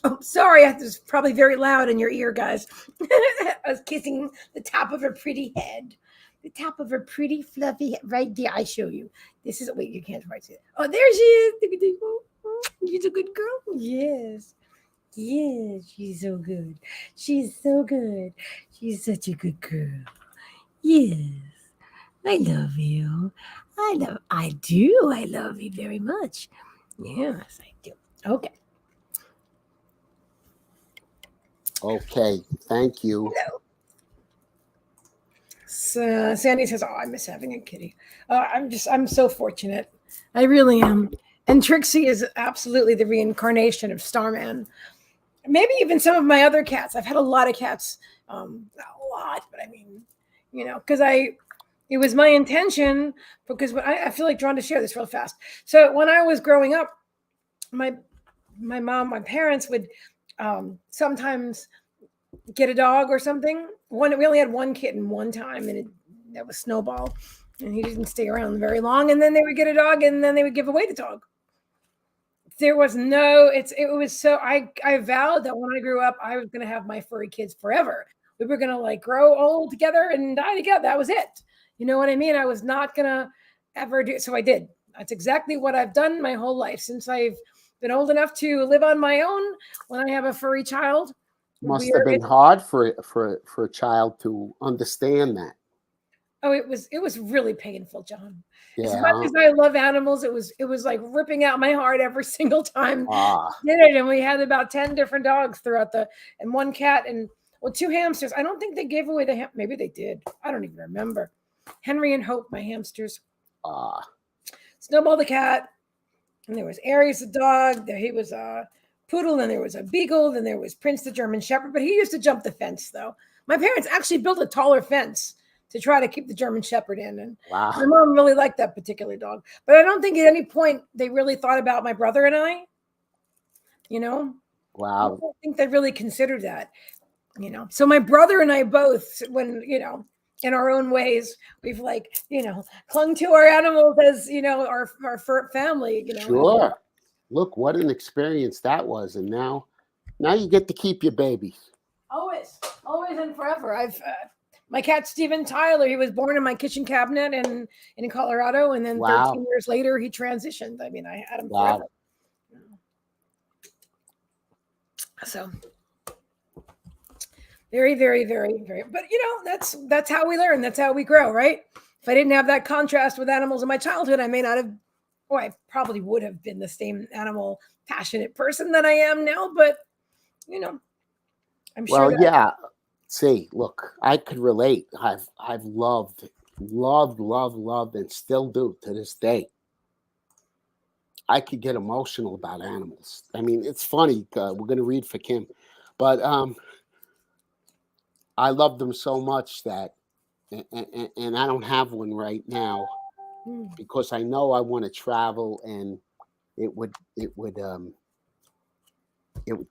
Oh, sorry. That was probably very loud in your ear, guys. I was kissing the top of her pretty head. The top of her pretty fluffy head. Right there. I show you. This is, wait, you can't quite see it. Oh, there she is. She's a good girl. Yes. Yes, she's so good. She's so good. She's such a good girl. Yes. I love you. I do. I love you very much. Yes, I do. Okay. Okay. Thank you. Hello. So Sandy says, oh, I miss having a kitty. I'm so fortunate. I really am. And Trixie is absolutely the reincarnation of Starman. Maybe even some of my other cats. I've had a lot of cats. Not a lot, but I mean, because it was my intention, because I feel like drawn to share this real fast. So when I was growing up, my parents would sometimes get a dog or something. We only had one kitten one time, and that was Snowball, and he didn't stay around very long. And then they would get a dog, and then they would give away the dog. There was it was so, I vowed that when I grew up, I was going to have my furry kids forever. We were going to like grow old together and die together. That was it. You know what I mean? I was not going to ever do. So I did. That's exactly what I've done my whole life since I've been old enough to live on my own. When I have a furry child, Must have been hard for a child to understand that. Oh, it was really painful, John. Yeah. As much as I love animals, it was like ripping out my heart every single time did it. And we had about 10 different dogs throughout and one cat and 2 hamsters. I don't think they gave away maybe they did. I don't even remember. Henry and Hope, my hamsters. Snowball the cat. And there was Aries the dog. He was a poodle. Then there was a beagle. Then there was Prince the German Shepherd. But he used to jump the fence, though. My parents actually built a taller fence to try to keep the German Shepherd in. And my mom really liked that particular dog. But I don't think at any point they really thought about my brother and I. Wow. I don't think they really considered that. So my brother and I both, when, in our own ways, we've clung to our animals as, our family, Sure. Look, what an experience that was. And now you get to keep your babies. Always and forever. My cat, Steven Tyler, he was born in my kitchen cabinet in Colorado. And then 13 years later, he transitioned. I mean, I had him forever. So very, very, very, very, but that's how we learn. That's how we grow, right? If I didn't have that contrast with animals in my childhood, I may not have, I probably would have been the same animal passionate person that I am now, but I'm sure. Well, yeah. See, look, I could relate. I've loved, and still do to this day. I could get emotional about animals. I mean, it's funny. We're going to read for Kim, but I love them so much that, and I don't have one right now because I know I want to travel, and it would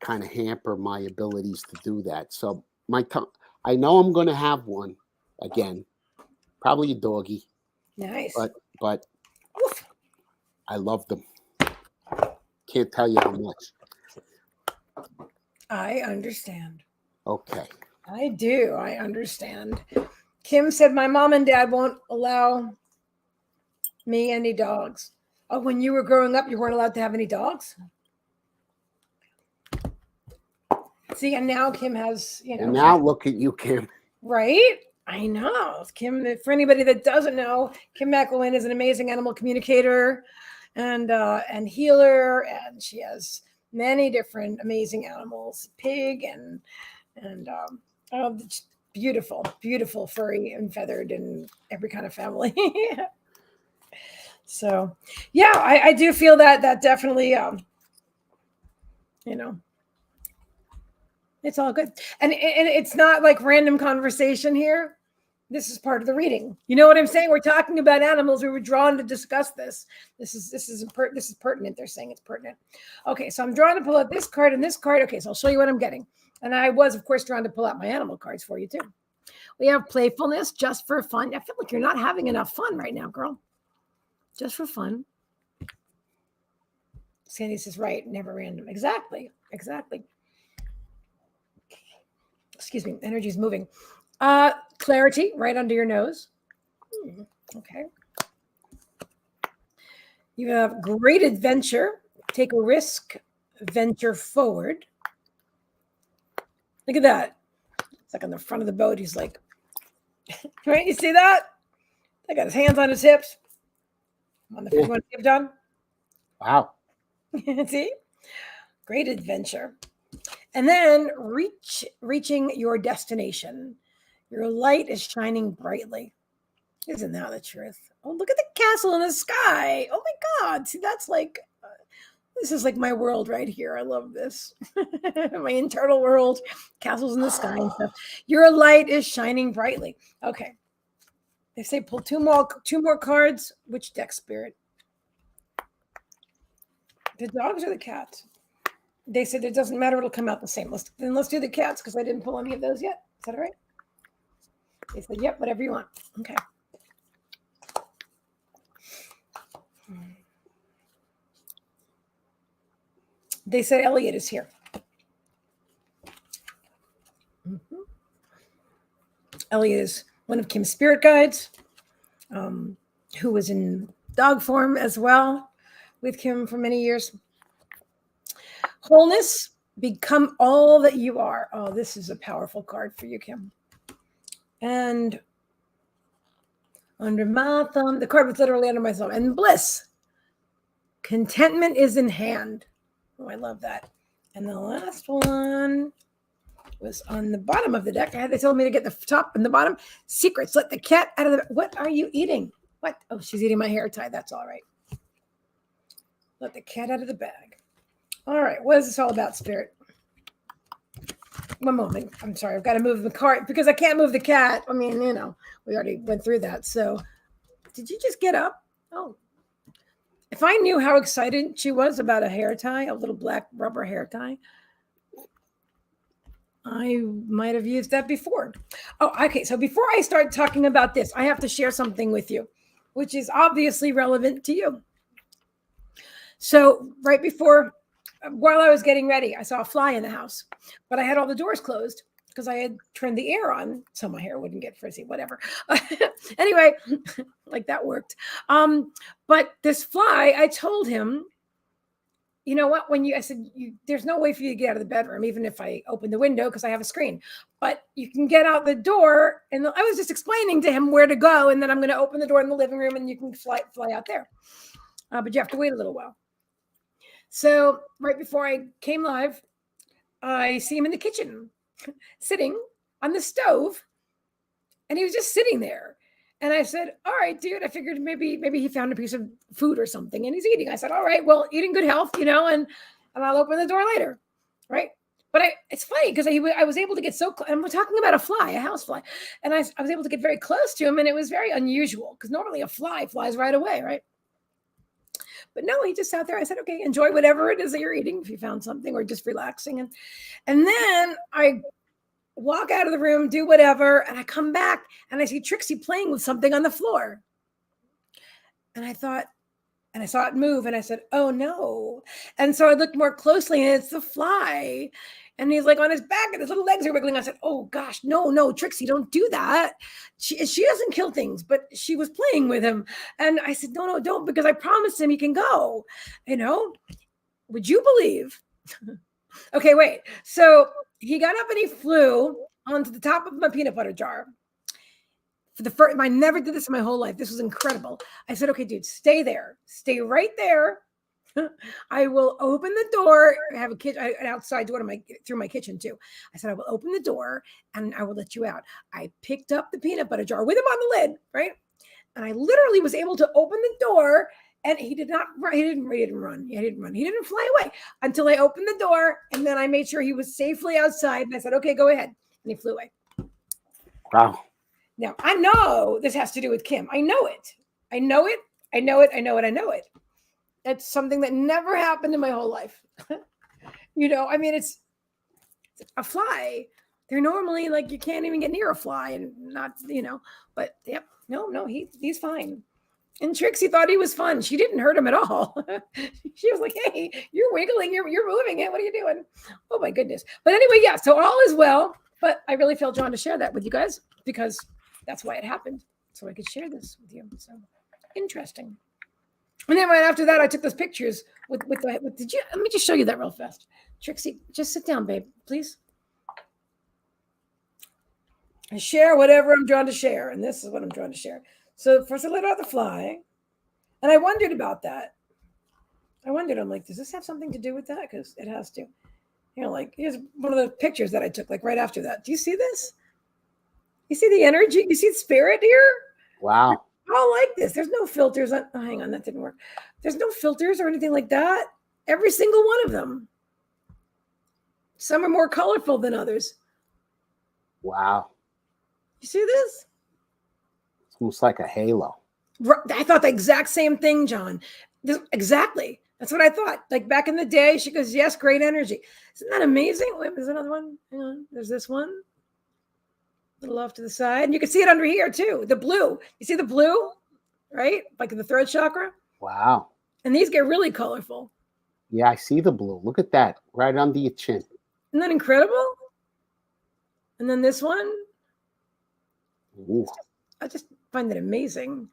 kind of hamper my abilities to do that. So I know I'm going to have one again, probably a doggy. Nice. But I love them. Can't tell you how much. I understand. Okay. I do. I understand. Kim said my mom and dad won't allow me any dogs. Oh, when you were growing up, you weren't allowed to have any dogs? See, and now Kim has, And now look at you, Kim. Right? I know. Kim, for anybody that doesn't know, Kim McElwain is an amazing animal communicator and healer, and she has many different amazing animals, pig and beautiful, beautiful, furry and feathered and every kind of family. So, yeah, I do feel that definitely, it's all good. And it's not like random conversation here. This is part of the reading. You know what I'm saying? We're talking about animals. We were drawn to discuss this. This is pertinent. They're saying it's pertinent. Okay, so I'm drawn to pull out this card and this card. Okay, so I'll show you what I'm getting. And I was, of course, drawn to pull out my animal cards for you too. We have playfulness, just for fun. I feel like you're not having enough fun right now, girl. Just for fun. Sandy says, right, never random. Exactly. Excuse me, energy's moving. Clarity, right under your nose. Okay. You have great adventure. Take a risk, venture forward. Look at that. It's like on the front of the boat. He's like, right? You see that? I got his hands on his hips. On the first one, John. Wow. See? Great adventure. And then reaching your destination. Your light is shining brightly. Isn't that the truth? Oh, look at the castle in the sky. Oh my God. See, that's like, this is like my world right here. I love this. My internal world, castles in the sky and stuff. Your light is shining brightly. Okay. They say pull two more cards. Which deck, Spirit? The dogs or the cats? They said it doesn't matter. It'll come out the same. Let's do the cats because I didn't pull any of those yet. Is that all right? They said, yep, whatever you want. Okay. They said Elliot is here. Mm-hmm. Elliot is one of Kim's spirit guides, who was in dog form as well with Kim for many years. Wholeness, become all that you are. Oh, this is a powerful card for you, Kim. And under my thumb, the card was literally under my thumb. And bliss, contentment is in hand. Oh, I love that. And the last one was on the bottom of the deck. They told me to get the top and the bottom. Secrets, let the cat out of the... What are you eating? What? Oh, she's eating my hair tie. That's all right. Let the cat out of the bag. All right. What is this all about, Spirit? One moment. I'm sorry. I've got to move the cart because I can't move the cat. I mean, you know, we already went through that. So did you just get up? Oh. If I knew how excited she was about a hair tie, a little black rubber hair tie, I might have used that before. Oh, okay. So before I start talking about this, I have to share something with you, which is obviously relevant to you. So right before, while I was getting ready, I saw a fly in the house, but I had all the doors closed because I had turned the air on so my hair wouldn't get frizzy, whatever. Anyway, like that worked. But this fly, I told him, you know what, I said, there's no way for you to get out of the bedroom, even if I open the window because I have a screen, but you can get out the door. And I was just explaining to him where to go. And then I'm going to open the door in the living room and you can fly out there. But you have to wait a little while. So right before I came live, I see him in the kitchen sitting on the stove and he was just sitting there. And I said, all right, dude, I figured maybe he found a piece of food or something and he's eating. I said, all right, well, eating good health, you know, and I'll open the door later. Right. But it's funny because I was able to get so close, and we're talking about a fly, a house fly. And I was able to get very close to him and it was very unusual because normally a fly flies right away. Right. But no, he just sat there. I said, okay, enjoy whatever it is that you're eating if you found something or just relaxing. And then I walk out of the room, do whatever, and I come back and I see Trixie playing with something on the floor. And I saw it move and I said, oh no. And so I looked more closely and it's the fly. And he's like on his back and his little legs are wiggling. I said, oh gosh, no, Trixie, don't do that. She doesn't kill things, but she was playing with him. And I said, no, don't, because I promised him he can go. You know, would you believe? Okay, wait. So he got up and he flew onto the top of my peanut butter jar. For the first, I never did this in my whole life. This was incredible. I said, okay, dude, stay there. Stay right there. I will open the door. I have an outside door through my kitchen too. I said, I will open the door and I will let you out. I picked up the peanut butter jar with him on the lid, right? And I literally was able to open the door and he didn't run. He didn't fly away until I opened the door. And then I made sure he was safely outside. And I said, okay, go ahead. And he flew away. Wow. Now I know this has to do with Kim. I know it. It's something that never happened in my whole life. You know, I mean, it's a fly. They're normally like, you can't even get near a fly and not, you know, but yep. No, he's fine. And Trixie thought he was fun. She didn't hurt him at all. She was like, hey, you're wiggling, you're moving it. What are you doing? Oh my goodness. But anyway, yeah, so all is well, but I really felt drawn to share that with you guys because that's why it happened. So I could share this with you. So interesting. And then right after that, I took those pictures with let me just show you that real fast. Trixie, just sit down, babe, please. I share whatever I'm drawn to share. And this is what I'm drawn to share. So first I let out the fly. And I wondered about that. I'm like, does this have something to do with that? Because it has to. You know, like, here's one of the pictures that I took, like right after that. Do you see this? You see the energy? You see the spirit here? Wow. All like this. There's no filters. Hang on, that didn't work. There's no filters or anything like that. Every single one of them. Some are more colorful than others. Wow. You see this? Almost like a halo. I thought the exact same thing, John. Exactly. That's what I thought. Like back in the day, she goes, yes, great energy. Isn't that amazing? Wait, there's another one. Hang on. There's this one. A little off to the side. And you can see it under here too. The blue. You see the blue? Right? Like in the throat chakra. Wow. And these get really colorful. Yeah, I see the blue. Look at that. Right under your chin. Isn't that incredible? And then this one. Ooh. I just find it amazing.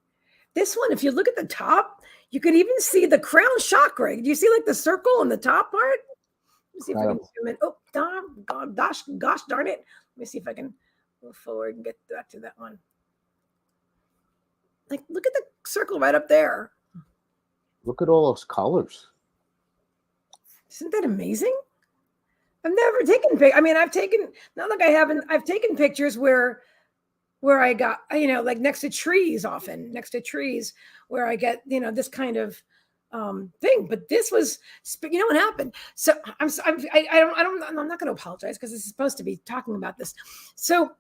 This one, if you look at the top, you could even see the crown chakra. Do you see like the circle in the top part? Let me see if I can zoom in. Oh, gosh darn it. Let me see if I can move forward and get back to that one. Like, look at the circle right up there. Look at all those colors. Isn't that amazing? I've never taken I mean, I've taken, not like I haven't, I've taken pictures where I got, like next to trees where I get, this kind of thing. But this was, what happened? So I'm not going to apologize because this is supposed to be talking about this. So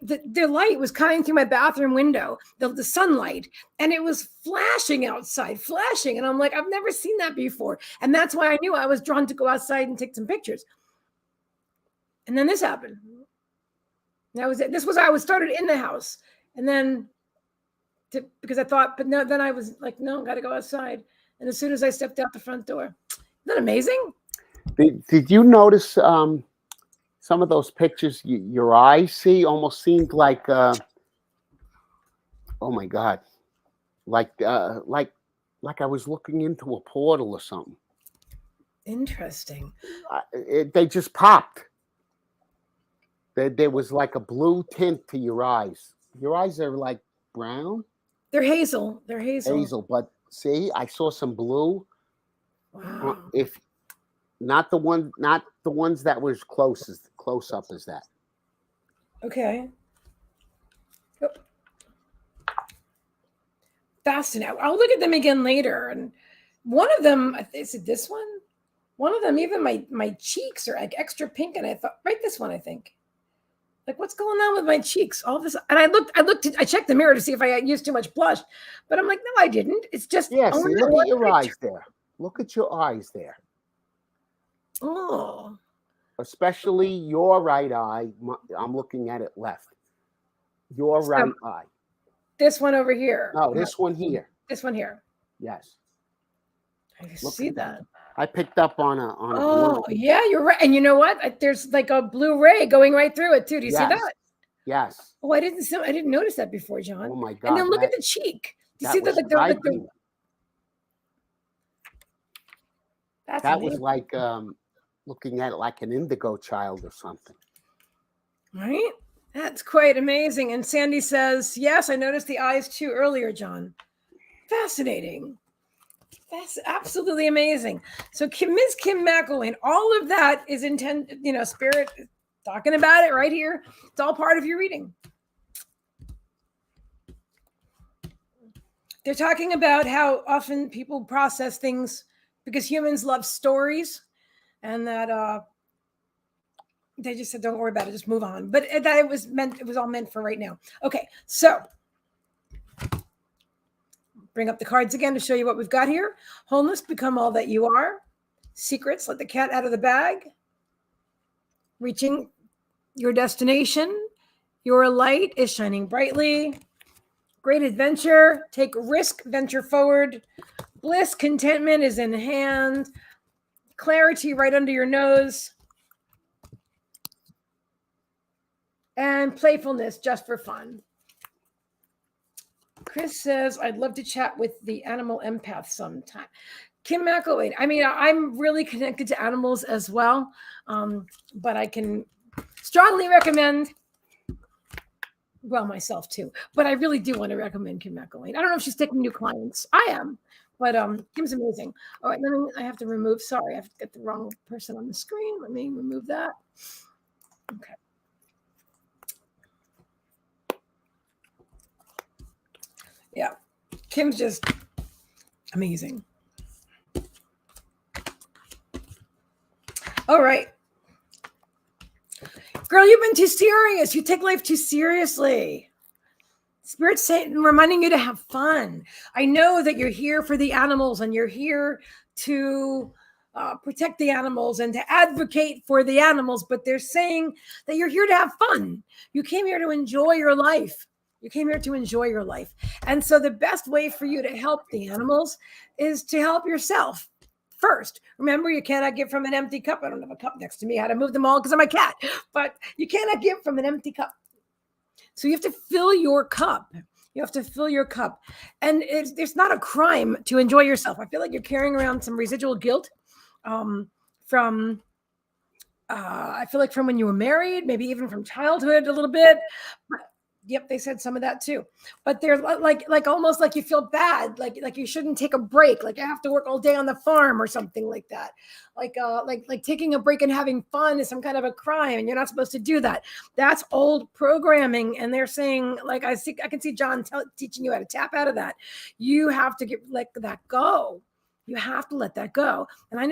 the light was coming through my bathroom window, the sunlight, and it was flashing outside, and I'm like, I've never seen that before. And that's why I knew I was drawn to go outside and take some pictures. And then this happened. That was it. I was started in the house, and then because I thought, but no, then I was like, no, got to go outside. And as soon as I stepped out the front door, isn't that amazing? Did you notice some of those pictures? Your eyes almost seemed like, oh my God, like I was looking into a portal or something. Interesting. They just popped. There was like a blue tint to your eyes. Your eyes are like brown. They're hazel. But see, I saw some blue. Wow. If not the ones that was close up as that. Okay. Oh. Fascinating. I'll look at them again later. And one of them, is it this one? One of them, even my cheeks are like extra pink. And I thought, right, this one, I think. Like, what's going on with my cheeks? All this, and I checked the mirror to see if I used too much blush, but I'm like, no, I didn't. It's just, yeah. See, look at your eyes there. Look at your eyes there. Oh, especially your right eye. I'm looking at it left. Your right eye. This one over here. No, this one here. This one here. Yes. I see that. I picked up on a. Oh, yeah, you're right. And you know what? There's like a blue ray going right through it too. Do you see that? Yes. Oh, I didn't notice that before, John. Oh my God! And then look at the cheek. Do you see that? That was like looking at it like an indigo child or something. Right? That's quite amazing. And Sandy says, yes, I noticed the eyes too earlier, John. Fascinating. That's absolutely amazing. So Ms. Kim McElwain, all of that is intended, Spirit is talking about it right here. It's all part of your reading. They're talking about how often people process things because humans love stories, and that they just said, don't worry about it, just move on. But that it was all meant for right now. Okay, so bring up the cards again to show you what we've got here. Wholeness, become all that you are. Secrets, let the cat out of the bag. Reaching your destination. Your light is shining brightly. Great adventure. Take risk, venture forward. Bliss, contentment is in hand. Clarity right under your nose. And playfulness just for fun. Chris says, I'd love to chat with the animal empath sometime. Kim McElwain, I mean, I'm really connected to animals as well, but I can strongly recommend, well, myself too, but I really do want to recommend Kim McElwain. I don't know if she's taking new clients. I am, but Kim's amazing. All right, I have to remove, sorry, I have to get the wrong person on the screen. Let me remove that. Okay. Yeah, Kim's just amazing. All right. Girl, you've been too serious. You take life too seriously. Spirit's saying, reminding you to have fun. I know that you're here for the animals and you're here to protect the animals and to advocate for the animals, but they're saying that you're here to have fun. You came here to enjoy your life. You came here to enjoy your life. And so the best way for you to help the animals is to help yourself first. Remember, you cannot give from an empty cup. I don't have a cup next to me. I had to move them all because I'm a cat, but you cannot give from an empty cup. So you have to fill your cup. You have to fill your cup. And it's not a crime to enjoy yourself. I feel like you're carrying around some residual guilt from I feel like from when you were married, maybe even from childhood a little bit. Yep, they said some of that too. But they're like almost like you feel bad, like you shouldn't take a break, like I have to work all day on the farm or something like that. Like taking a break and having fun is some kind of a crime, and you're not supposed to do that. That's old programming, and they're saying, like I can see John teaching you how to tap out of that. You have to let that go. You have to let that go. And I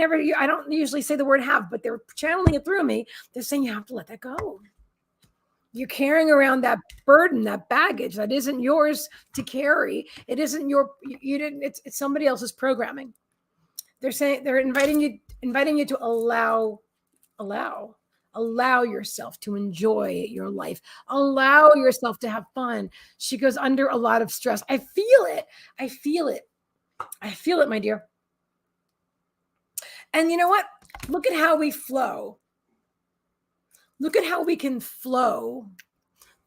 don't usually say the word have, but they're channeling it through me. They're saying you have to let that go. You're carrying around that burden, that baggage that isn't yours to carry. It isn't it's somebody else's programming. They're saying, they're inviting you to allow yourself to enjoy your life. Allow yourself to have fun. She goes under a lot of stress. I feel it, my dear. And you know what? Look at how we flow. Look at how we can flow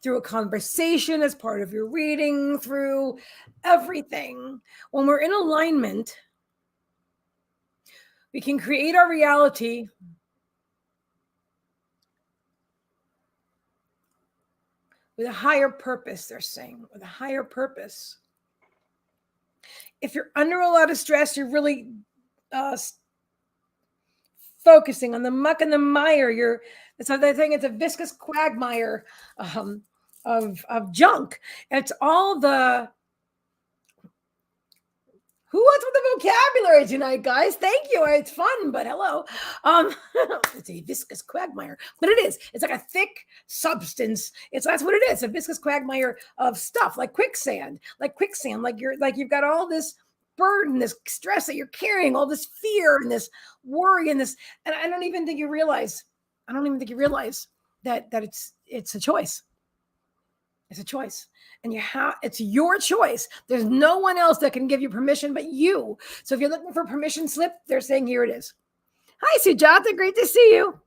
through a conversation as part of your reading, through everything. When we're in alignment, we can create our reality with a higher purpose, they're saying, with a higher purpose. If you're under a lot of stress, you're really focusing on the muck and the mire. So they think it's a viscous quagmire of junk. It's all who wants with the vocabulary tonight, guys? Thank you. It's fun, but hello. It's a viscous quagmire, but it is. It's like a thick substance. That's what it is. A viscous quagmire of stuff, like quicksand. Like you've got all this burden, this stress that you're carrying, all this fear and this worry and this. And I don't even think you realize that it's a choice. It's a choice. And it's your choice. There's no one else that can give you permission but you. So if you're looking for a permission slip, they're saying here it is. Hi, Sujata. Great to see you.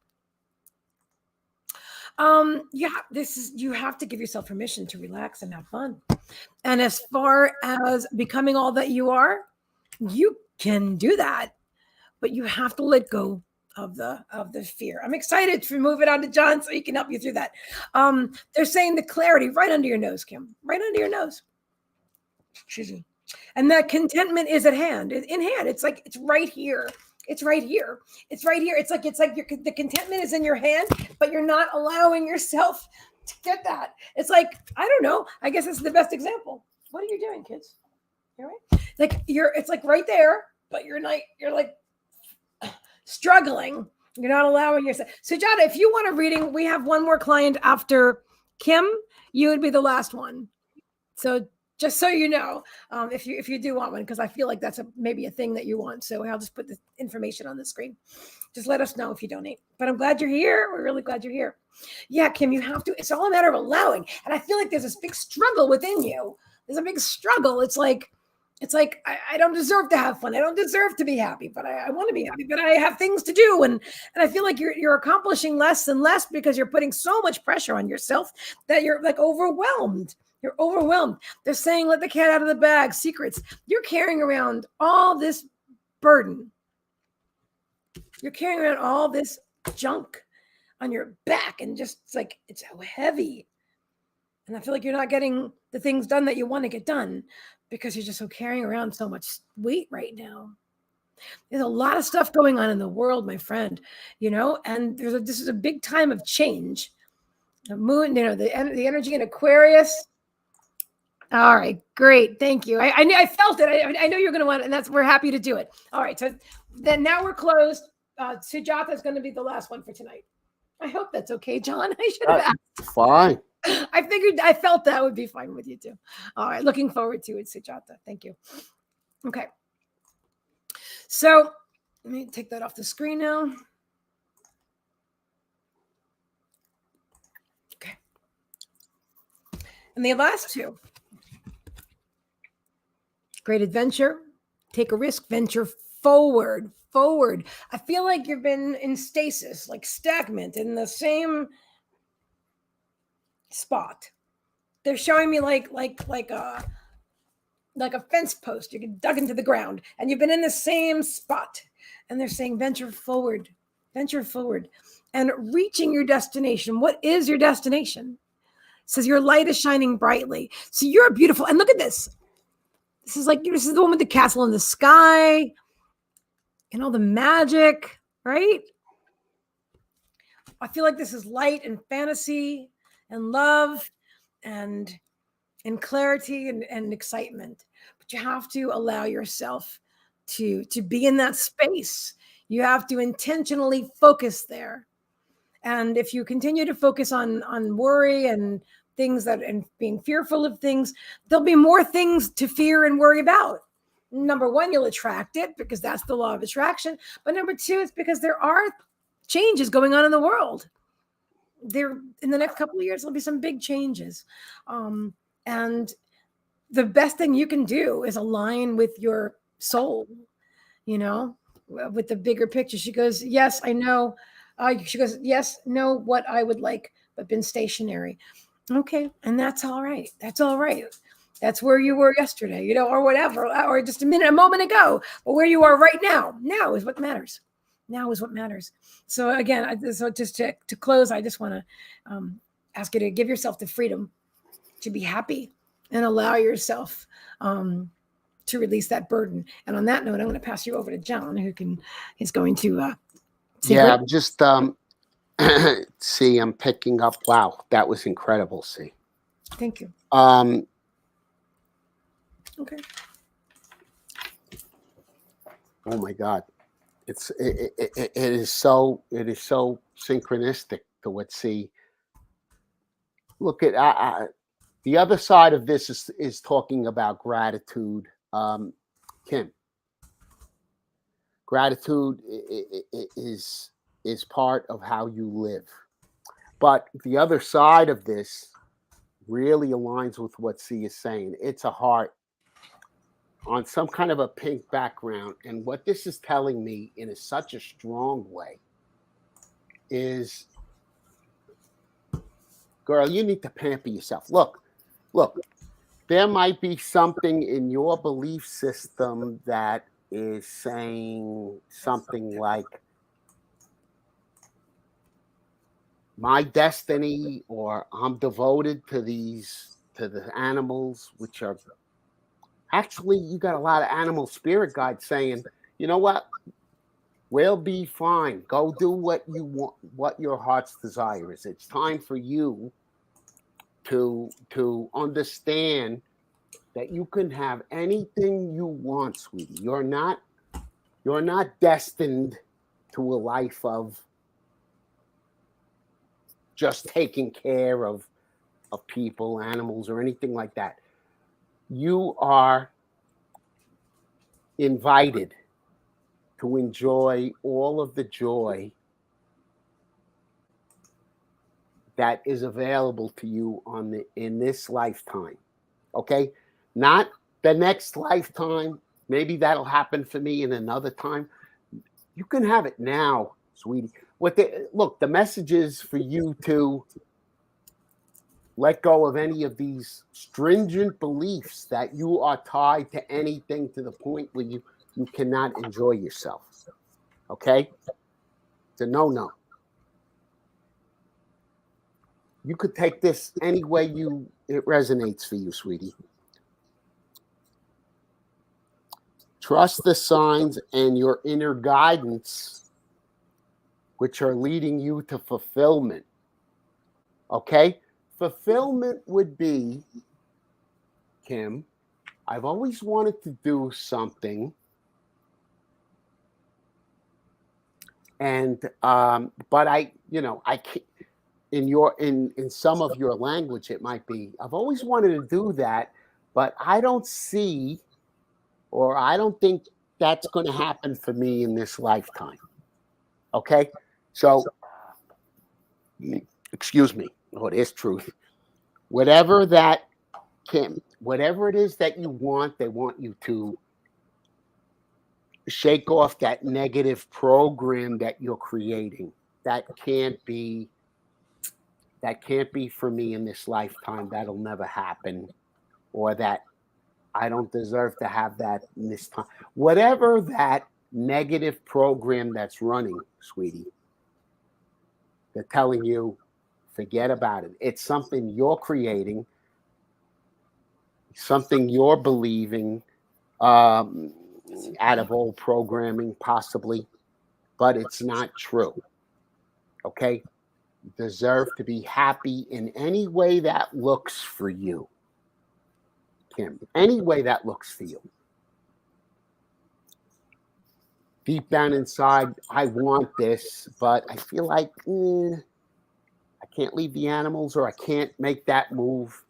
You have to give yourself permission to relax and have fun. And as far as becoming all that you are, you can do that, but you have to let go of the fear. I'm excited to move it on to John so he can help you through that. They're saying the clarity right under your nose, Kim, right under your nose. Excuse me. And that contentment is at hand, in hand. It's like, it's right here. It's right here. It's right here. It's like the contentment is in your hand, but you're not allowing yourself to get that. It's like, I don't know. I guess it's the best example. What are you doing, kids? You're right. It's like right there, but you're like struggling. You're not allowing yourself. So Jada, if you want a reading, we have one more client after Kim. You would be the last one. So just so you know, if you do want one, because I feel like that's maybe a thing that you want. So I'll just put the information on the screen. Just let us know if you donate. But I'm glad you're here. We're really glad you're here. Yeah, Kim, you have to. It's all a matter of allowing. And I feel like there's this big struggle within you. There's a big struggle. It's like I don't deserve to have fun. I don't deserve to be happy, but I want to be happy. But I have things to do, and I feel like you're accomplishing less and less because you're putting so much pressure on yourself that you're like overwhelmed. You're overwhelmed. They're saying, let the cat out of the bag. Secrets. You're carrying around all this burden. You're carrying around all this junk on your back, and just it's so heavy. And I feel like you're not getting the things done that you want to get done because you're just carrying around so much weight right now. There's a lot of stuff going on in the world, my friend, and this is a big time of change. The moon, the energy in Aquarius. All right, great. Thank you. I felt it. I know you're going to want it, and we're happy to do it. All right. So then now we're closed. Sujata is going to be the last one for tonight. I hope that's okay, John. I should have asked. Fine. I felt that would be fine with you too. All right. Looking forward to it, Sujata. Thank you. Okay. So let me take that off the screen now. Okay. And the last two. Great adventure. Take a risk. Venture forward. I feel like you've been in stasis, like stagnant in the same spot. They're showing me like a fence post. You get dug into the ground, and you've been in the same spot. And they're saying, venture forward, and reaching your destination. What is your destination? It says your light is shining brightly. So you're beautiful. And look at this. This is the one with the castle in the sky and all the magic, right? I feel like this is light and fantasy and love and clarity and excitement. But you have to allow yourself to be in that space. You have to intentionally focus there. And if you continue to focus on worry and things and being fearful of things, there'll be more things to fear and worry about. Number one, you'll attract it because that's the law of attraction. But number two, it's because there are changes going on in the world. There, in the next couple of years, there'll be some big changes. And the best thing you can do is align with your soul, with the bigger picture. She goes, yes, I know. She goes, yes, know what I would like, but been stationary. Okay. And that's all right. That's where you were yesterday, or whatever, or just a moment ago, but where you are right now is what matters. So again, just to close, I just want to ask you to give yourself the freedom to be happy and allow yourself to release that burden. And on that note, I'm going to pass you over to John, is going to I'm just see, I'm picking up. Wow, that was incredible. See, thank you. Okay. Oh my God, it is so synchronistic to what see. Look at the other side of this is talking about gratitude, Kim. Gratitude is part of how you live, but the other side of this really aligns with what C is saying. It's a heart on some kind of a pink background, and what this is telling me in such a strong way is, girl, you need to pamper yourself. Look, there might be something in your belief system that is saying something like, my destiny, or I'm devoted to the animals, which are actually, you got a lot of animal spirit guides saying, you know what? We'll be fine. Go do what you want, what your heart's desire is. It's time for you to understand that you can have anything you want, sweetie. You're not destined to a life of just taking care of people, animals, or anything like that. You are invited to enjoy all of the joy that is available to you in this lifetime. Okay? Not the next lifetime. Maybe that'll happen for me in another time. You can have it now, sweetie. The message is for you to let go of any of these stringent beliefs that you are tied to anything to the point where you cannot enjoy yourself. Okay? It's a no. You could take this any way it resonates for you, sweetie. Trust the signs and your inner guidance, which are leading you to fulfillment. Okay? Fulfillment would be, Kim, I've always wanted to do something, and but I can't. in some of your language, it might be, I've always wanted to do that, but I don't see, or I don't think that's going to happen for me in this lifetime. Okay? So, excuse me. Oh, it is truth. Whatever it is that you want, they want you to shake off that negative program that you're creating. That can't be for me in this lifetime. That'll never happen. Or that I don't deserve to have that in this time. Whatever that negative program that's running, sweetie, they're telling you, forget about it. It's something you're creating, something you're believing, out of old programming, possibly, but it's not true. Okay? You deserve to be happy in any way that looks for you, Kim. Any way that looks for you. Deep down inside, I want this, but I feel like I can't leave the animals, or I can't make that move.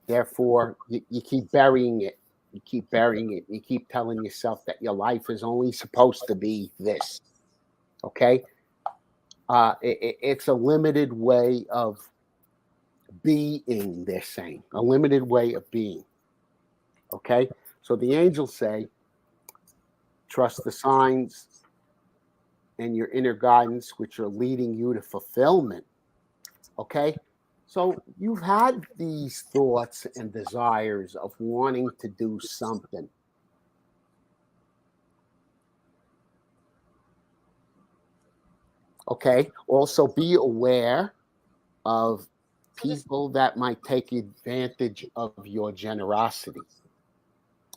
Therefore, you keep burying it. You keep burying it. You keep telling yourself that your life is only supposed to be this. Okay? It's a limited way of being, they're saying. A limited way of being. Okay? So the angels say, trust the signs and your inner guidance, which are leading you to fulfillment. Okay? So you've had these thoughts and desires of wanting to do something. Okay? Also be aware of people that might take advantage of your generosity.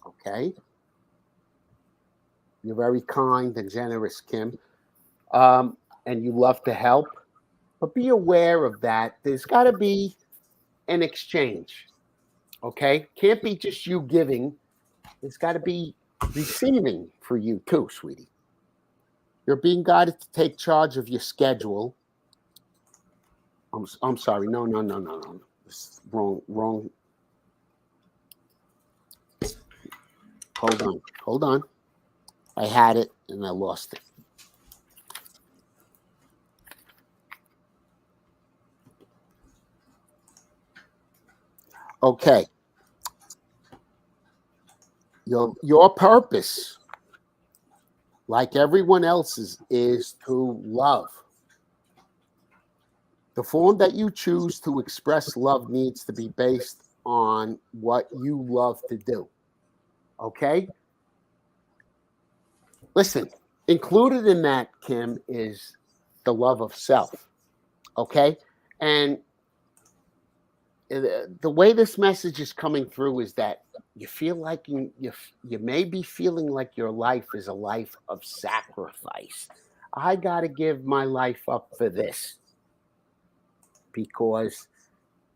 Okay? You're very kind and generous, Kim. And you love to help. But be aware of that. There's got to be an exchange. Okay? Can't be just you giving. There's got to be receiving for you too, sweetie. You're being guided to take charge of your schedule. I'm sorry. No. This is wrong. Hold on. I had it and I lost it. Okay. Your purpose, like everyone else's, is to love. The form that you choose to express love needs to be based on what you love to do. Okay? Listen, included in that, Kim, is the love of self. Okay? And the way this message is coming through is that you feel like you may be feeling like your life is a life of sacrifice. I got to give my life up for this. Because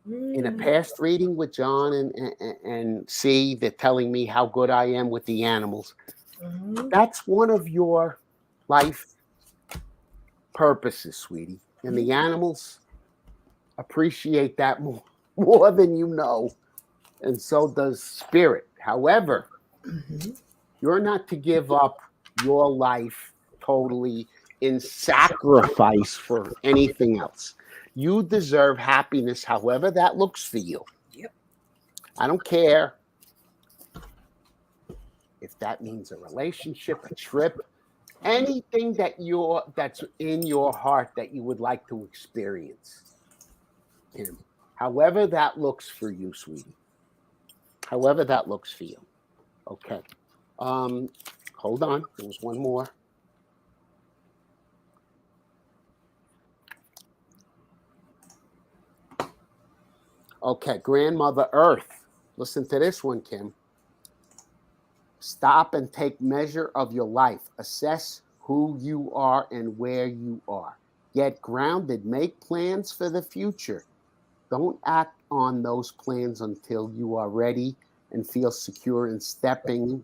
in a past reading with John and C, they're telling me how good I am with the animals. That's one of your life purposes, sweetie. And the animals appreciate that more than you know. And so does spirit. However, you're not to give up your life totally in sacrifice for anything else. You deserve happiness, however that looks for you. Yep. I don't care if that means a relationship, a trip, anything that's in your heart that you would like to experience. And however that looks for you, sweetie. However that looks for you. Okay. Hold on. There was one more. Okay, Grandmother Earth. Listen to this one, Kim. Stop and take measure of your life. Assess who you are and where you are. Get grounded. Make plans for the future. Don't act on those plans until you are ready and feel secure in stepping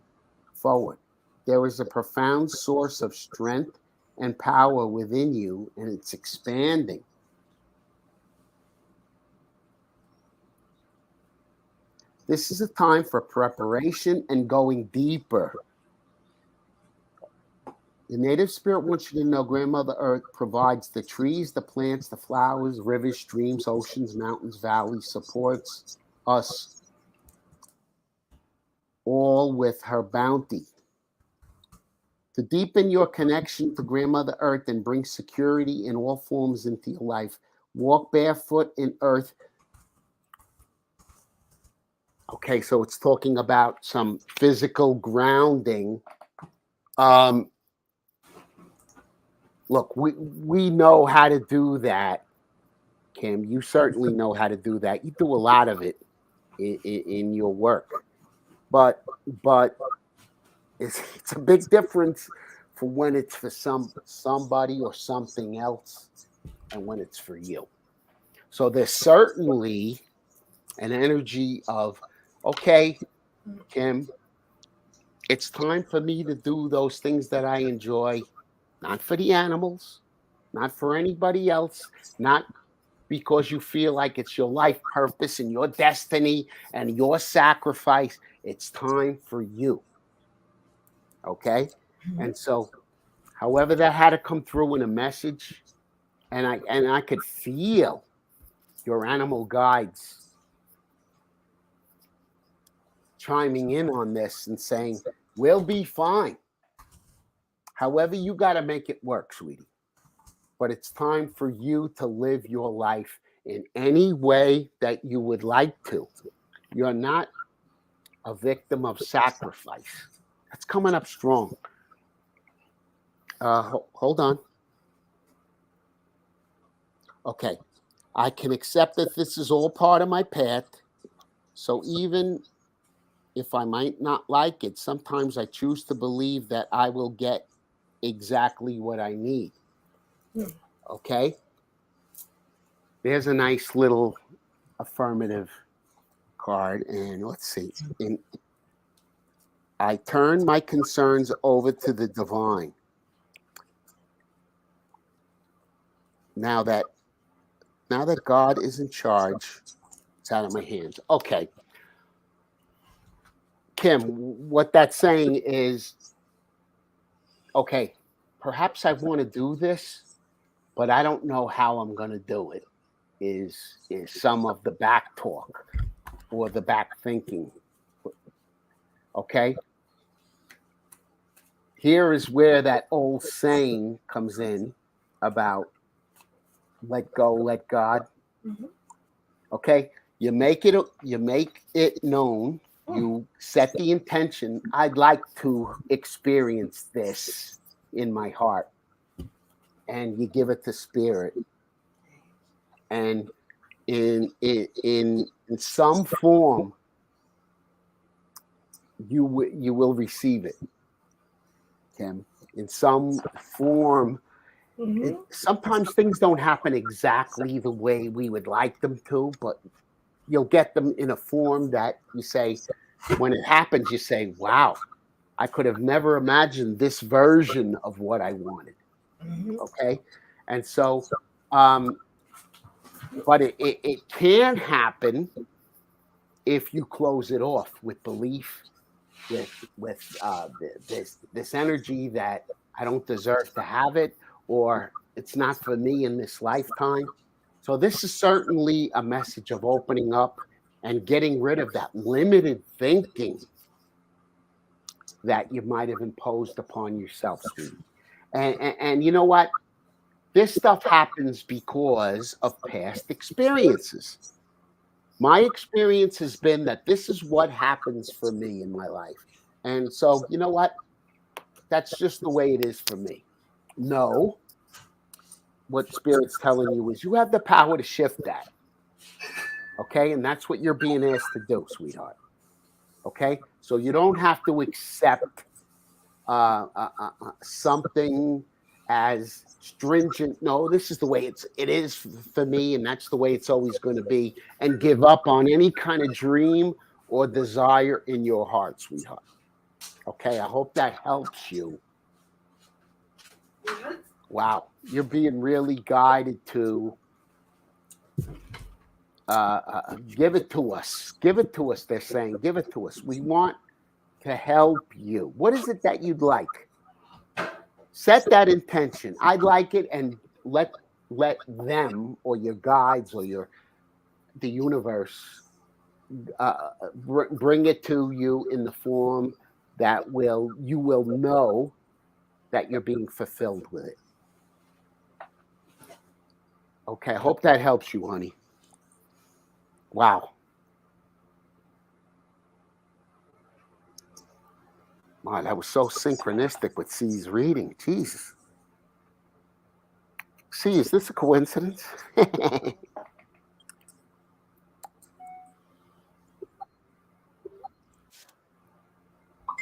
forward. There is a profound source of strength and power within you, and it's expanding. This is a time for preparation and going deeper. The native spirit wants you to know Grandmother Earth provides the trees, the plants, the flowers, rivers, streams, oceans, mountains, valleys, supports us all with her bounty. To deepen your connection to Grandmother Earth and bring security in all forms into your life, walk barefoot in earth. Okay, so it's talking about some physical grounding. Look, we know how to do that, Kim. You certainly know how to do that. You do a lot of it in your work, but it's a big difference for when it's for somebody or something else, and when it's for you. So there's certainly an energy of, okay, Kim, it's time for me to do those things that I enjoy. Not for the animals, not for anybody else, not because you feel like it's your life purpose and your destiny and your sacrifice. It's time for you. Okay? And so, however that had to come through in a message, and I could feel your animal guides chiming in on this and saying, we'll be fine. However, you got to make it work, sweetie. But it's time for you to live your life in any way that you would like to. You're not a victim of sacrifice. That's coming up strong. Hold on. Okay. I can accept that this is all part of my path. So even if I might not like it, sometimes I choose to believe that I will get exactly what I need. Okay? There's a nice little affirmative card. And let's see. I turn my concerns over to the divine. Now that God is in charge, it's out of my hands. Okay. Kim, what that's saying is, okay, perhaps I want to do this, but I don't know how I'm going to do it, is some of the back talk or the back thinking. Okay? Here is where that old saying comes in about let go, let God. Okay? You make it known. You set the intention. I'd like to experience this in my heart. And you give it to spirit. And in some form, you will receive it, Kim. In some form. Sometimes things don't happen exactly the way we would like them to, but you'll get them in a form that you say, when it happens, you say, wow, I could have never imagined this version of what I wanted. Okay? And so, but it can happen if you close it off with belief, with this energy that I don't deserve to have it, or it's not for me in this lifetime. So this is certainly a message of opening up and getting rid of that limited thinking that you might have imposed upon yourself, sweetie. And you know what? This stuff happens because of past experiences. My experience has been that this is what happens for me in my life. And so, you know what? That's just the way it is for me. No. What Spirit's telling you is you have the power to shift that. Okay? And that's what you're being asked to do, sweetheart. Okay? So you don't have to accept something as stringent. No, this is the way it is for me, and that's the way it's always going to be. And give up on any kind of dream or desire in your heart, sweetheart. Okay? I hope that helps you. Wow, you're being really guided to Give it to us. Give it to us. They're saying, give it to us. We want to help you. What is it that you'd like? Set that intention. I'd like it, and let them or your guides or the universe bring it to you in the form that you will know that you're being fulfilled with it. Okay, I hope that helps you, honey. Wow. Wow, that was so synchronistic with C's reading. Jesus. C, is this a coincidence?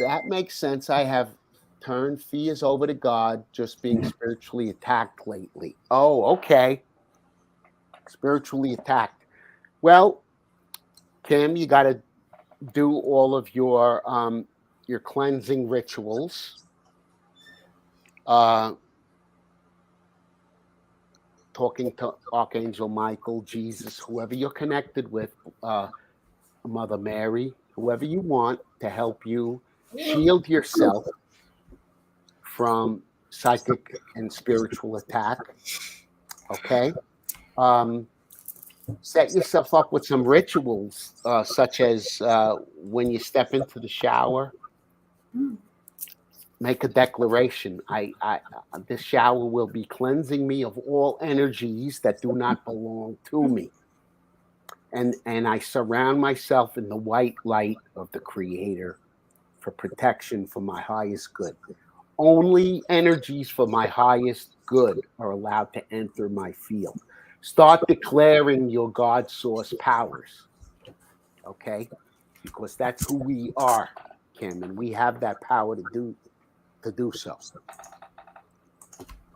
That makes sense. I have turned fears over to God, just being spiritually attacked lately. Oh, okay. Spiritually attacked. Well, Kim, you got to do all of your cleansing rituals. Talking to Archangel Michael, Jesus, whoever you're connected with, Mother Mary, whoever you want to help you shield yourself from psychic and spiritual attack. Okay? Set yourself up with some rituals, such as when you step into the shower, make a declaration. This shower will be cleansing me of all energies that do not belong to me. And I surround myself in the white light of the Creator for protection for my highest good. Only energies for my highest good are allowed to enter my field. Start declaring your God source powers, okay? Because that's who we are, Kim, and we have that power to do so.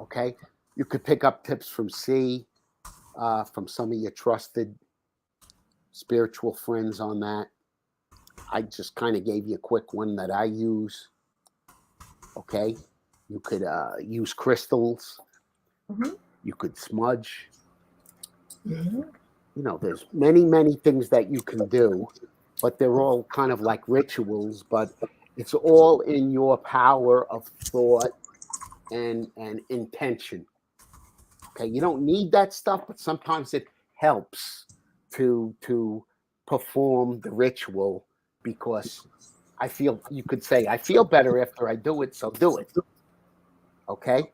Okay? You could pick up tips from C, from some of your trusted spiritual friends on that. I just kind of gave you a quick one that I use. Okay? You could use crystals. Mm-hmm. You could smudge. Mm-hmm. You know, there's many things that you can do, but they're all kind of like rituals, but it's all in your power of thought and intention. Okay, you don't need that stuff, but sometimes it helps to perform the ritual, because you could say, I feel better after I do it, so do it. Okay?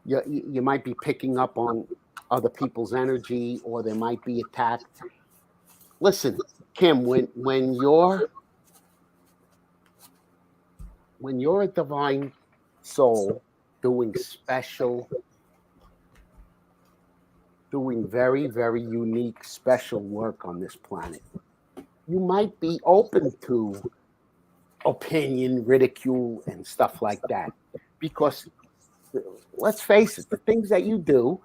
You might be picking up on other people's energy, or there might be attack. Listen, Kim, when you're a divine soul doing very, very unique, special work on this planet, you might be open to opinion, ridicule, and stuff like that. Because let's face it, the things that you do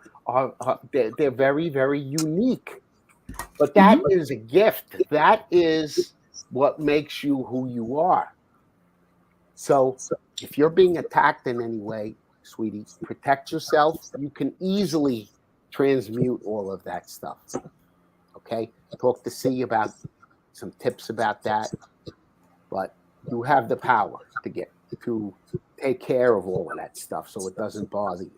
they're very, very unique. But that is a gift. That is what makes you who you are. So if you're being attacked in any way, sweetie, protect yourself. You can easily transmute all of that stuff. Okay? Talk to C about some tips about that. But you have the power to take care of all of that stuff so it doesn't bother you.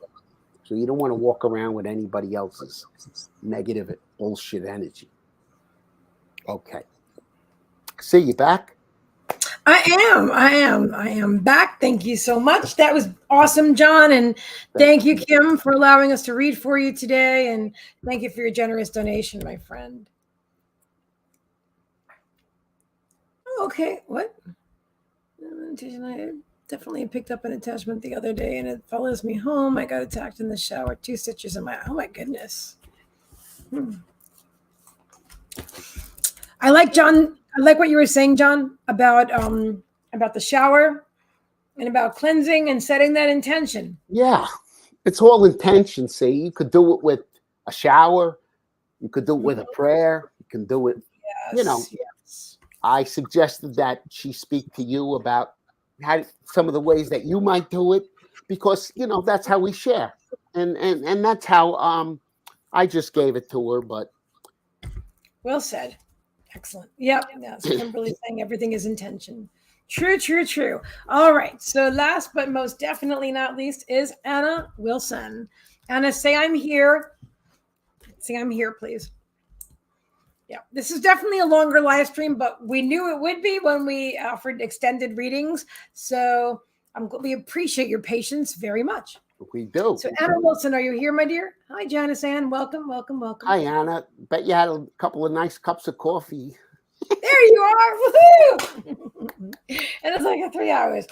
So you don't want to walk around with anybody else's negative bullshit energy. Okay. See you back? I am back. Thank you so much. That was awesome, John. And thank you, Kim, for allowing us to read for you today. And thank you for your generous donation, my friend. Okay, what? I definitely picked up an attachment the other day, and it follows me home. I got attacked in the shower, 2 stitches in my, oh my goodness. I like what you were saying, John, about the shower and about cleansing and setting that intention. Yeah, it's all intention. See, you could do it with a shower, you could do it with a prayer, you can do it. Yes. I suggested that she speak to you about some of the ways that you might do it, because that's how we share, and that's how I just gave it to her. But Well said. Excellent. Yep. Yeah. So Kimberly saying everything is intention. True, true, true. All right. So last but most definitely not least is Anna Wilson. Anna, say I'm here. Say I'm here, please. Yeah, this is definitely a longer live stream, but we knew it would be when we offered extended readings. So we appreciate your patience very much. We do. So Anna Wilson, are you here, my dear? Hi, Janice Ann. Welcome, welcome, welcome. Hi, Anna. Bet you had a couple of nice cups of coffee. There you are. Woohoo! And it's like 3 hours.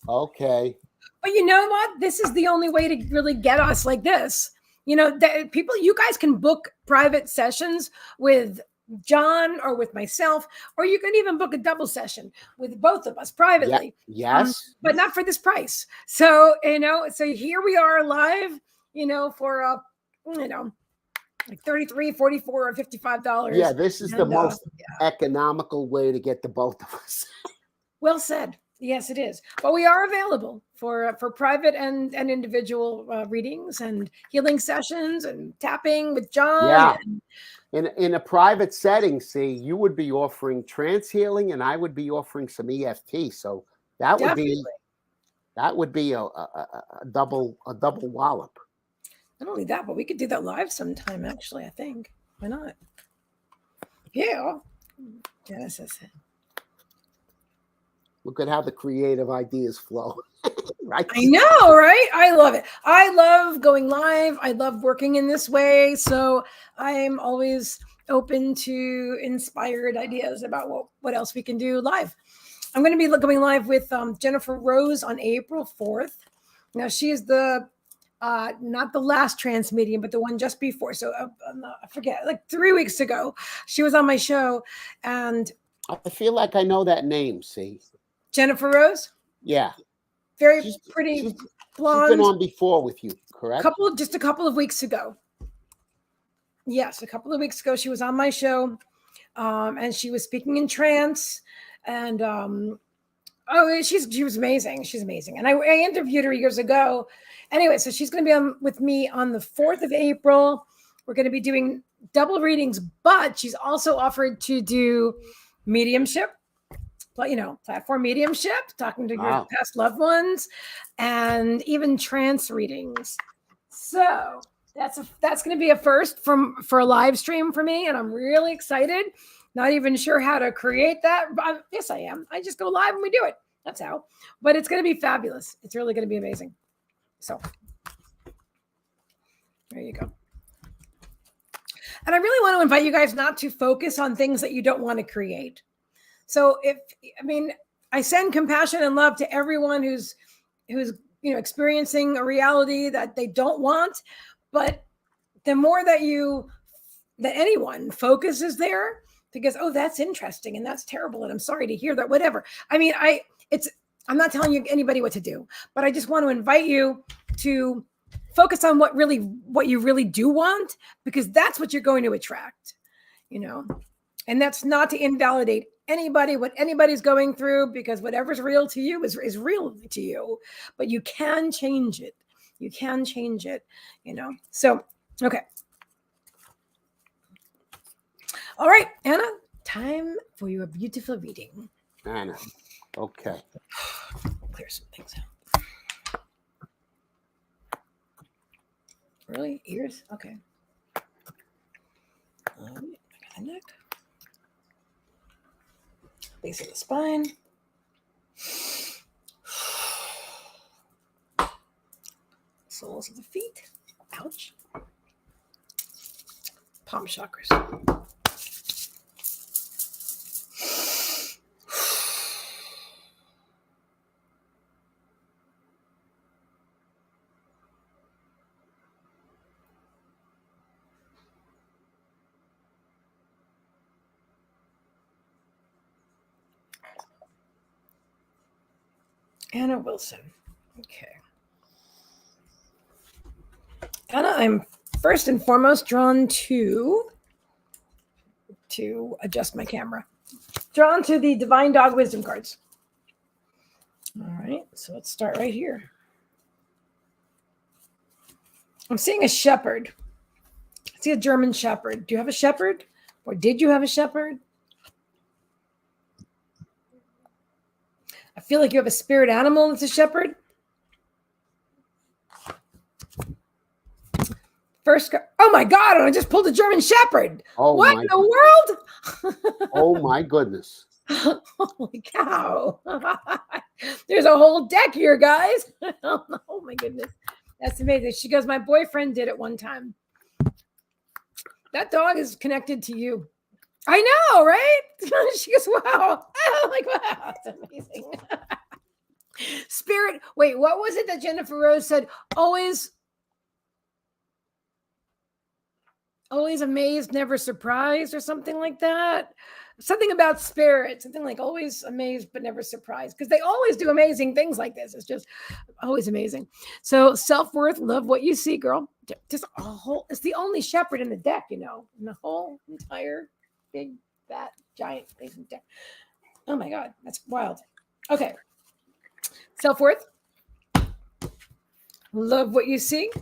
Okay. But you know what? This is the only way to really get us like this. You know, people, you guys can book private sessions with John or with myself, or you can even book a double session with both of us privately. Yes. But not for this price. So, you know, so here we are live, you know, for, like $33, $44, or $55. Yeah, this is the most economical way to get the both of us. Well said. Yes, it is. But we are available for private and individual readings and healing sessions and tapping with John. Yeah. And in a private setting, see, you would be offering trance healing, and I would be offering some EFT. So that would be a double wallop. not only that, but we could do that live sometime. Actually, I think. Why not? Yeah. Genesis. Look at how the creative ideas flow. Right? I know, right? I love it. I love going live. I love working in this way. So I'm always open to inspired ideas about what else we can do live. I'm going to be going live with Jennifer Rose on April 4th. Now, she is not the last trans medium, but the one just before. So I forget, like 3 weeks ago, she was on my show. And I feel like I know that name, see? Jennifer Rose? Yeah. Very pretty blonde. She's been on before with you, correct? Just a couple of weeks ago. Yes, a couple of weeks ago, she was on my show, and she was speaking in trance. And she was amazing. She's amazing. And I interviewed her years ago. Anyway, so she's going to be with me on the 4th of April. We're going to be doing double readings, but she's also offered to do mediumship. Platform mediumship, talking to your past loved ones, and even trance readings. So that's going to be a first for a live stream for me, and I'm really excited. Not even sure how to create that, but yes, I am. I just go live and we do it. That's how. But it's going to be fabulous. It's really going to be amazing. So there you go. And I really want to invite you guys not to focus on things that you don't want to create. So I send compassion and love to everyone who's experiencing a reality that they don't want, but the more that anyone focuses there, because that's interesting and that's terrible and I'm sorry to hear that, whatever. I'm not telling anybody what to do, but I just want to invite you to focus on what you really do want, because that's what you're going to attract, and that's not to invalidate what anybody's going through, because whatever's real to you is real to you, but you can change it. You can change it, So, okay. All right, Anna, time for your beautiful reading. Anna, okay. Clear some things out. Really? Ears? Okay. I got the neck. Base of the spine. Soles of the feet. Ouch. Palm chakras. Anna Wilson. Okay. Anna, I'm first and foremost drawn to adjust my camera. Drawn to the Divine Dog Wisdom cards. All right, so let's start right here. I'm seeing a shepherd. I see a German shepherd. Do you have a shepherd? Or did you have a shepherd? I feel like you have a spirit animal that's a shepherd. First, oh my God, I just pulled a German shepherd. Oh, what in the world? Oh my goodness. Holy cow. There's a whole deck here, guys. Oh my goodness. That's amazing. She goes, my boyfriend did it one time. That dog is connected to you. I know, right? She goes, wow. I'm like, wow, that's amazing. Spirit, wait, what was it that Jennifer Rose said? Always amazed, never surprised, or something like that. Something about spirit, something like always amazed, but never surprised. Because they always do amazing things like this. It's just always amazing. So self-worth, love what you see, girl. Just a whole, it's the only shepherd in the deck, in the whole entire big, fat, giant deck. Oh my God, that's wild. Okay. Self-worth, love what you see.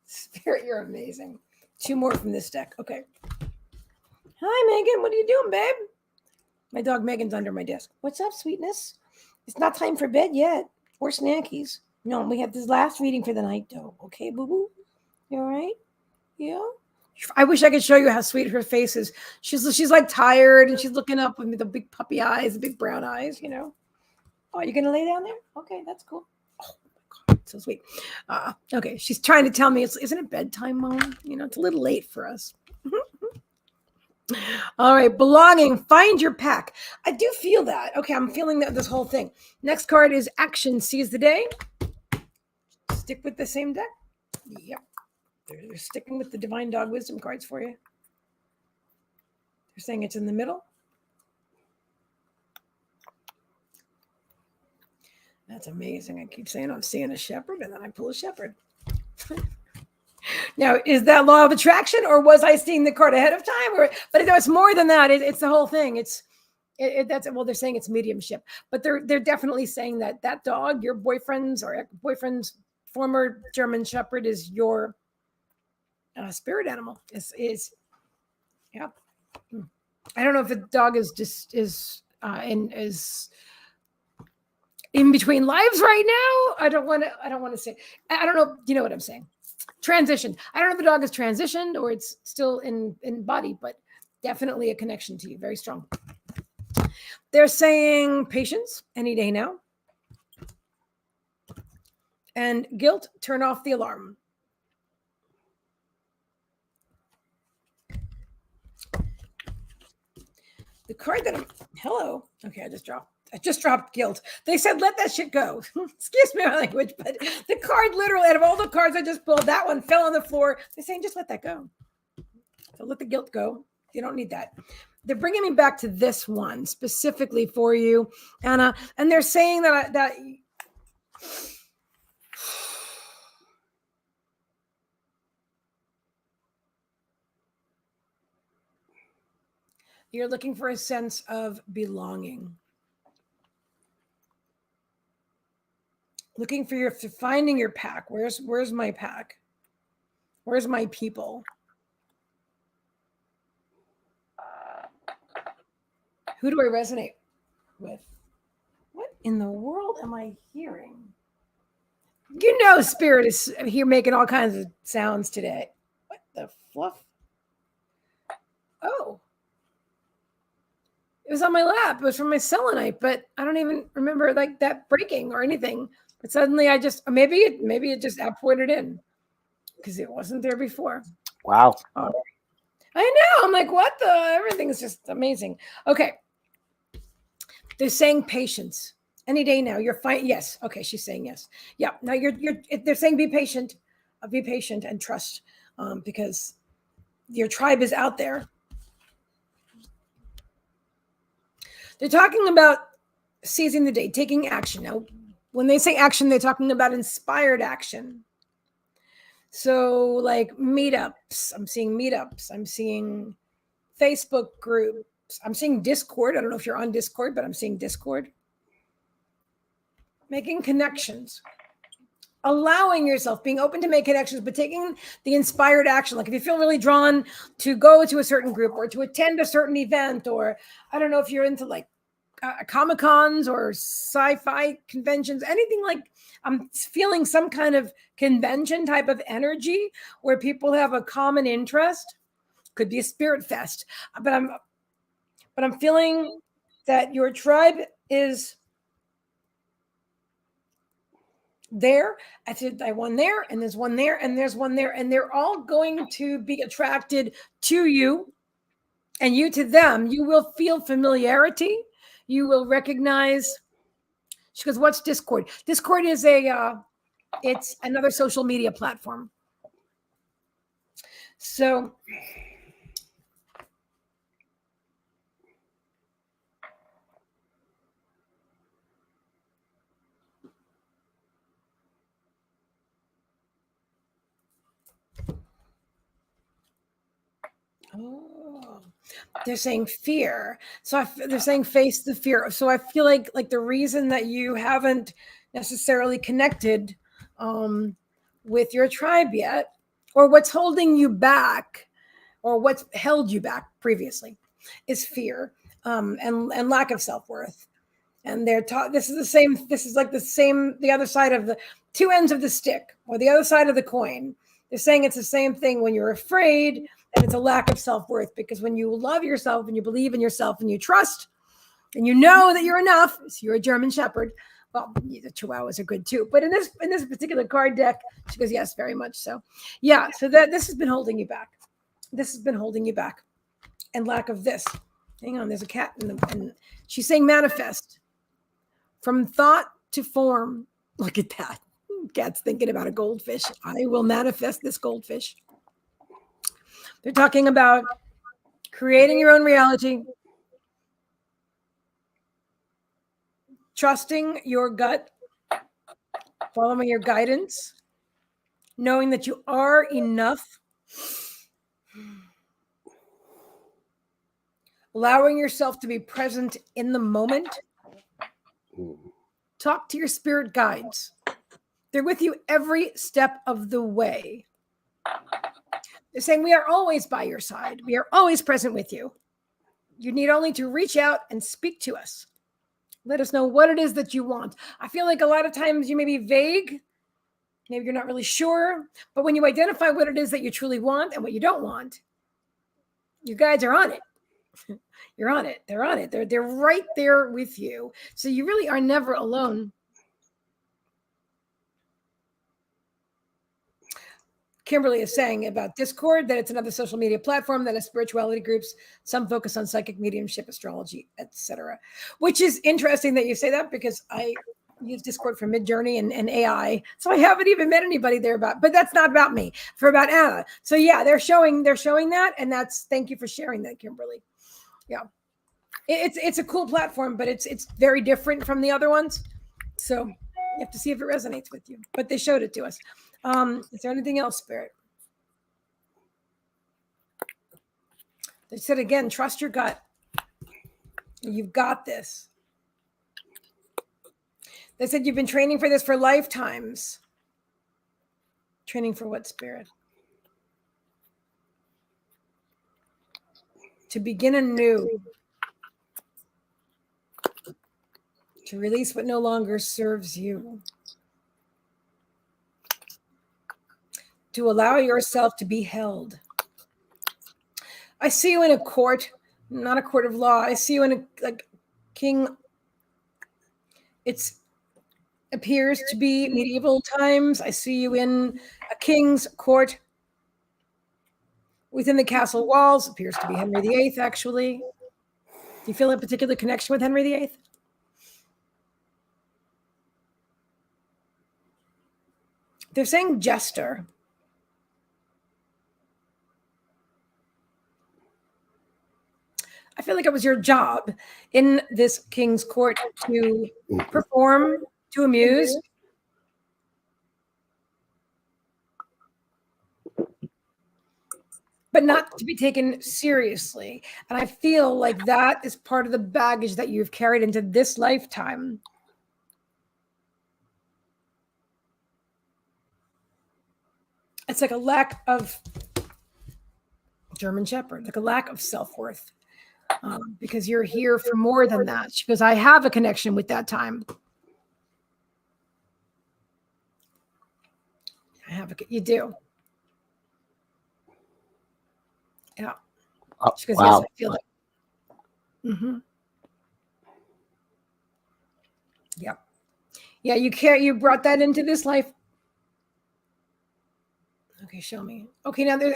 Spirit, you're amazing. 2 more from this deck. Okay. Hi, Megan. What are you doing, babe? My dog Megan's under my desk. What's up, sweetness? It's not time for bed yet. Or snackies. No, we have this last reading for the night, though. Okay, boo-boo? You all right? Yeah? I wish I could show you how sweet her face is. She's like tired, and she's looking up with the big puppy eyes, the big brown eyes, Oh, you're going to lay down there? Okay, that's cool. Oh, my God, so sweet. Okay, she's trying to tell me, isn't it bedtime, Mom? It's a little late for us. All right, belonging. Find your pack. I do feel that. Okay, I'm feeling that this whole thing. Next card is action. Seize the day. Stick with the same deck. Yep. They're sticking with the divine dog wisdom cards for you. They're saying it's in the middle. That's amazing. I keep saying I'm seeing a shepherd, and then I pull a shepherd. Now, is that law of attraction, or was I seeing the card ahead of time? But it's more than that. It's the whole thing. They're saying it's mediumship, but they're definitely saying that dog, your boyfriend's or ex-boyfriend's former German shepherd, is your spirit animal. Yeah. I don't know if the dog is just is in between lives right now. I don't want to say. I don't know. You know what I'm saying? Transitioned. I don't know if the dog is transitioned or it's still in body, but definitely a connection to you. Very strong. They're saying patience any day now. And guilt, turn off the alarm. The card that hello. Okay, I just dropped guilt. They said, let that shit go. Excuse me my language, but the card literally, out of all the cards I just pulled, that one fell on the floor. They're saying, just let that go. So let the guilt go. You don't need that. They're bringing me back to this one specifically for you, Anna. And they're saying that you're looking for a sense of belonging. Looking for finding your pack. Where's my pack? Where's my people? Who do I resonate with? What in the world am I hearing? Spirit is here making all kinds of sounds today. What the fluff? Oh. It was on my lap. It was from my selenite, but I don't even remember like that breaking or anything. But suddenly maybe it just outpointed in because it wasn't there before. Wow. I know. I'm like, what the? Everything is just amazing. Okay. They're saying patience. Any day now. You're fine. Yes. Okay. She's saying yes. Yeah. Now they're saying be patient and trust because your tribe is out there. They're talking about seizing the day, taking action. Now, when they say action, they're talking about inspired action. So like meetups, I'm seeing meetups. I'm seeing Facebook groups. I'm seeing Discord. I don't know if you're on Discord, but I'm seeing Discord. Making connections. allowing yourself, being open to make connections, but taking the inspired action. Like if you feel really drawn to go to a certain group or to attend a certain event, or I don't know if you're into like Comic Cons or sci-fi conventions, anything like I'm feeling some kind of convention type of energy where people have a common interest. Could be a spirit fest, but I'm feeling that your tribe is there. I said I one there, and there's one there, and there's one there, and they're all going to be attracted to you, and you to them. You will feel familiarity. You will recognize. She goes, "What's Discord?" Discord is it's another social media platform. So. Oh, they're saying fear. So they're saying face the fear. So I feel like the reason that you haven't necessarily connected with your tribe yet, or what's holding you back, or what's held you back previously, is fear and lack of self-worth. And they're taught this is the same. This is like the other side of the two ends of the stick, or the other side of the coin. They're saying it's the same thing when you're afraid, and it's a lack of self-worth, because when you love yourself and you believe in yourself and you trust and you know that you're enough, so you're a German Shepherd. Well, the Chihuahuas are good too. But in this particular card deck, she goes, yes, very much so. Yeah, so that this has been holding you back. This has been holding you back. And lack of this. Hang on, there's a cat and she's saying manifest. From thought to form. Look at that. Cat's thinking about a goldfish. I will manifest this goldfish. They're talking about creating your own reality, trusting your gut, following your guidance, knowing that you are enough, allowing yourself to be present in the moment. Talk to your spirit guides. They're with you every step of the way. They're saying we are always by your side. We are always present with you. You need only to reach out and speak to us. Let us know what it is that you want. I feel like a lot of times you may be vague. Maybe you're not really sure. But when you identify what it is that you truly want and what you don't want, you guys are on it. You're on it. They're on it. They're right there with you. So you really are never alone. Kimberly is saying about Discord that it's another social media platform that has spirituality groups. Some focus on psychic mediumship, astrology, etc. Which is interesting that you say that, because I use Discord for Midjourney and AI. So I haven't even met anybody there but that's not about me, for about Anna. So yeah, they're showing that. And thank you for sharing that, Kimberly. Yeah. It's a cool platform, but it's very different from the other ones. So you have to see if it resonates with you, but they showed it to us. Is there anything else, Spirit? They said again, trust your gut. You've got this. They said you've been training for this for lifetimes. Training for what, Spirit? To begin anew. To release what no longer serves you. To allow yourself to be held. I see you in a court, not a court of law. I see you in a king. It appears to be medieval times. I see you in a king's court within the castle walls. Appears to be Henry VIII, actually. Do you feel a particular connection with Henry VIII? They're saying jester. I feel like it was your job in this king's court to perform, to amuse. But not to be taken seriously. And I feel like that is part of the baggage that you've carried into this lifetime. It's like a lack of German Shepherd, like a lack of self-worth. Because you're here for more than that. She goes, I have a connection with that time. You do. Yeah. She goes, wow. yes, I feel that. Mm-hmm. Yeah. Yeah, you brought that into this life. Okay, show me. Okay, now they're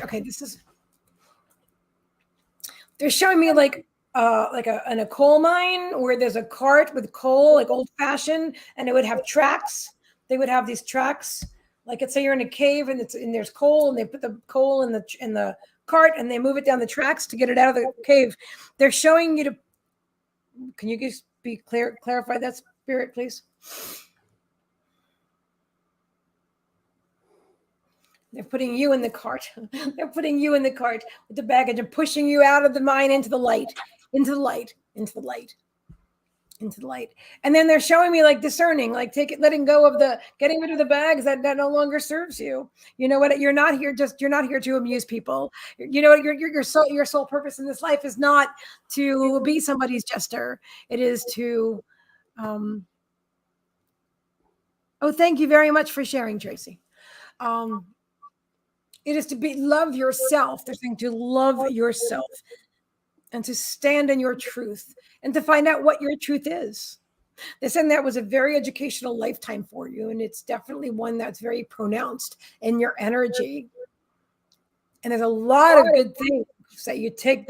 showing me like in a coal mine where there's a cart with coal, like old fashioned, and it would have tracks. They would have these tracks. Like let's say you're in a cave and there's coal, and they put the coal in the cart and they move it down the tracks to get it out of the cave. They're showing you to. Can you just clarify that, Spirit, please? They're putting you in the cart. They're putting you in the cart with the baggage and pushing you out of the mine into the light, into the light, into the light, into the light. And then they're showing me like discerning, like letting go of getting rid of the bags that no longer serves you. You know what? You're not here to amuse people. You know, your sole purpose in this life is not to be somebody's jester. It is to, oh, thank you very much for sharing, Tracy. It is to love yourself. They're saying to love yourself and to stand in your truth and to find out what your truth is. They're saying that was a very educational lifetime for you. And it's definitely one that's very pronounced in your energy. And there's a lot of good things that you take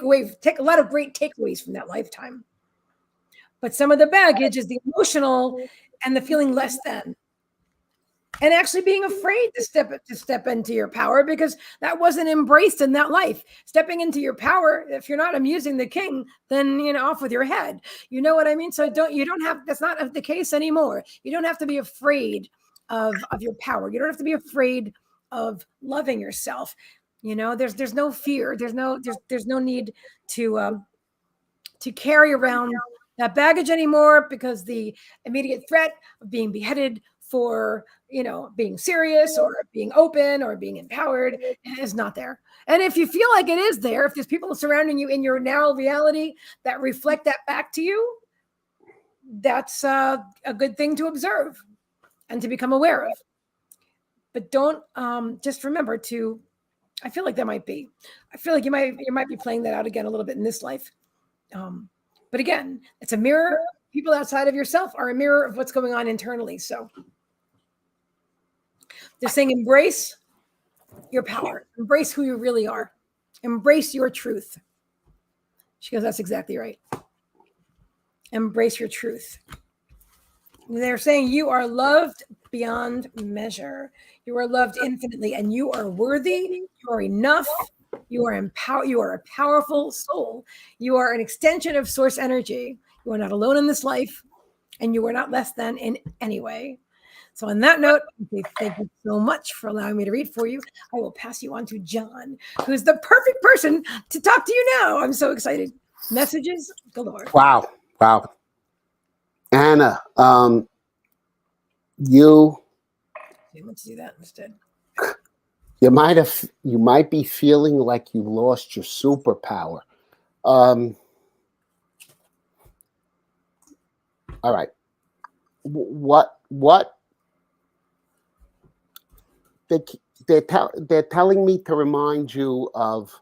a lot of great takeaways from that lifetime. But some of the baggage is the emotional and the feeling less than. And actually being afraid to step into your power because that wasn't embraced in that life. Stepping into your power, if you're not amusing the king, then off with your head. You know what I mean? So that's not the case anymore. You don't have to be afraid of your power. You don't have to be afraid of loving yourself. There's no fear. There's no need to carry around that baggage anymore because the immediate threat of being beheaded for being serious or being open or being empowered is not there. And if you feel like it is there, if there's people surrounding you in your narrow reality that reflect that back to you, that's a good thing to observe and to become aware of. But don't just remember to. I feel like you might be playing that out again a little bit in this life. But again, it's a mirror. People outside of yourself are a mirror of what's going on internally. So they're saying embrace your power, embrace who you really are, embrace your truth. She goes, that's exactly right. Embrace your truth. They're saying you are loved beyond measure. You are loved infinitely, and you are worthy. You are enough. You are empowered. You are a powerful soul. You are an extension of source energy. You are not alone in this life, and you are not less than in any way. So on that note, thank you so much for allowing me to read for you. I will pass you on to John, who's the perfect person to talk to you now. I'm so excited. Messages galore. Wow. Anna, you let's do that instead. You might be feeling like you lost your superpower. All right. What they're telling me to remind you of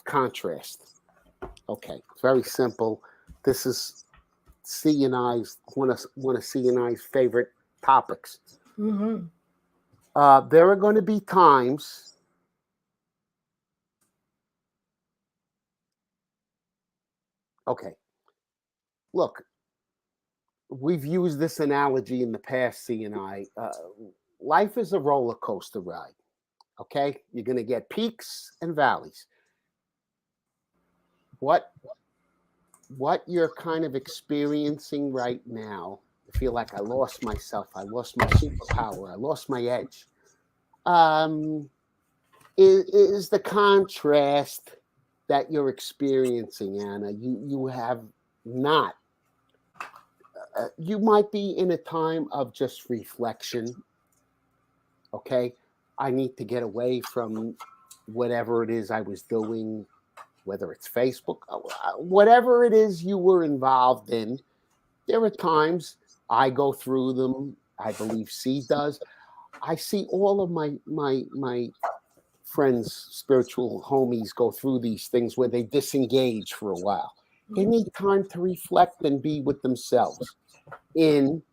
contrast. Okay, it's very simple. This is C and I's one of C and I's favorite topics. Mm-hmm. There are going to be times okay. Look, we've used this analogy in the past, C and I. Life is a roller coaster ride. Okay, you're going to get peaks and valleys. What you're kind of experiencing right now, I feel like I lost myself, I lost my superpower, I lost my edge, is the contrast that you're experiencing, Anna. You have not you might be in a time of just reflection. Okay, I need to get away from whatever it is I was doing, whether it's Facebook, whatever it is you were involved in. There are times I go through them. I believe C does. I see all of my friends, spiritual homies, go through these things where they disengage for a while. They need time to reflect and be with themselves in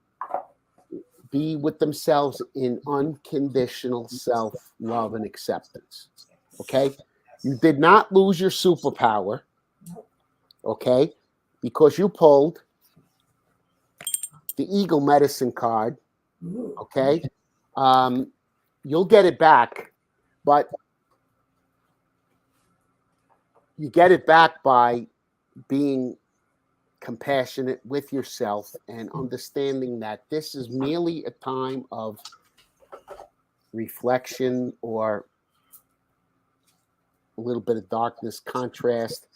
unconditional self-love and acceptance. Okay? You did not lose your superpower. Okay? Because you pulled the Eagle Medicine card. Okay? You'll get it back, but you get it back by being compassionate with yourself and understanding that this is merely a time of reflection or a little bit of darkness, contrast.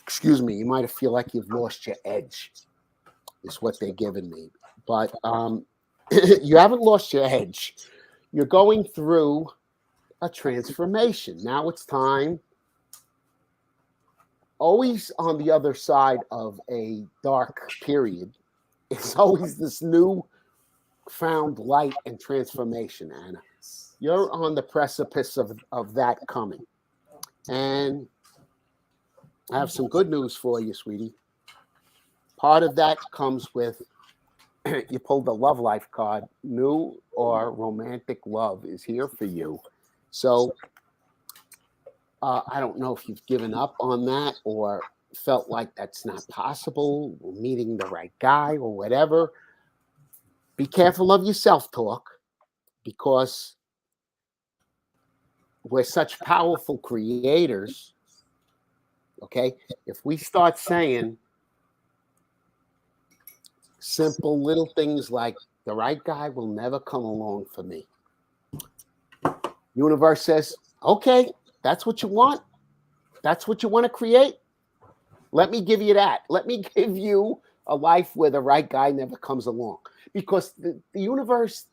Excuse me, you might feel like you've lost your edge, is what they're giving me. But you haven't lost your edge. You're going through a transformation. Now it's time. Always on the other side of a dark period, it's always this new found light and transformation, Anna. You're on the precipice of that coming. And I have some good news for you, sweetie. Part of that comes with, you pulled the love life card. New or romantic love is here for you. So I don't know if you've given up on that or felt like that's not possible, or meeting the right guy or whatever. Be careful of your self-talk, because we're such powerful creators. Okay? If we start saying simple little things like, the right guy will never come along for me. Universe says, okay, that's what you want. That's what you want to create. Let me give you that. Let me give you a life where the right guy never comes along. Because the universe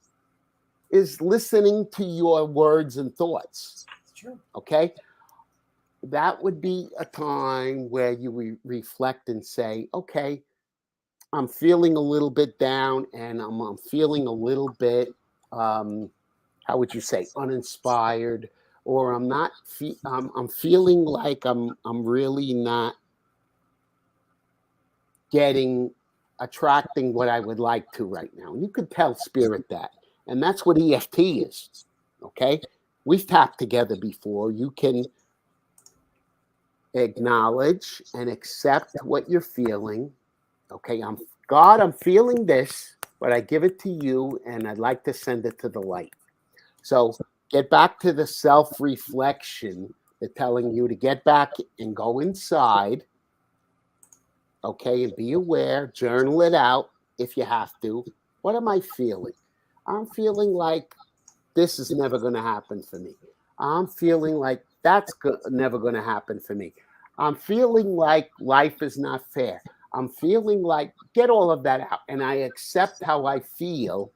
is listening to your words and thoughts. It's true. Okay? That would be a time where you reflect and say, okay, I'm feeling a little bit down, and I'm feeling a little bit, how would you say, uninspired, or I'm not. I'm feeling like I'm really not attracting what I would like to right now. And you could tell spirit that, and that's what EFT is. Okay, we've tapped together before. You can acknowledge and accept what you're feeling. Okay, I'm feeling this, but I give it to you, and I'd like to send it to the light. So get back to the self-reflection. They're telling you to get back and go inside, okay, and be aware, journal it out if you have to. What am I feeling? I'm feeling like this is never going to happen for me. I'm feeling like that's never going to happen for me. I'm feeling like life is not fair. I'm feeling like, get all of that out. And I accept how I feel.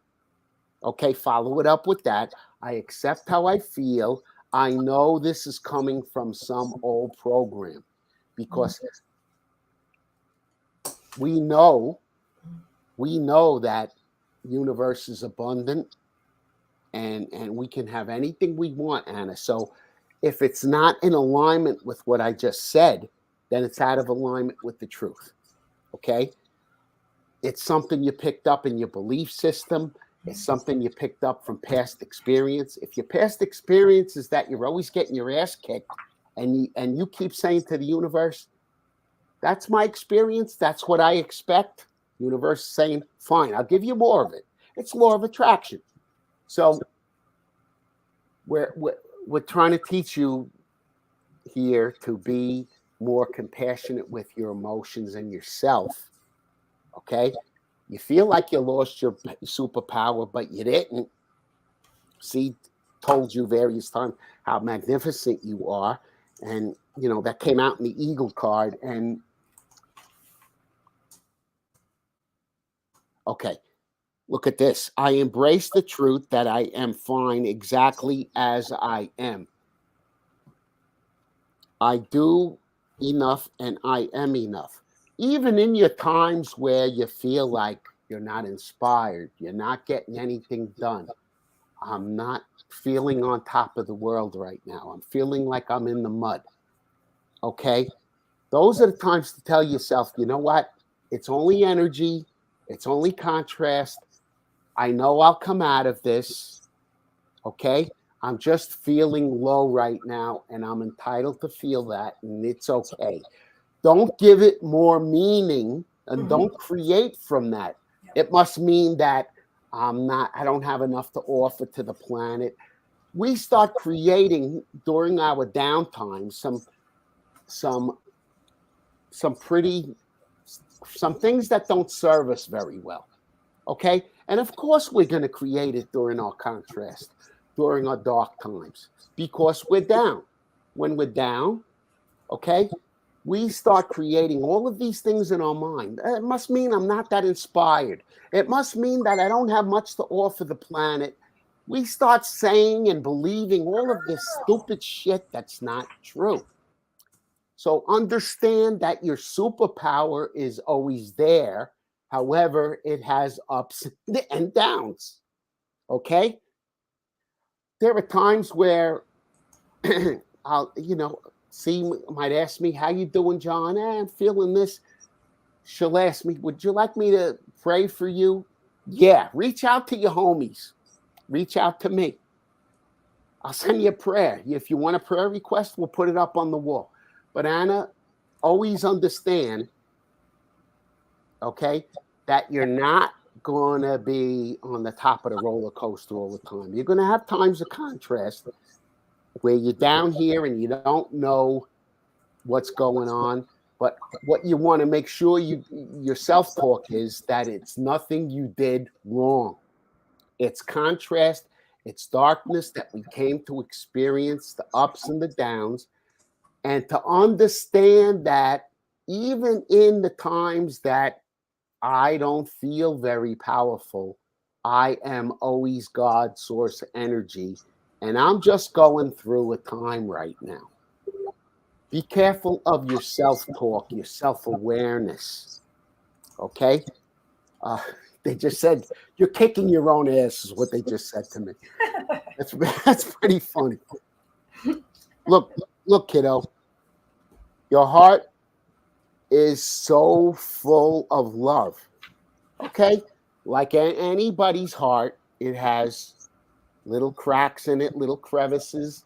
Okay, follow it up with that. I accept how I feel. I know this is coming from some old program, because we know that universe is abundant, and we can have anything we want, Anna. So if it's not in alignment with what I just said, then it's out of alignment with the truth. Okay? It's something you picked up in your belief system. It's something you picked up from past experience. If your past experience is that you're always getting your ass kicked, and you keep saying to the universe, that's my experience, that's what I expect. Universe is saying, fine, I'll give you more of it. It's law of attraction. So we're trying to teach you here to be more compassionate with your emotions and yourself. Okay? You feel like you lost your superpower, but you didn't. See, told you various times how magnificent you are. And, you know, that came out in the Eagle card. And Okay, look at this. I embrace the truth that I am fine exactly as I am. I do enough and I am enough. Even in your times where you feel like you're not inspired, you're not getting anything done. I'm not feeling on top of the world right now. I'm feeling like I'm in the mud. Okay? Those are the times to tell yourself, you know what? It's only energy, it's only contrast. I know I'll come out of this. Okay? I'm just feeling low right now, and I'm entitled to feel that, and it's okay. Don't give it more meaning and don't create from that. It must mean that I don't have enough to offer to the planet. We start creating during our downtime some some things that don't serve us very well. Okay? And of course we're going to create it during our contrast, during our dark times, because we're down. When we're down, okay, we start creating all of these things in our mind. It must mean I'm not that inspired. It must mean that I don't have much to offer the planet. We start saying and believing all of this stupid shit that's not true. So understand that your superpower is always there. However, it has ups and downs. Okay? There are times where I'll, C might ask me, how you doing, John? I'm feeling this. She'll ask me, would you like me to pray for you? Yeah, reach out to your homies. Reach out to me. I'll send you a prayer. If you want a prayer request, we'll put it up on the wall. But Anna, always understand, okay, that you're not going to be on the top of the roller coaster all the time. You're going to have times of contrast where you're down here and you don't know what's going on. But what you want to make sure your self-talk is that it's nothing you did wrong. It's contrast, it's darkness that we came to experience, the ups and the downs, and to understand that even in the times that I don't feel very powerful, I am always God's source energy, and I'm just going through a time right now. Be careful of your self-talk, your self-awareness, okay? They just said, you're kicking your own ass is what they just said to me. That's pretty funny. Look, kiddo, your heart is so full of love, okay? Like anybody's heart, it has little cracks in it, little crevices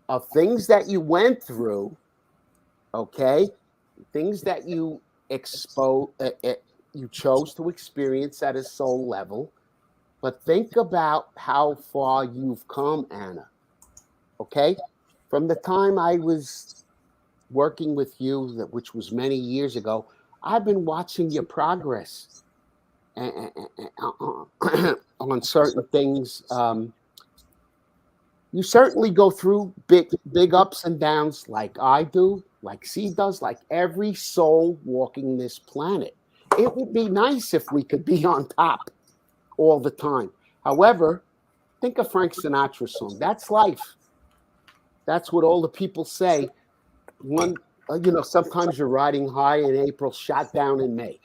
of things that you went through, okay? Things that you you chose to experience at a soul level. But think about how far you've come, Anna, okay? From the time I was working with you, which was many years ago, I've been watching your progress on certain things. You certainly go through big ups and downs like I do, like C does, like every soul walking this planet. It would be nice if we could be on top all the time. However, think of Frank Sinatra's song. That's life. That's what all the people say. Sometimes you're riding high in April, shot down in May.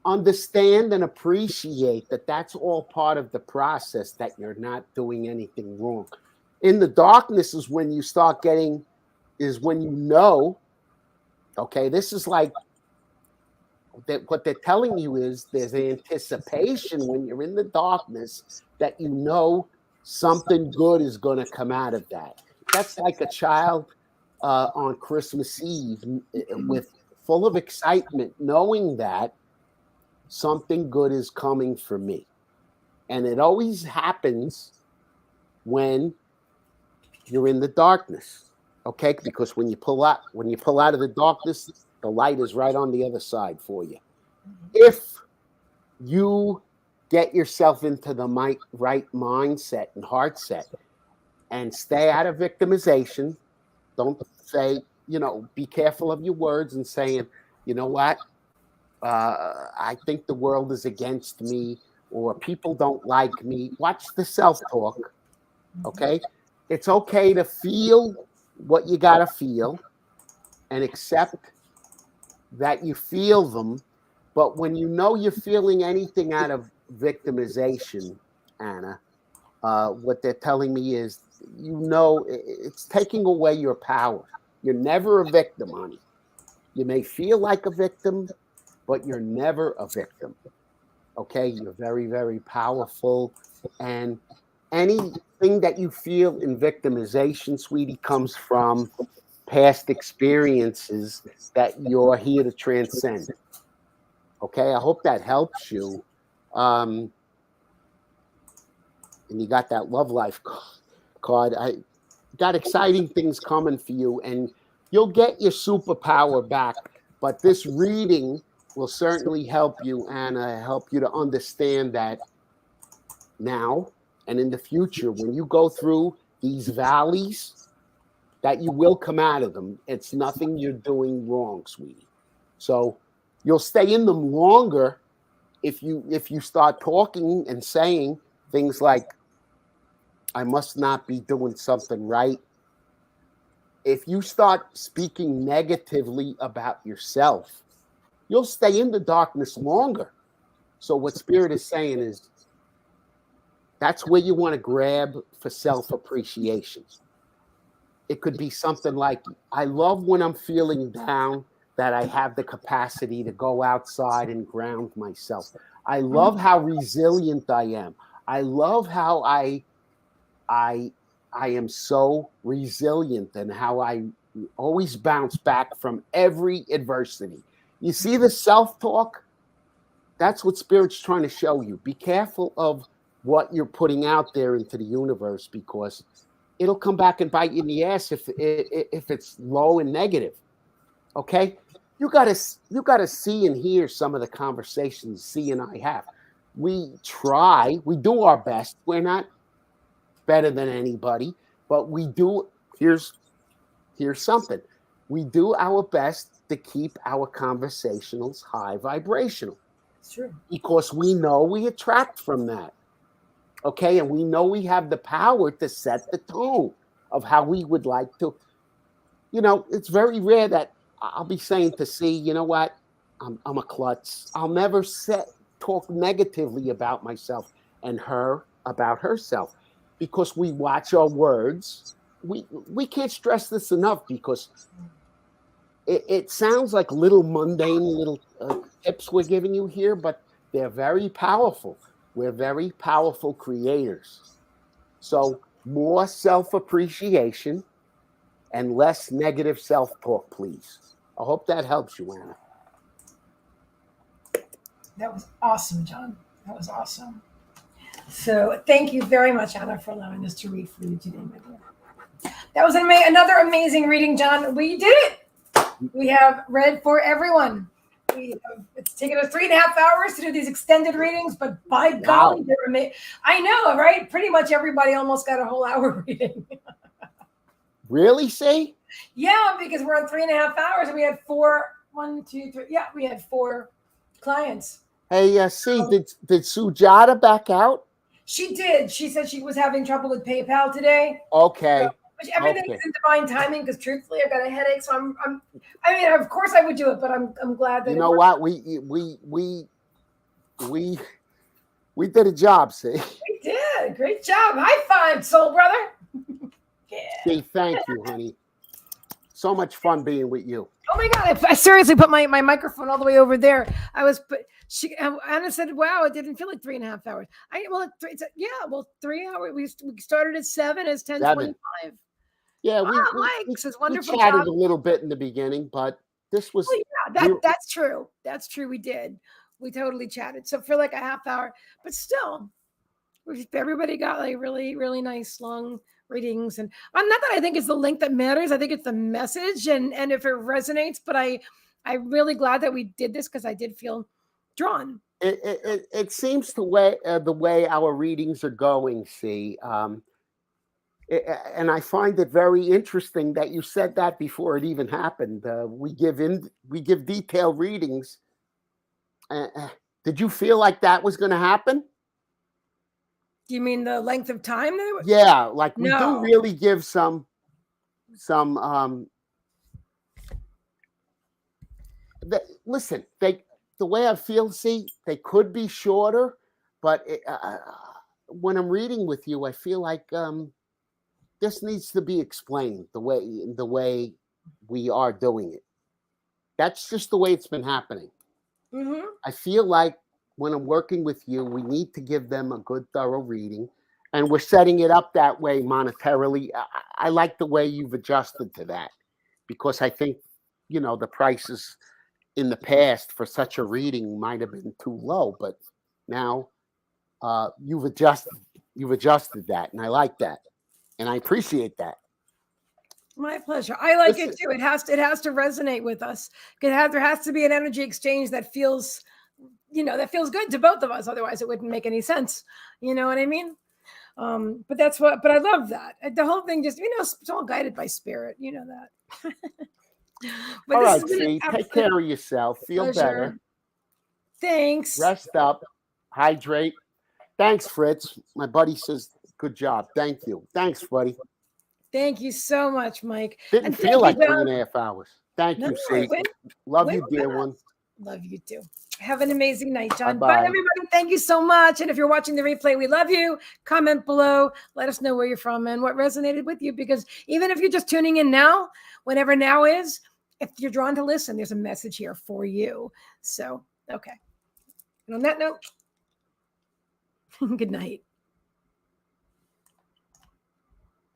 Understand and appreciate that that's all part of the process, that you're not doing anything wrong. In the darkness is when you start when you know, okay, this is like, what they're telling you is there's an anticipation when you're in the darkness that you know something good is going to come out of that. That's like a child on Christmas Eve with full of excitement, knowing that something good is coming for me. And it always happens when you're in the darkness, okay? Because when you pull out of the darkness, the light is right on the other side for you. If you get yourself into the right mindset and heart set and stay out of victimization, don't say, be careful of your words and saying, you know what? I think the world is against me, or people don't like me. Watch the self-talk, okay? It's okay to feel what you got to feel and accept that you feel them. But when you know you're feeling anything out of victimization, Anna, what they're telling me is, it's taking away your power. You're never a victim, honey. You may feel like a victim, but you're never a victim. Okay? You're very, very powerful. And anything that you feel in victimization, sweetie, comes from past experiences that you're here to transcend. Okay? I hope that helps you. And you got that love life card. I got exciting things coming for you, and you'll get your superpower back. But this reading will certainly help you, Anna, help you to understand that now and in the future, when you go through these valleys, that you will come out of them. It's nothing you're doing wrong, sweetie. So you'll stay in them longer if you start talking and saying things like, I must not be doing something right. If you start speaking negatively about yourself, you'll stay in the darkness longer. So what Spirit is saying is, that's where you want to grab for self-appreciation. It could be something like, I love when I'm feeling down that I have the capacity to go outside and ground myself. I love how resilient I am. I love how I am so resilient and how I always bounce back from every adversity. You see the self-talk? That's what Spirit's trying to show you. Be careful of what you're putting out there into the universe, because it'll come back and bite you in the ass if it's low and negative. Okay? You gotta see and hear some of the conversations C and I have. We do our best. We're not better than anybody, but we do. Here's something. We do our best to keep our conversationals high vibrational. It's true. Because we know we attract from that. Okay, and we know we have the power to set the tone of how we would like to. It's very rare that I'll be saying to C, you know what, I'm a klutz. I'll never talk negatively about myself and her about herself, because we watch our words. We can't stress this enough, because it sounds like little mundane tips we're giving you here, but they're very powerful. We're very powerful creators. So more self-appreciation and less negative self-talk, please. I hope that helps you, Anna. That was awesome, John. That was awesome. So thank you very much, Anna, for allowing us to read for you today, my dear. That was another amazing reading, John. We did it. We have read for everyone. It's taken us 3.5 hours to do these extended readings, but by golly, they're amazing. I know, right? Pretty much everybody almost got a whole hour reading. Really, see? Yeah, because we're on 3.5 hours, and we had 4, 1, 2, 3. Yeah, we had 4 clients. Hey, see, did Sujata back out? She did. She said she was having trouble with PayPal today. Okay. So, which everything is in divine timing, because truthfully, I've got a headache. So I mean, of course I would do it, but I'm glad that. You know what? We did a job, see. We did. Great job. High five, soul brother. Yeah. See, thank you, honey. So much fun being with you. Oh my God! I seriously put my microphone all the way over there. Anna said, "Wow, it didn't feel like 3.5 hours." 3 hours. We started at 7. It's 10:25. Yeah, we chatted a little bit in the beginning, but this was. Oh, yeah, that's true. That's true. We did. We totally chatted. So for like a half hour, but still, everybody got like really, really nice long readings. And not that I think it's the length that matters. I think it's the message and if it resonates. But I'm really glad that we did this, because I did feel drawn. It seems the way our readings are going, see. And I find it very interesting that you said that before it even happened. We give detailed readings Did you feel like that was going to happen? Do you mean the length of time? Yeah, like we do No. really give some listen, the way I feel, see, they could be shorter, but when I'm reading with you, I feel like this needs to be explained the way we are doing it. That's just the way it's been happening. Mm-hmm. I feel like when I'm working with you, we need to give them a good, thorough reading, and we're setting it up that way monetarily. I like the way you've adjusted to that, because I think, the prices in the past for such a reading might have been too low, but now you've adjusted that, and I like that, and I appreciate that. My pleasure. I like it too. It has to resonate with us. There has to be an energy exchange that feels, that feels good to both of us. Otherwise, it wouldn't make any sense. You know what I mean? But I love that. The whole thing just, it's all guided by spirit. You know that. But all right, see, take care of yourself. Feel better. Thanks. Rest up. Hydrate. Thanks, Fritz. My buddy says, good job. Thank you. Thanks, buddy. Thank you so much, Mike. Didn't feel like 3.5 hours. Thank you, C. Love you, dear one. Love you too. Have an amazing night, John. Bye-bye. Bye, everybody. Thank you so much. And if you're watching the replay, we love you. Comment below. Let us know where you're from and what resonated with you. Because even if you're just tuning in now, whenever now is, if you're drawn to listen, there's a message here for you. So, okay. And on that note, good night.